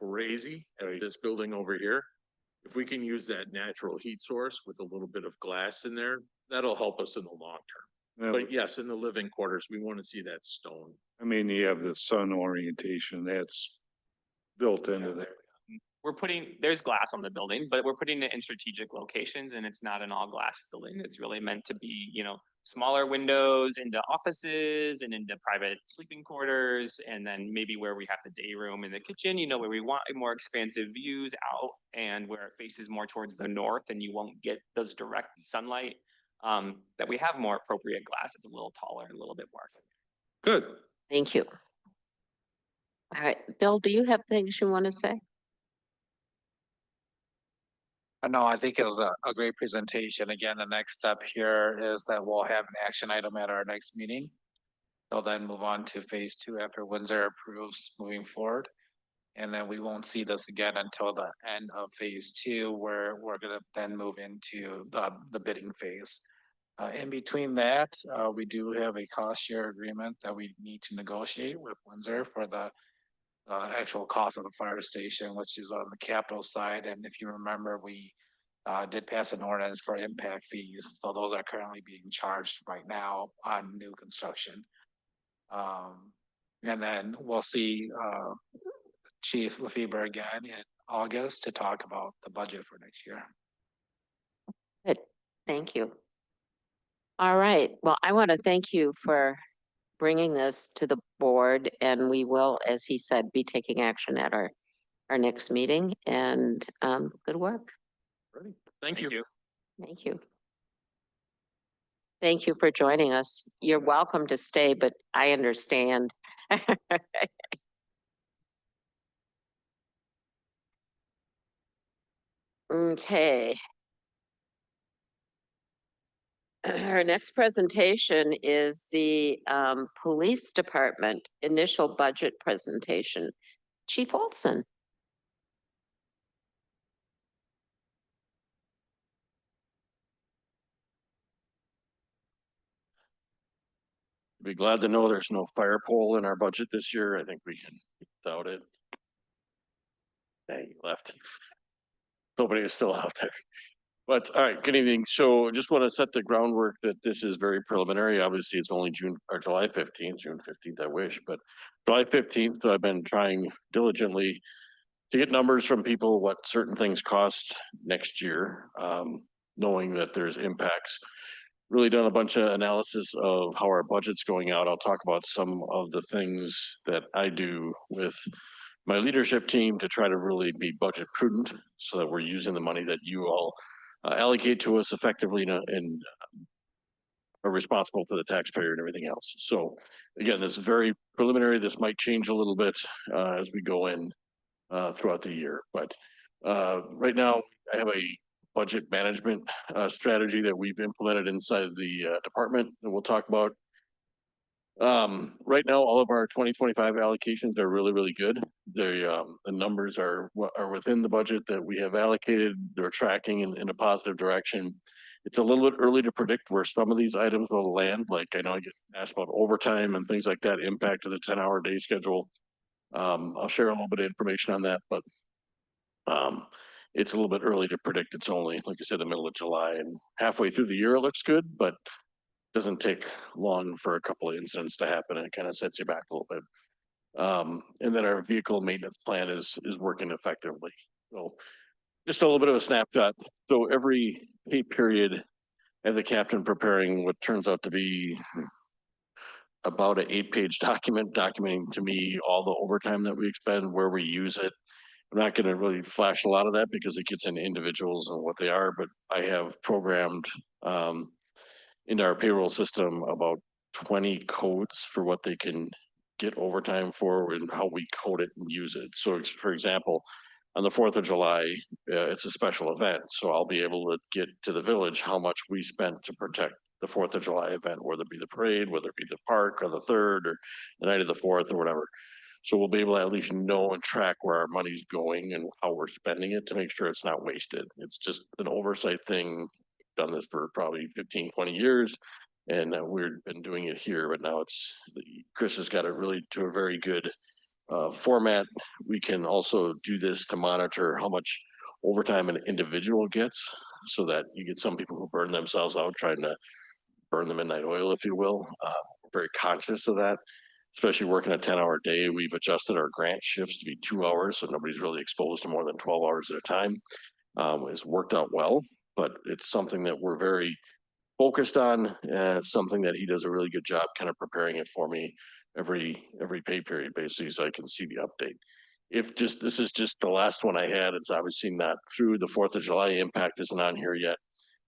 crazy at this building over here. If we can use that natural heat source with a little bit of glass in there, that'll help us in the long term. Yeah, But yes, in the living quarters, we want to see that stone. I mean, you have the sun orientation that's built into there. There's glass on the building, but we're putting it in strategic locations, and it's not an all glass building. It's really meant to be, you know, smaller windows into offices and into private sleeping quarters. And then maybe where we have the day room in the kitchen, you know, where we want more expansive views out and where it faces more towards the north and you won't get those direct sunlight, that we have more appropriate glass. It's a little taller and a little bit more. Good. Thank you. All right, Bill, do you have things you want to say? No, I think it was a great presentation. Again, the next step here is that we'll have an action item at our next meeting. They'll then move on to phase two after Windsor approves moving forward. And then we won't see this again until the end of phase two, where we're gonna then move into the bidding phase. In between that, we do have a cost share agreement that we need to negotiate with Windsor for the actual cost of the fire station, which is on the capital side. And if you remember, we did pass an ordinance for impact fees. So those are currently being charged right now on new construction. And then we'll see Chief Lefebvre again in August to talk about the budget for next year. Good, thank you. All right, well, I want to thank you for bringing this to the board, and we will, as he said, be taking action at our next meeting, and good work. Thank you. Thank you. Thank you for joining us. You're welcome to stay, but I understand. Okay. Our next presentation is the Police Department initial budget presentation. Chief Olson. Be glad to know there's no fire pole in our budget this year. I think we can without it. Hey, he left. Nobody is still out there. But all right, good evening. So just want to set the groundwork that this is very preliminary. Obviously, it's only June or July 15th, June 15th, I wish, but July 15th. So I've been trying diligently to get numbers from people, what certain things cost next year, knowing that there's impacts. Really done a bunch of analysis of how our budget's going out. I'll talk about some of the things that I do with my leadership team to try to really be budget prudent so that we're using the money that you all allocate to us effectively and are responsible for the taxpayer and everything else. So again, this is very preliminary. This might change a little bit as we go in throughout the year. But right now I have a budget management strategy that we've implemented inside the department that we'll talk about. Right now, all of our 2025 allocations are really, really good. The numbers are within the budget that we have allocated. They're tracking in a positive direction. It's a little bit early to predict where some of these items will land. Like I know I get asked about overtime and things like that, impact of the 10-hour day schedule. I'll share a little bit of information on that, but it's a little bit early to predict. It's only, like I said, the middle of July, and halfway through the year, it looks good, but doesn't take long for a couple of incidents to happen, and it kind of sets you back a little bit. And then our vehicle maintenance plan is working effectively. So just a little bit of a snapshot. So every pay period, I have the captain preparing what turns out to be about an 8-page document documenting to me all the overtime that we expend, where we use it. I'm not going to really flash a lot of that because it gets into individuals and what they are, but I have programmed into our payroll system about 20 codes for what they can get overtime for and how we code it and use it. So for example, on the 4th of July, it's a special event. So I'll be able to get to the village how much we spent to protect the 4th of July event, whether it be the parade, whether it be the park or the 3rd or the night of the 4th or whatever. So we'll be able to at least know and track where our money's going and how we're spending it to make sure it's not wasted. It's just an oversight thing. Done this for probably 15, 20 years, and we've been doing it here, but now Chris has got it really to a very good format. We can also do this to monitor how much overtime an individual gets, so that you get some people who burn themselves out trying to burn the midnight oil, if you will. We're very conscious of that, especially working a 10-hour day. We've adjusted our grant shifts to be 2 hours, so nobody's really exposed to more than 12 hours at a time. It's worked out well, but it's something that we're very focused on. It's something that he does a really good job kind of preparing it for me every pay period, basically, so I can see the update. This is just the last one I had, it's obviously not through the 4th of July impact isn't on here yet.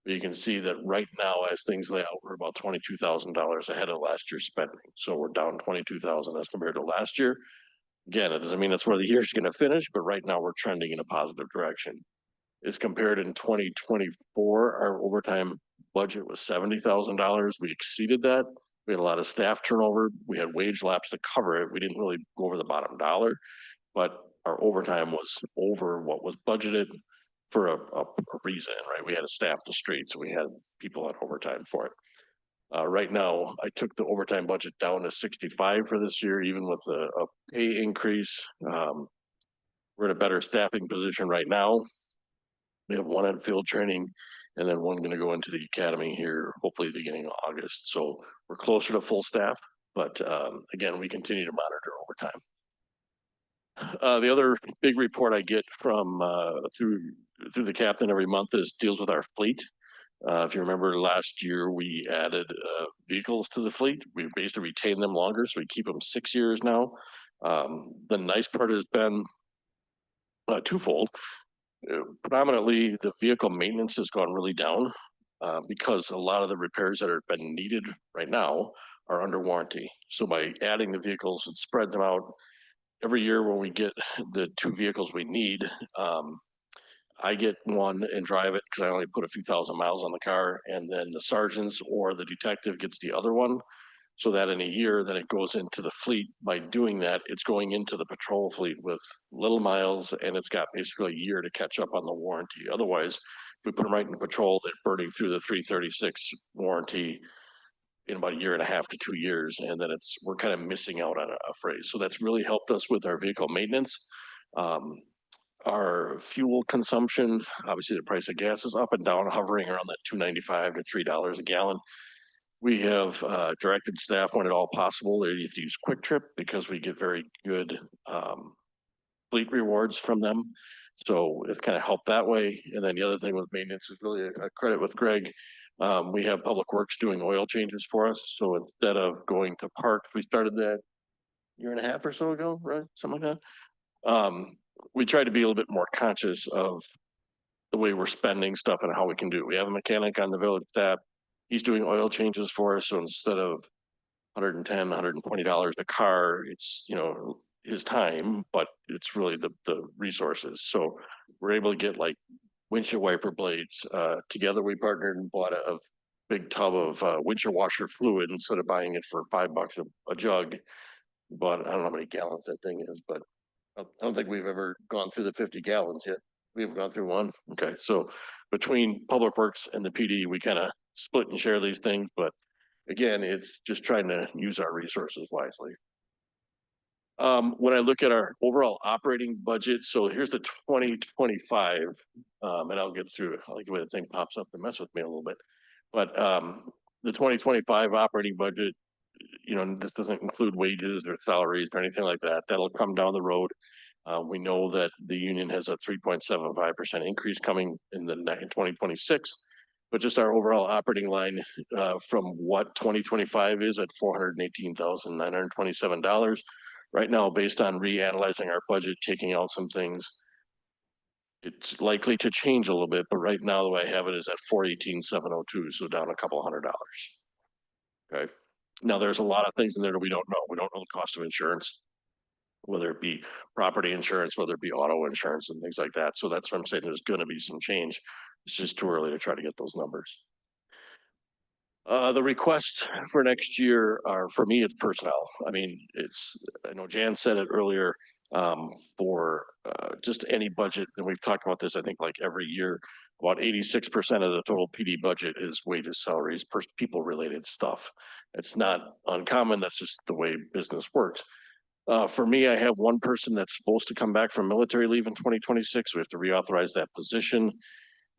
But you can see that right now, as things lay out, we're about $22,000 ahead of last year's spending. So we're down 22,000 as compared to last year. Again, it doesn't mean that's where the year's going to finish, but right now we're trending in a positive direction. As compared in 2024, our overtime budget was $70,000. We exceeded that. We had a lot of staff turnover. We had wage lapse to cover it. We didn't really go over the bottom dollar, but our overtime was over what was budgeted for a reason, right? We had to staff the streets, so we had people on overtime for it. Right now, I took the overtime budget down to 65 for this year, even with a pay increase. We're in a better staffing position right now. We have one on field training and then one going to go into the academy here, hopefully the beginning of August. So we're closer to full staff, but again, we continue to monitor overtime. The other big report I get from through the captain every month deals with our fleet. If you remember last year, we added vehicles to the fleet. We basically retained them longer, so we keep them 6 years now. The nice part has been twofold. Predominantly, the vehicle maintenance has gone really down because a lot of the repairs that have been needed right now are under warranty. So by adding the vehicles and spread them out every year when we get the 2 vehicles we need, I get one and drive it because I only put a few thousand miles on the car, and then the sergeants or the detective gets the other one. So that in a year, then it goes into the fleet. By doing that, it's going into the patrol fleet with little miles, and it's got basically a year to catch up on the warranty. Otherwise, if we put them right in patrol, they're burning through the 336 warranty in about a year and a half to 2 years, and then we're kind of missing out on a phrase. So that's really helped us with our vehicle maintenance. Our fuel consumption, obviously the price of gas is up and down, hovering around that $2.95 to $3 a gallon. We have directed staff when at all possible, they need to use Quick Trip because we get very good fleet rewards from them. So it's kind of helped that way. And then the other thing with maintenance is really a credit with Greg. We have Public Works doing oil changes for us. So instead of going to parks, we started that 1.5 years or so ago, right? Something like that. We try to be a little bit more conscious of the way we're spending stuff and how we can do it. We have a mechanic on the village staff. He's doing oil changes for us. So instead of $110, $120 a car, it's, his time, but it's really the resources. So we're able to get like windshield wiper blades. Together we partnered and bought a big tub of windshield washer fluid instead of buying it for $5 a jug. But I don't know how many gallons that thing is, but I don't think we've ever gone through the 50 gallons yet. We've gone through one. Okay, so between Public Works and the PD, we kind of split and share these things, but again, it's just trying to use our resources wisely. When I look at our overall operating budget, so here's the 2025, and I'll get through it. I like the way the thing pops up and mess with me a little bit. But the 2025 operating budget, this doesn't include wages or salaries or anything like that. That'll come down the road. We know that the union has a 3.75% increase coming in 2026, but just our overall operating line from what 2025 is at $418,927. Right now, based on reanalyzing our budget, taking out some things, it's likely to change a little bit, but right now the way I have it is at $418,702, so down a couple $100. Okay. Now there's a lot of things in there that we don't know. We don't know the cost of insurance, whether it be property insurance, whether it be auto insurance and things like that. So that's what I'm saying. There's going to be some change. It's just too early to try to get those numbers. The requests for next year are, for me, it's personnel. I mean, I know Jan said it earlier, for just any budget, and we've talked about this, I think, like every year, about 86% of the total PD budget is wages, salaries, people related stuff. It's not uncommon. That's just the way business works. For me, I have one person that's supposed to come back from military leave in 2026. We have to reauthorize that position.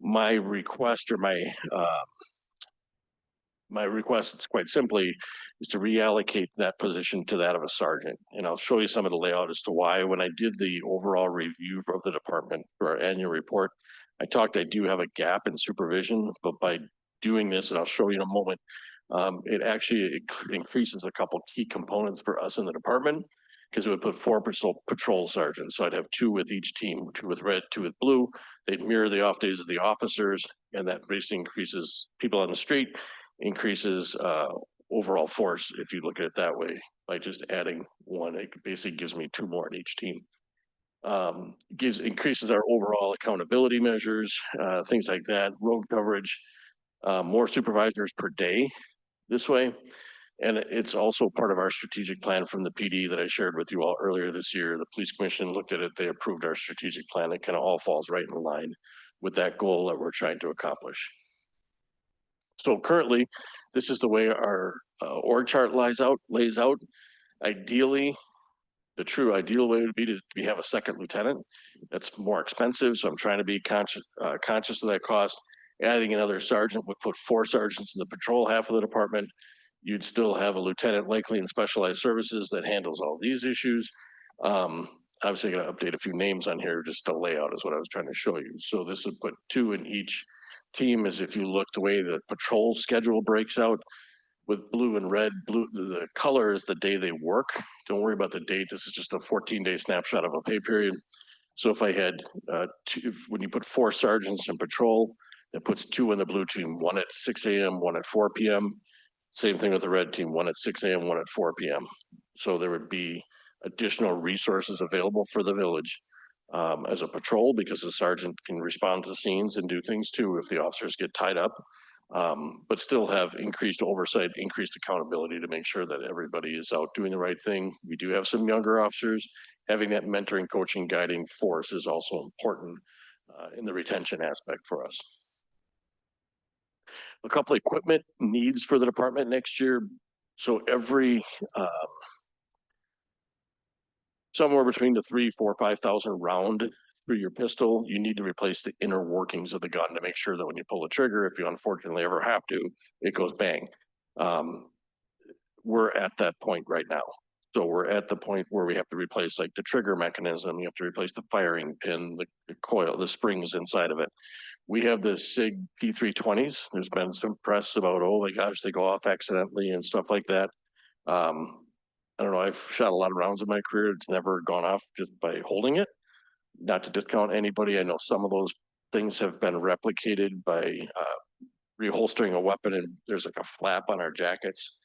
My request, or my request, it's quite simply, is to reallocate that position to that of a sergeant. And I'll show you some of the layout as to why. When I did the overall review of the department for our annual report, I do have a gap in supervision, but by doing this, and I'll show you in a moment, it actually increases a couple key components for us in the department, because it would put 4 patrol sergeants. So I'd have 2 with each team, 2 with red, 2 with blue. They'd mirror the off days of the officers, and that basically increases people on the street, increases overall force, if you look at it that way. By just adding 1, it basically gives me 2 more in each team. increases our overall accountability measures, things like that, road coverage, more supervisors per day this way. And it's also part of our strategic plan from the PD that I shared with you all earlier this year. The police commission looked at it, they approved our strategic plan. It kind of all falls right in line with that goal that we're trying to accomplish. So currently, this is the way our org chart lays out. Ideally, the true ideal way would be to have a second lieutenant. That's more expensive, so I'm trying to be conscious of that cost. Adding another sergeant would put 4 sergeants in the patrol half of the department. You'd still have a lieutenant likely in specialized services that handles all these issues. Obviously, going to update a few names on here. Just the layout is what I was trying to show you. So this would put 2 in each team. As if you look the way the patrol schedule breaks out with blue and red. Blue, the color is the day they work. Don't worry about the date. This is just a 14-day snapshot of a pay period. So if I had when you put 4 sergeants in patrol, that puts 2 in the blue team, 1 at 6 a.m., 1 at 4 p.m. Same thing with the red team, 1 at 6 a.m., 1 at 4 p.m. So there would be additional resources available for the village as a patrol, because the sergeant can respond to scenes and do things too if the officers get tied up, but still have increased oversight, increased accountability to make sure that everybody is out doing the right thing. We do have some younger officers. Having that mentoring, coaching, guiding force is also important in the retention aspect for us. A couple of equipment needs for the department next year. So every somewhere between the 3, 4, 5,000 round through your pistol, you need to replace the inner workings of the gun to make sure that when you pull the trigger, if you unfortunately ever have to, it goes bang. We're at that point right now. So we're at the point where we have to replace like the trigger mechanism, you have to replace the firing pin, the coil, the springs inside of it. We have the SIG P320s. There's been some press about, oh my gosh, they go off accidentally and stuff like that. I don't know, I've shot a lot of rounds in my career. It's never gone off just by holding it. Not to discount anybody. I know some of those things have been replicated by reholstering a weapon, and there's like a flap on our jackets.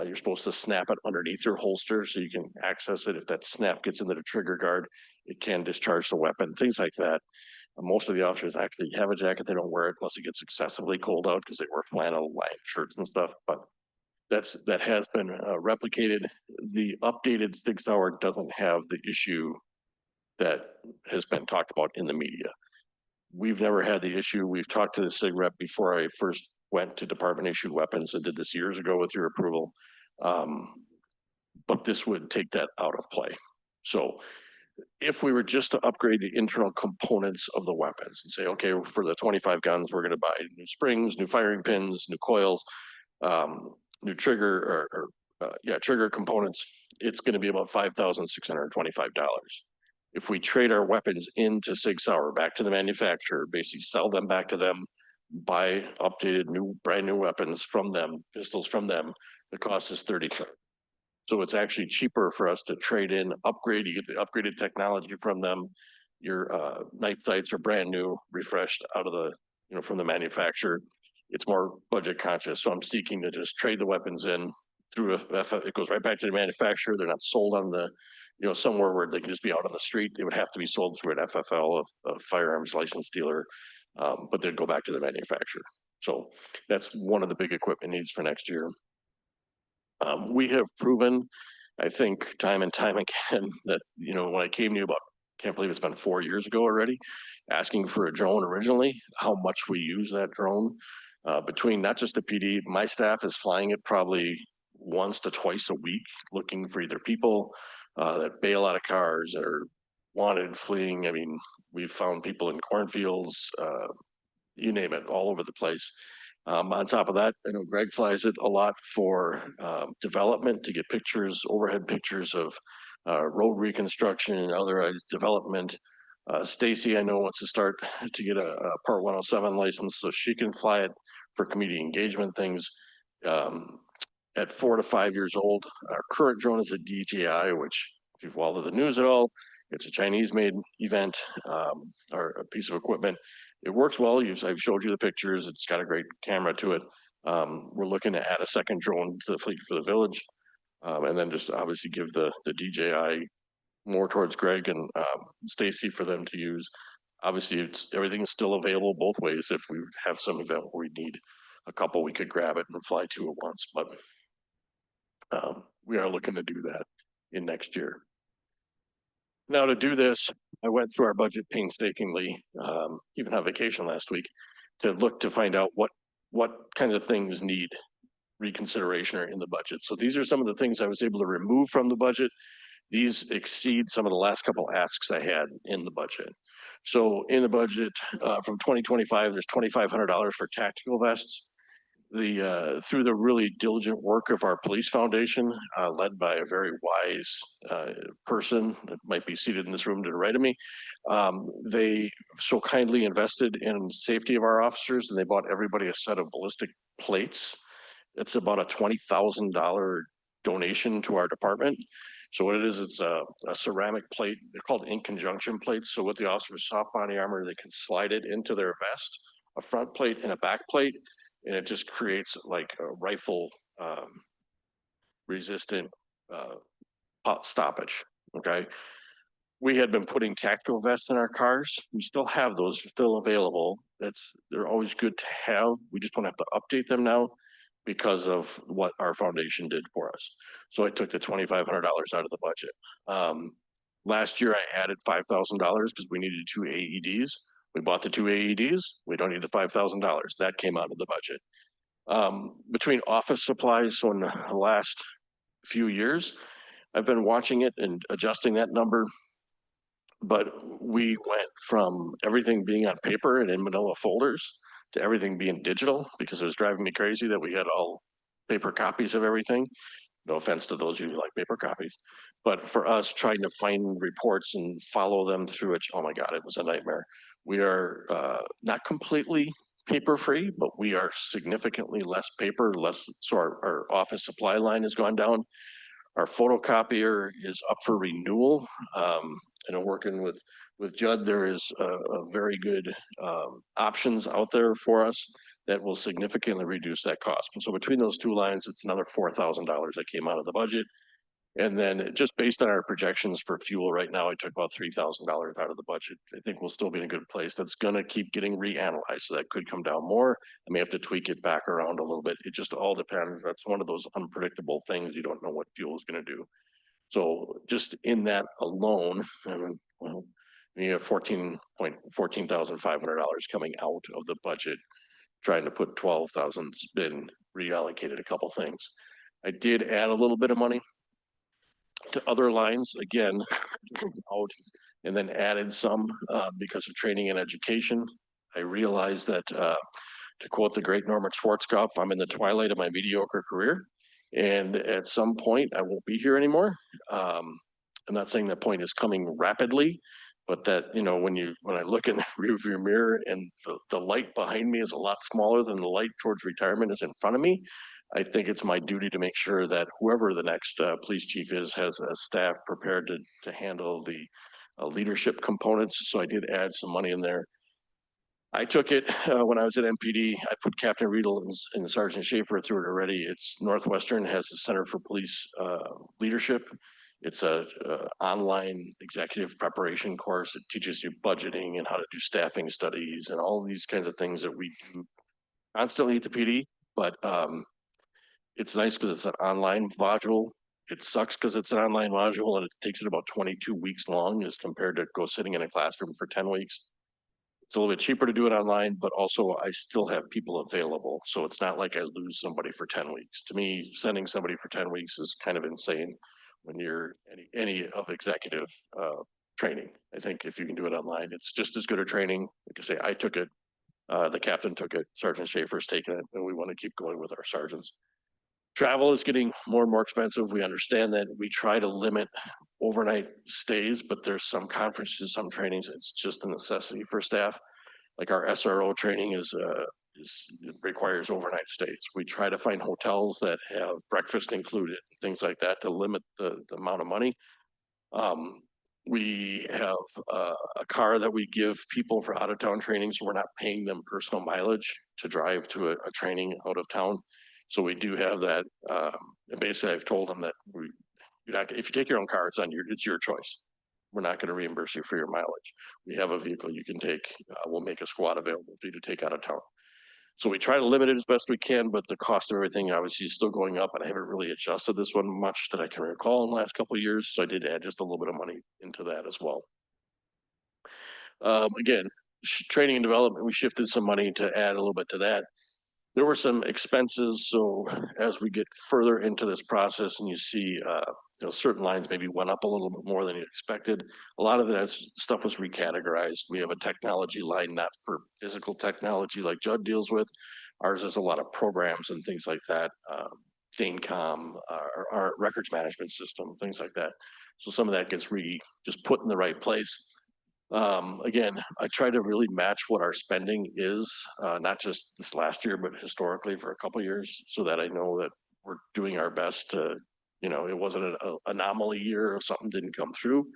You're supposed to snap it underneath your holster so you can access it. If that snap gets into the trigger guard, it can discharge the weapon, things like that. Most of the officers actually have a jacket. They don't wear it unless it gets excessively cold out because they wear flannel lined shirts and stuff. But that has been replicated. The updated SIG Sauer doesn't have the issue that has been talked about in the media. We've never had the issue. We've talked to the SIG rep before I first went to department issued weapons. I did this years ago with your approval. But this would take that out of play. So if we were just to upgrade the internal components of the weapons and say, okay, for the 25 guns, we're going to buy new springs, new firing pins, new coils, new trigger trigger components, it's going to be about $5,625. If we trade our weapons into SIG Sauer back to the manufacturer, basically sell them back to them, buy updated brand new weapons from them, pistols from them, the cost is $30,000. So it's actually cheaper for us to trade in, upgrade, you get the upgraded technology from them. Your knife sights are brand new, refreshed out of the, from the manufacturer. It's more budget conscious. So I'm seeking to just trade the weapons in through it goes right back to the manufacturer. They're not sold on the, somewhere where they can just be out on the street. They would have to be sold through an FFL, a firearms license dealer, but they'd go back to the manufacturer. So that's one of the big equipment needs for next year. We have proven, I think, time and time again that, when I came to you about, can't believe it's been 4 years ago already, asking for a drone originally, how much we use that drone between not just the PD, my staff is flying it probably once to twice a week, looking for either people that bail out of cars that are wanted, fleeing. I mean, we've found people in cornfields, you name it, all over the place. On top of that, I know Greg flies it a lot for development to get pictures, overhead pictures of road reconstruction and otherwise development. Stacy, I know, wants to start to get a Part 107 license so she can fly it for community engagement things. At 4 to 5 years old, our current drone is a DJI, which if you've followed the news at all, it's a Chinese-made event or a piece of equipment. It works well. I've showed you the pictures. It's got a great camera to it. We're looking to add a second drone to the fleet for the village, and then just obviously give the DJI more towards Greg and Stacy for them to use. Obviously, everything is still available both ways. If we have some event where we need a couple, we could grab it and fly two at once, but we are looking to do that in next year. Now to do this, I went through our budget painstakingly, even on vacation last week, to look to find out what kind of things need reconsideration or in the budget. So these are some of the things I was able to remove from the budget. These exceed some of the last couple asks I had in the budget. So in the budget from 2025, there's $2,500 for tactical vests. Through the really diligent work of our police foundation, led by a very wise person that might be seated in this room to the right of me, they so kindly invested in safety of our officers, and they bought everybody a set of ballistic plates. It's about a $20,000 donation to our department. So what it is, it's a ceramic plate. They're called in conjunction plates. So with the officer's soft body armor, they can slide it into their vest, a front plate and a back plate. And it just creates like a rifle resistant stoppage. Okay. We had been putting tactical vests in our cars. We still have those still available. They're always good to have. We just don't have to update them now because of what our foundation did for us. So I took the $2,500 out of the budget. Last year I added $5,000 because we needed 2 AEDs. We bought the 2 AEDs. We don't need the $5,000. That came out of the budget. Between office supplies, so in the last few years, I've been watching it and adjusting that number. But we went from everything being on paper and in manila folders to everything being digital because it was driving me crazy that we had all paper copies of everything. No offense to those who like paper copies, but for us trying to find reports and follow them through it, oh my God, it was a nightmare. We are not completely paper free, but we are significantly less paper, so our office supply line has gone down. Our photocopier is up for renewal. And working with Judd, there is a very good options out there for us that will significantly reduce that cost. So between those two lines, it's another $4,000 that came out of the budget. And then just based on our projections for fuel right now, I took about $3,000 out of the budget. I think we'll still be in a good place. That's going to keep getting reanalyzed. So that could come down more. I may have to tweak it back around a little bit. It just all depends. That's one of those unpredictable things. You don't know what fuel is going to do. So just in that alone, well, you have $14,500 coming out of the budget, trying to put 12,000 been reallocated a couple things. I did add a little bit of money to other lines, again, out and then added some because of training and education. I realized that, to quote the great Norman Schwarzkopf, I'm in the twilight of my mediocre career. And at some point, I won't be here anymore. I'm not saying that point is coming rapidly, but that, you know, when I look in the rearview mirror and the light behind me is a lot smaller than the light towards retirement is in front of me, I think it's my duty to make sure that whoever the next police chief is has a staff prepared to handle the leadership components. So I did add some money in there. I took it when I was at MPD. I put Captain Riedel and Sergeant Schaefer through it already. It's Northwestern has the Center for Police Leadership. It's a online executive preparation course. It teaches you budgeting and how to do staffing studies and all these kinds of things that we do constantly at the PD. But it's nice because it's an online module. It sucks because it's an online module and it takes it about 22 weeks long as compared to go sitting in a classroom for 10 weeks. It's a little bit cheaper to do it online, but also I still have people available. So it's not like I lose somebody for 10 weeks. To me, sending somebody for 10 weeks is kind of insane when you're any of executive training. I think if you can do it online, it's just as good a training. Like I say, I took it, the captain took it, Sergeant Schaefer's taken it, and we want to keep going with our sergeants. Travel is getting more and more expensive. We understand that. We try to limit overnight stays, but there's some conferences, some trainings, it's just a necessity for staff. Like our SRO training it requires overnight stays. We try to find hotels that have breakfast included, things like that to limit the amount of money. We have a car that we give people for out of town training, so we're not paying them personal mileage to drive to a training out of town. So we do have that. And basically, I've told them that if you take your own car, it's your choice. we're not going to reimburse you for your mileage. We have a vehicle you can take, we'll make a squad available for you to take out of town. So we try to limit it as best we can, but the cost of everything obviously is still going up, and I haven't really adjusted this one much that I can recall in the last couple of years. So I did add just a little bit of money into that as well. Again, training and development, we shifted some money to add a little bit to that. There were some expenses, so as we get further into this process and you see, certain lines maybe went up a little bit more than you expected. A lot of that stuff was recategorized. We have a technology line, not for physical technology like Judd deals with. Ours is a lot of programs and things like that. DaneCom, our records management system, things like that. So some of that gets just put in the right place. Again, I try to really match what our spending is, not just this last year, but historically for a couple of years, so that I know that we're doing our best to, it wasn't an anomaly year or something didn't come through.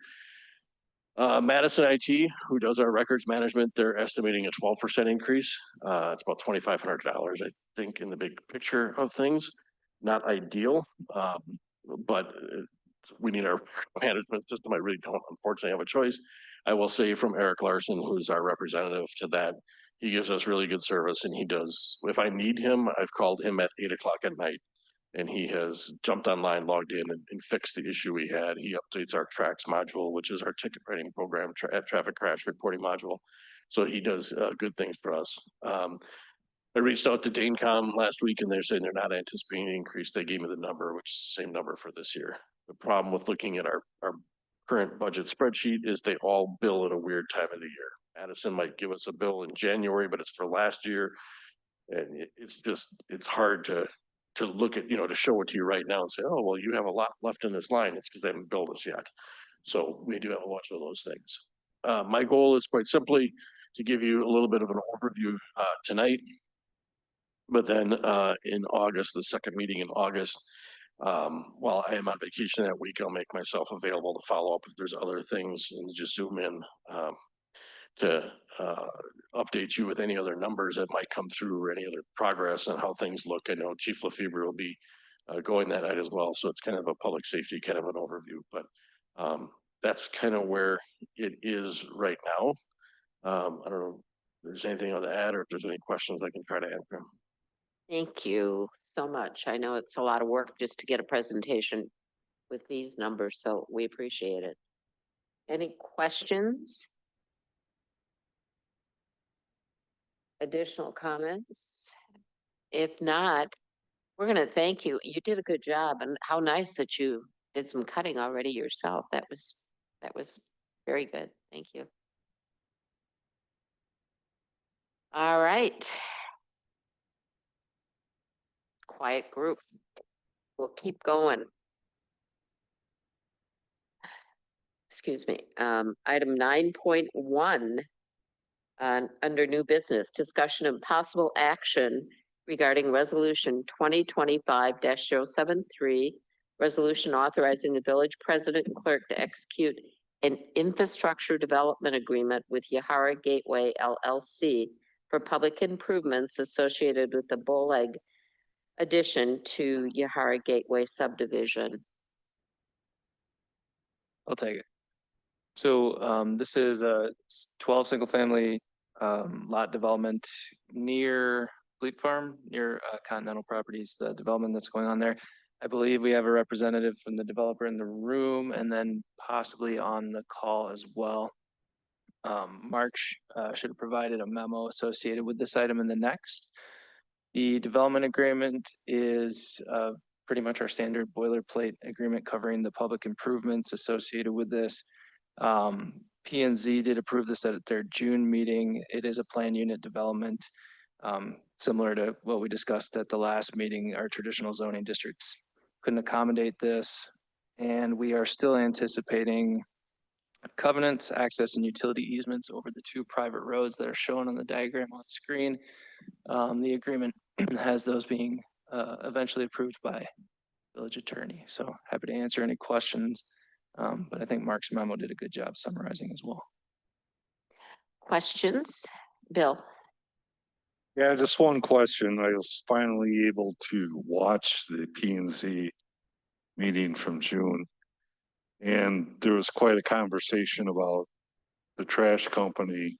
Madison IT, who does our records management, they're estimating a 12% increase. It's about $2,500, I think, in the big picture of things. Not ideal, but we need our management system. I really don't, unfortunately, have a choice. I will say from Eric Larson, who's our representative to that, he gives us really good service, and he does. If I need him, I've called him at 8 o'clock at night, and he has jumped online, logged in, and fixed the issue we had. He updates our tracks module, which is our ticket writing program, traffic crash reporting module. So he does good things for us. I reached out to DaneCom last week, and they're saying they're not anticipating an increase. They gave me the number, which is the same number for this year. The problem with looking at our current budget spreadsheet is they all bill at a weird time of the year. Madison might give us a bill in January, but it's for last year. And it's hard to look at, to show it to you right now and say, oh, well, you have a lot left in this line. It's because they haven't billed us yet. So we do have a bunch of those things. My goal is quite simply to give you a little bit of an overview tonight. But then in August, the second meeting in August, while I am on vacation that week, I'll make myself available to follow up if there's other things and just zoom in to update you with any other numbers that might come through or any other progress on how things look. I know Chief Lefebvre will be going that night as well. So it's kind of a public safety kind of an overview, but that's kind of where it is right now. I don't know if there's anything to add or if there's any questions I can try to answer. Thank you so much. I know it's a lot of work just to get a presentation with these numbers, so we appreciate it. Any questions? Additional comments? If not, we're going to thank you. You did a good job, and how nice that you did some cutting already yourself. That was very good. Thank you. All right. Quiet group. We'll keep going. Excuse me. Item 9.1 under new business, discussion and possible action regarding resolution 2025-073, resolution authorizing the village president and clerk to execute an infrastructure development agreement with Yahara Gateway LLC for public improvements associated with the Boleg addition to Yahara Gateway subdivision. I'll take it. So this is a 12 single family lot development near Fleet Farm, near Continental Properties, the development that's going on there. I believe we have a representative from the developer in the room and then possibly on the call as well. Mark should have provided a memo associated with this item in the next. The development agreement is pretty much our standard boilerplate agreement covering the public improvements associated with this. P&Z did approve this at their June meeting. It is a plan unit development, similar to what we discussed at the last meeting. Our traditional zoning districts couldn't accommodate this, and we are still anticipating covenants, access, and utility easements over the two private roads that are shown on the diagram on screen. The agreement has those being eventually approved by village attorney. So happy to answer any questions. But I think Mark's memo did a good job summarizing as well. Questions? Bill? Yeah, just one question. I was finally able to watch the P&Z meeting from June. And there was quite a conversation about the trash company.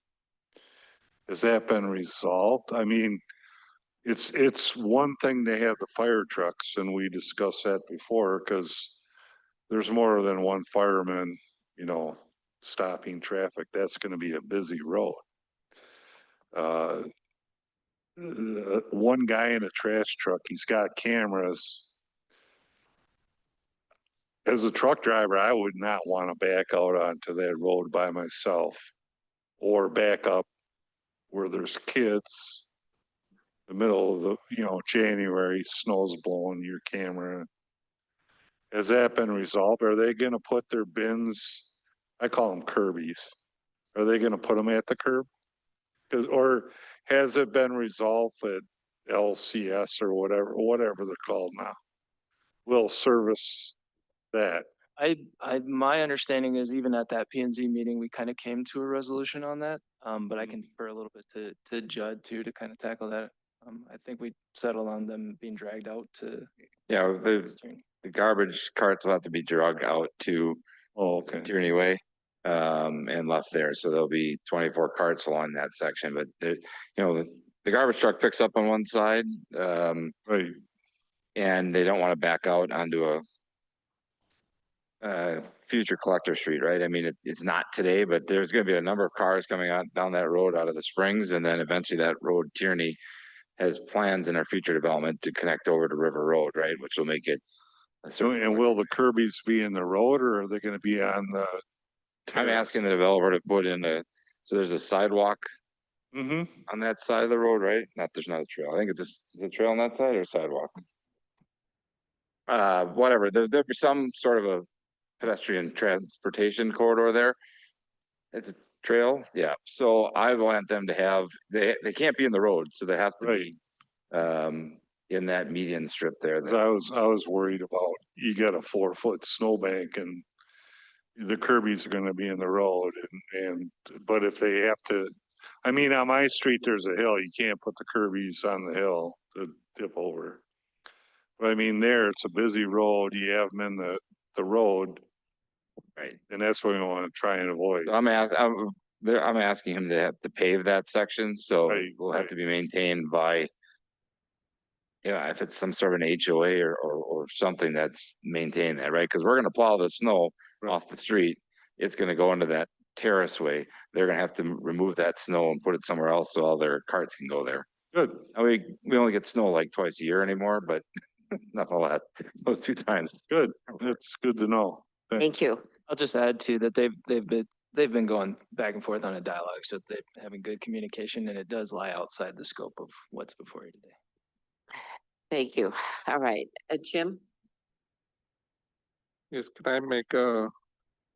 Has that been resolved? I mean, it's one thing to have the fire trucks, and we discussed that before, because there's more than one fireman, stopping traffic. That's gonna be a busy road. One guy in a trash truck, he's got cameras. As a truck driver, I would not want to back out onto that road by myself or back up where there's kids. The middle of the, January, snow's blowing, your camera. Has that been resolved? Are they gonna put their bins, I call them curbies. Are they gonna put them at the curb? Or has it been resolved at LCS or whatever they're called now? Will service that? My understanding is even at that P and Z meeting, we kind of came to a resolution on that. But I can defer a little bit to Judd too, to kind of tackle that. I think we settled on them being dragged out to. Yeah, the garbage carts will have to be dragged out to Tierney Way, and left there. So there'll be 24 carts along that section, but the garbage truck picks up on one side, Right. and they don't want to back out onto a future collector street, right? I mean, it's not today, but there's going to be a number of cars coming out down that road out of the Springs, and then eventually that road, Tierney, has plans in our future development to connect over to River Road, right? Which will make it. So, and will the Kirby's be in the road, or are they gonna be on the? I'm asking the developer to put in so there's a sidewalk on that side of the road, right? There's not a trail. I think is a trail on that side or a sidewalk? Whatever, there'll be some sort of a pedestrian transportation corridor there. It's a trail, yeah. So I want them to have, they can't be in the road, so they have to be in that median strip there. 'Cause I was worried about, you got a 4-foot snowbank and the Kirby's are gonna be in the road but if they have to, I mean, on my street, there's a hill, you can't put the Kirby's on the hill to dip over. But I mean, there, it's a busy road, you have them in the road. Right. And that's what we want to try and avoid. I'm asking him to have to pave that section, so we'll have to be maintained by. Yeah, if it's some sort of an HOA or something that's maintaining that, right? Because we're gonna plow the snow off the street. It's gonna go into that terrace way. They're gonna have to remove that snow and put it somewhere else so all their carts can go there. Good. We only get snow like twice a year anymore, but not a lot, those 2 times. Good, that's good to know. Thank you. I'll just add too that they've been going back and forth on a dialogue, so they're having good communication, and it does lie outside the scope of what's before you today. Thank you. All right, Jim? Yes, can I make a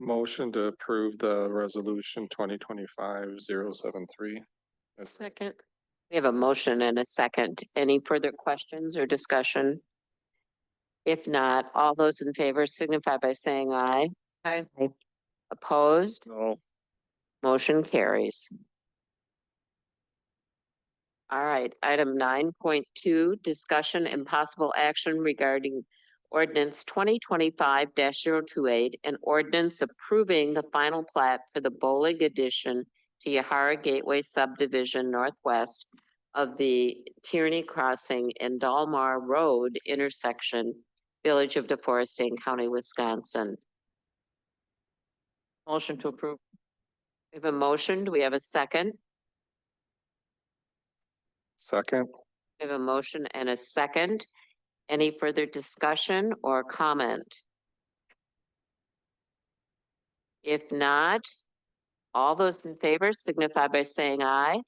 motion to approve the resolution 2025-073? Second. We have a motion and a second. Any further questions or discussion? If not, all those in favor signify by saying aye. Aye. Opposed? No. Motion carries. All right, item 9.2, discussion and possible action regarding ordinance 2025-028 and ordinance approving the final plat for the Bolig addition to Yahara Gateway subdivision northwest of the Tierney Crossing and Dalmar Road intersection, Village of DeForest, County, Wisconsin. Motion to approve. We have a motion. Do we have a second? Second. We have a motion and a second. Any further discussion or comment? If not, all those in favor signify by saying aye.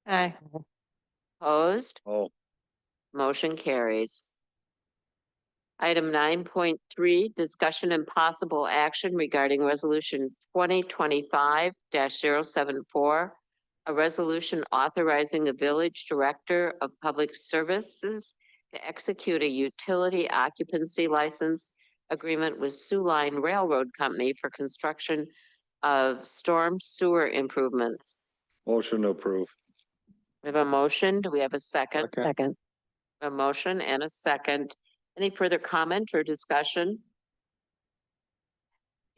Aye. Opposed? Oh. Motion carries. Item 9.3, discussion and possible action regarding resolution 2025-074, a resolution authorizing the village director of public services to execute a utility occupancy license agreement with Sioux Line Railroad Company for construction of storm sewer improvements. Motion to approve. We have a motion. Do we have a second? Second. A motion and a second. Any further comment or discussion?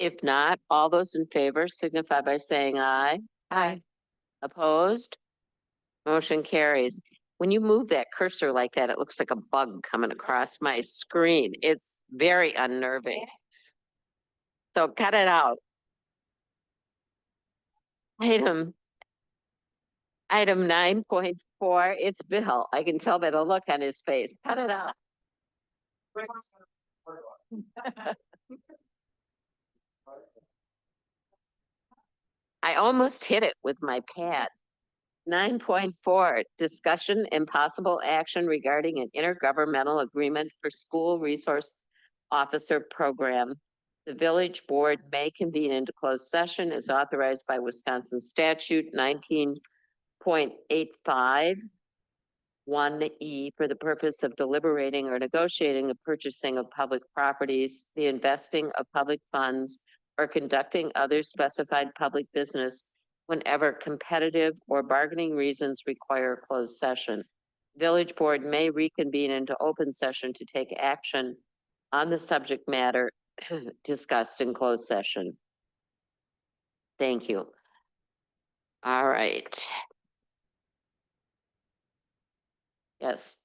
If not, all those in favor signify by saying aye. Aye. Opposed? Motion carries. When you move that cursor like that, it looks like a bug coming across my screen. It's very unnerving. So cut it out. Item 9.4, it's Bill. I can tell by the look on his face. Cut it out. I almost hit it with my pad. 9.4, discussion and possible action regarding an intergovernmental agreement for school resource officer program. The village board may convene into closed session as authorized by Wisconsin statute 19.85. 1E for the purpose of deliberating or negotiating the purchasing of public properties, the investing of public funds, or conducting other specified public business whenever competitive or bargaining reasons require a closed session. Village board may reconvene into open session to take action on the subject matter discussed in closed session. Thank you. All right. Yes.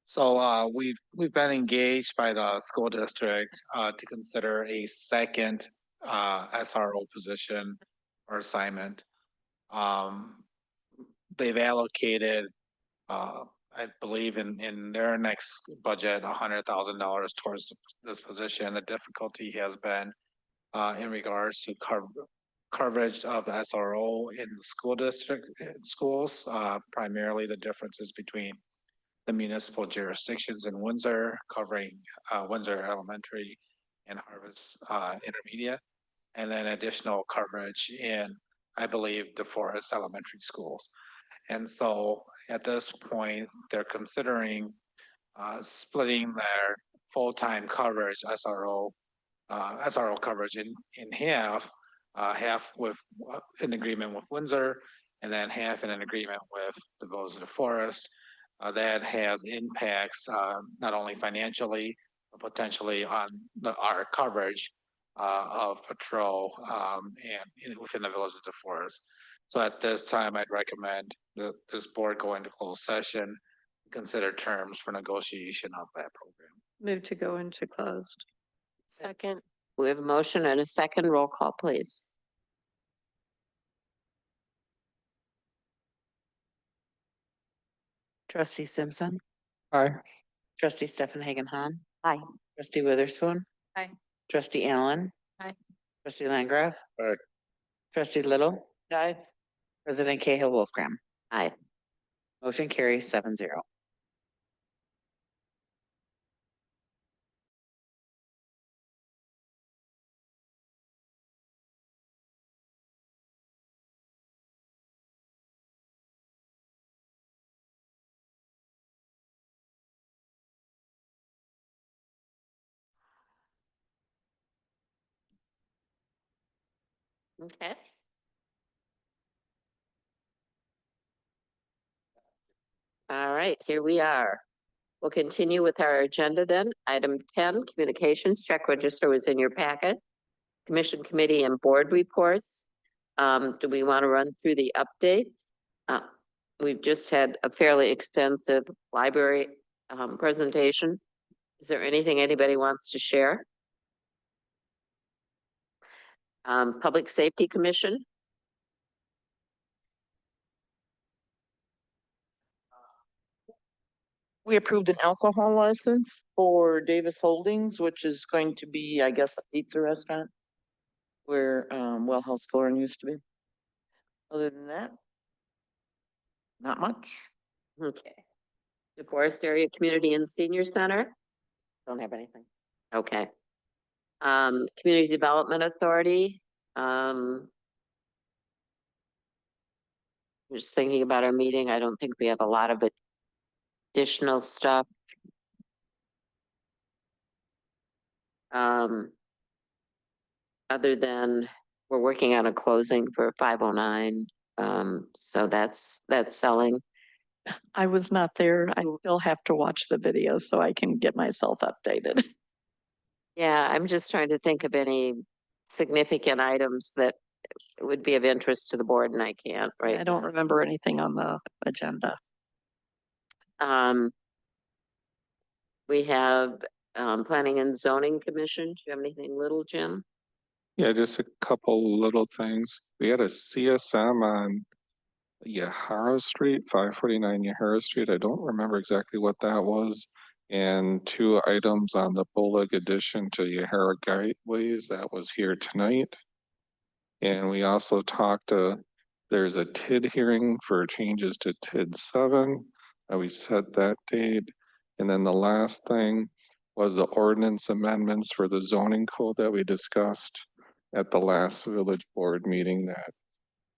So we've been engaged by the school district to consider a second SRO position or assignment. They've allocated I believe in their next budget, $100,000 towards this position. The difficulty has been in regards to coverage of the SRO in the school district schools, primarily the differences between the municipal jurisdictions in Windsor, covering Windsor Elementary and Harvest Intermediate, and then additional coverage in, I believe, DeForest Elementary schools. And so at this point, they're considering splitting their full-time coverage SRO coverage in half, half with in agreement with Windsor, and then half in an agreement with the Village of DeForest. That has impacts not only financially, but potentially on our coverage of patrol and within the Village of DeForest. So at this time, I'd recommend that this board go into closed session, consider terms for negotiation of that program. Move to go into closed. Second. We have a motion and a second. Roll call, please. Trustee Simpson. Aye. Trustee Stefan Hagan-Han. Aye. Trustee Witherspoon. Aye. Trustee Allen. Aye. Trustee Landgraf. Aye. Trustee Little. Aye. President Cahill Wolfgram. Aye. Motion carries 7-0. Okay. All right, here we are. We'll continue with our agenda then. Item 10, communications check register was in your packet. Commission committee and board reports. Do we want to run through the updates? We've just had a fairly extensive library presentation. Is there anything anybody wants to share? Public Safety Commission. We approved an alcohol license for Davis Holdings, which is going to be, I guess, a pizza restaurant where Well House Flooring used to be. Other than that, not much. Okay. The Forest Area Community and Senior Center. Don't have anything. Okay. Community Development Authority. I'm just thinking about our meeting. I don't think we have a lot of additional stuff. Other than we're working on a closing for 509. So that's selling. I was not there. I still have to watch the video so I can get myself updated. Yeah, I'm just trying to think of any significant items that would be of interest to the board and I can't, right? I don't remember anything on the agenda. We have, Planning and Zoning Commission. Do you have anything little, Jim? Yeah, just a couple little things. We had a CSM on Yahara Street, 549 Yahara Street. I don't remember exactly what that was. And 2 items on the Bullock addition to Yahara Gateways that was here tonight. And we also talked, there's a TID hearing for changes to TID 7. We set that date. And then the last thing was the ordinance amendments for the zoning code that we discussed at the last village board meeting that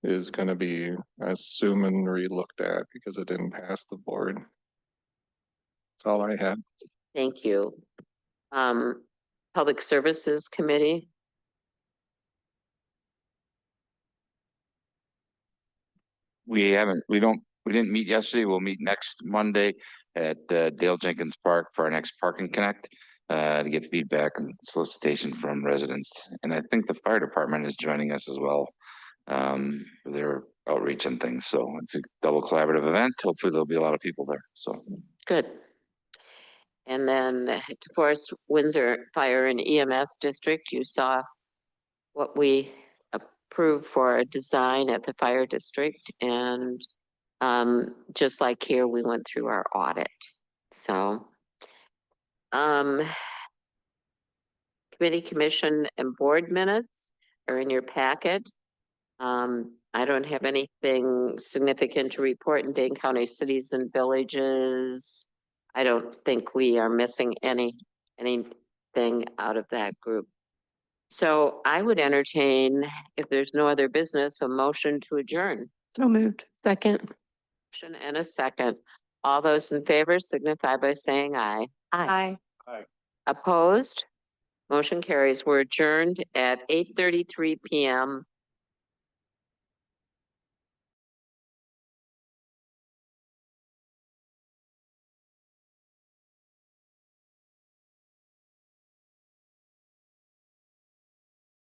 is going to be, I assume, and re-looked at because it didn't pass the board. That's all I had. Thank you. Public Services Committee. We didn't meet yesterday. We'll meet next Monday at Dale Jenkins Park for our next Parking Connect to get feedback and solicitation from residents. And I think the fire department is joining us as well for their outreach and things. So it's a double collaborative event. Hopefully there'll be a lot of people there. So Good. And then DeForest Windsor Fire and EMS District, you saw what we approved for a design at the fire district. And just like here, we went through our audit. So committee, commission, and board minutes are in your packet. I don't have anything significant to report in Dane County cities and villages. I don't think we are missing anything out of that group. So I would entertain, if there's no other business, a motion to adjourn. So moved. Second. Motion and a second. All those in favor signify by saying aye. Aye. Opposed? Motion carries. We're adjourned at 8:33 PM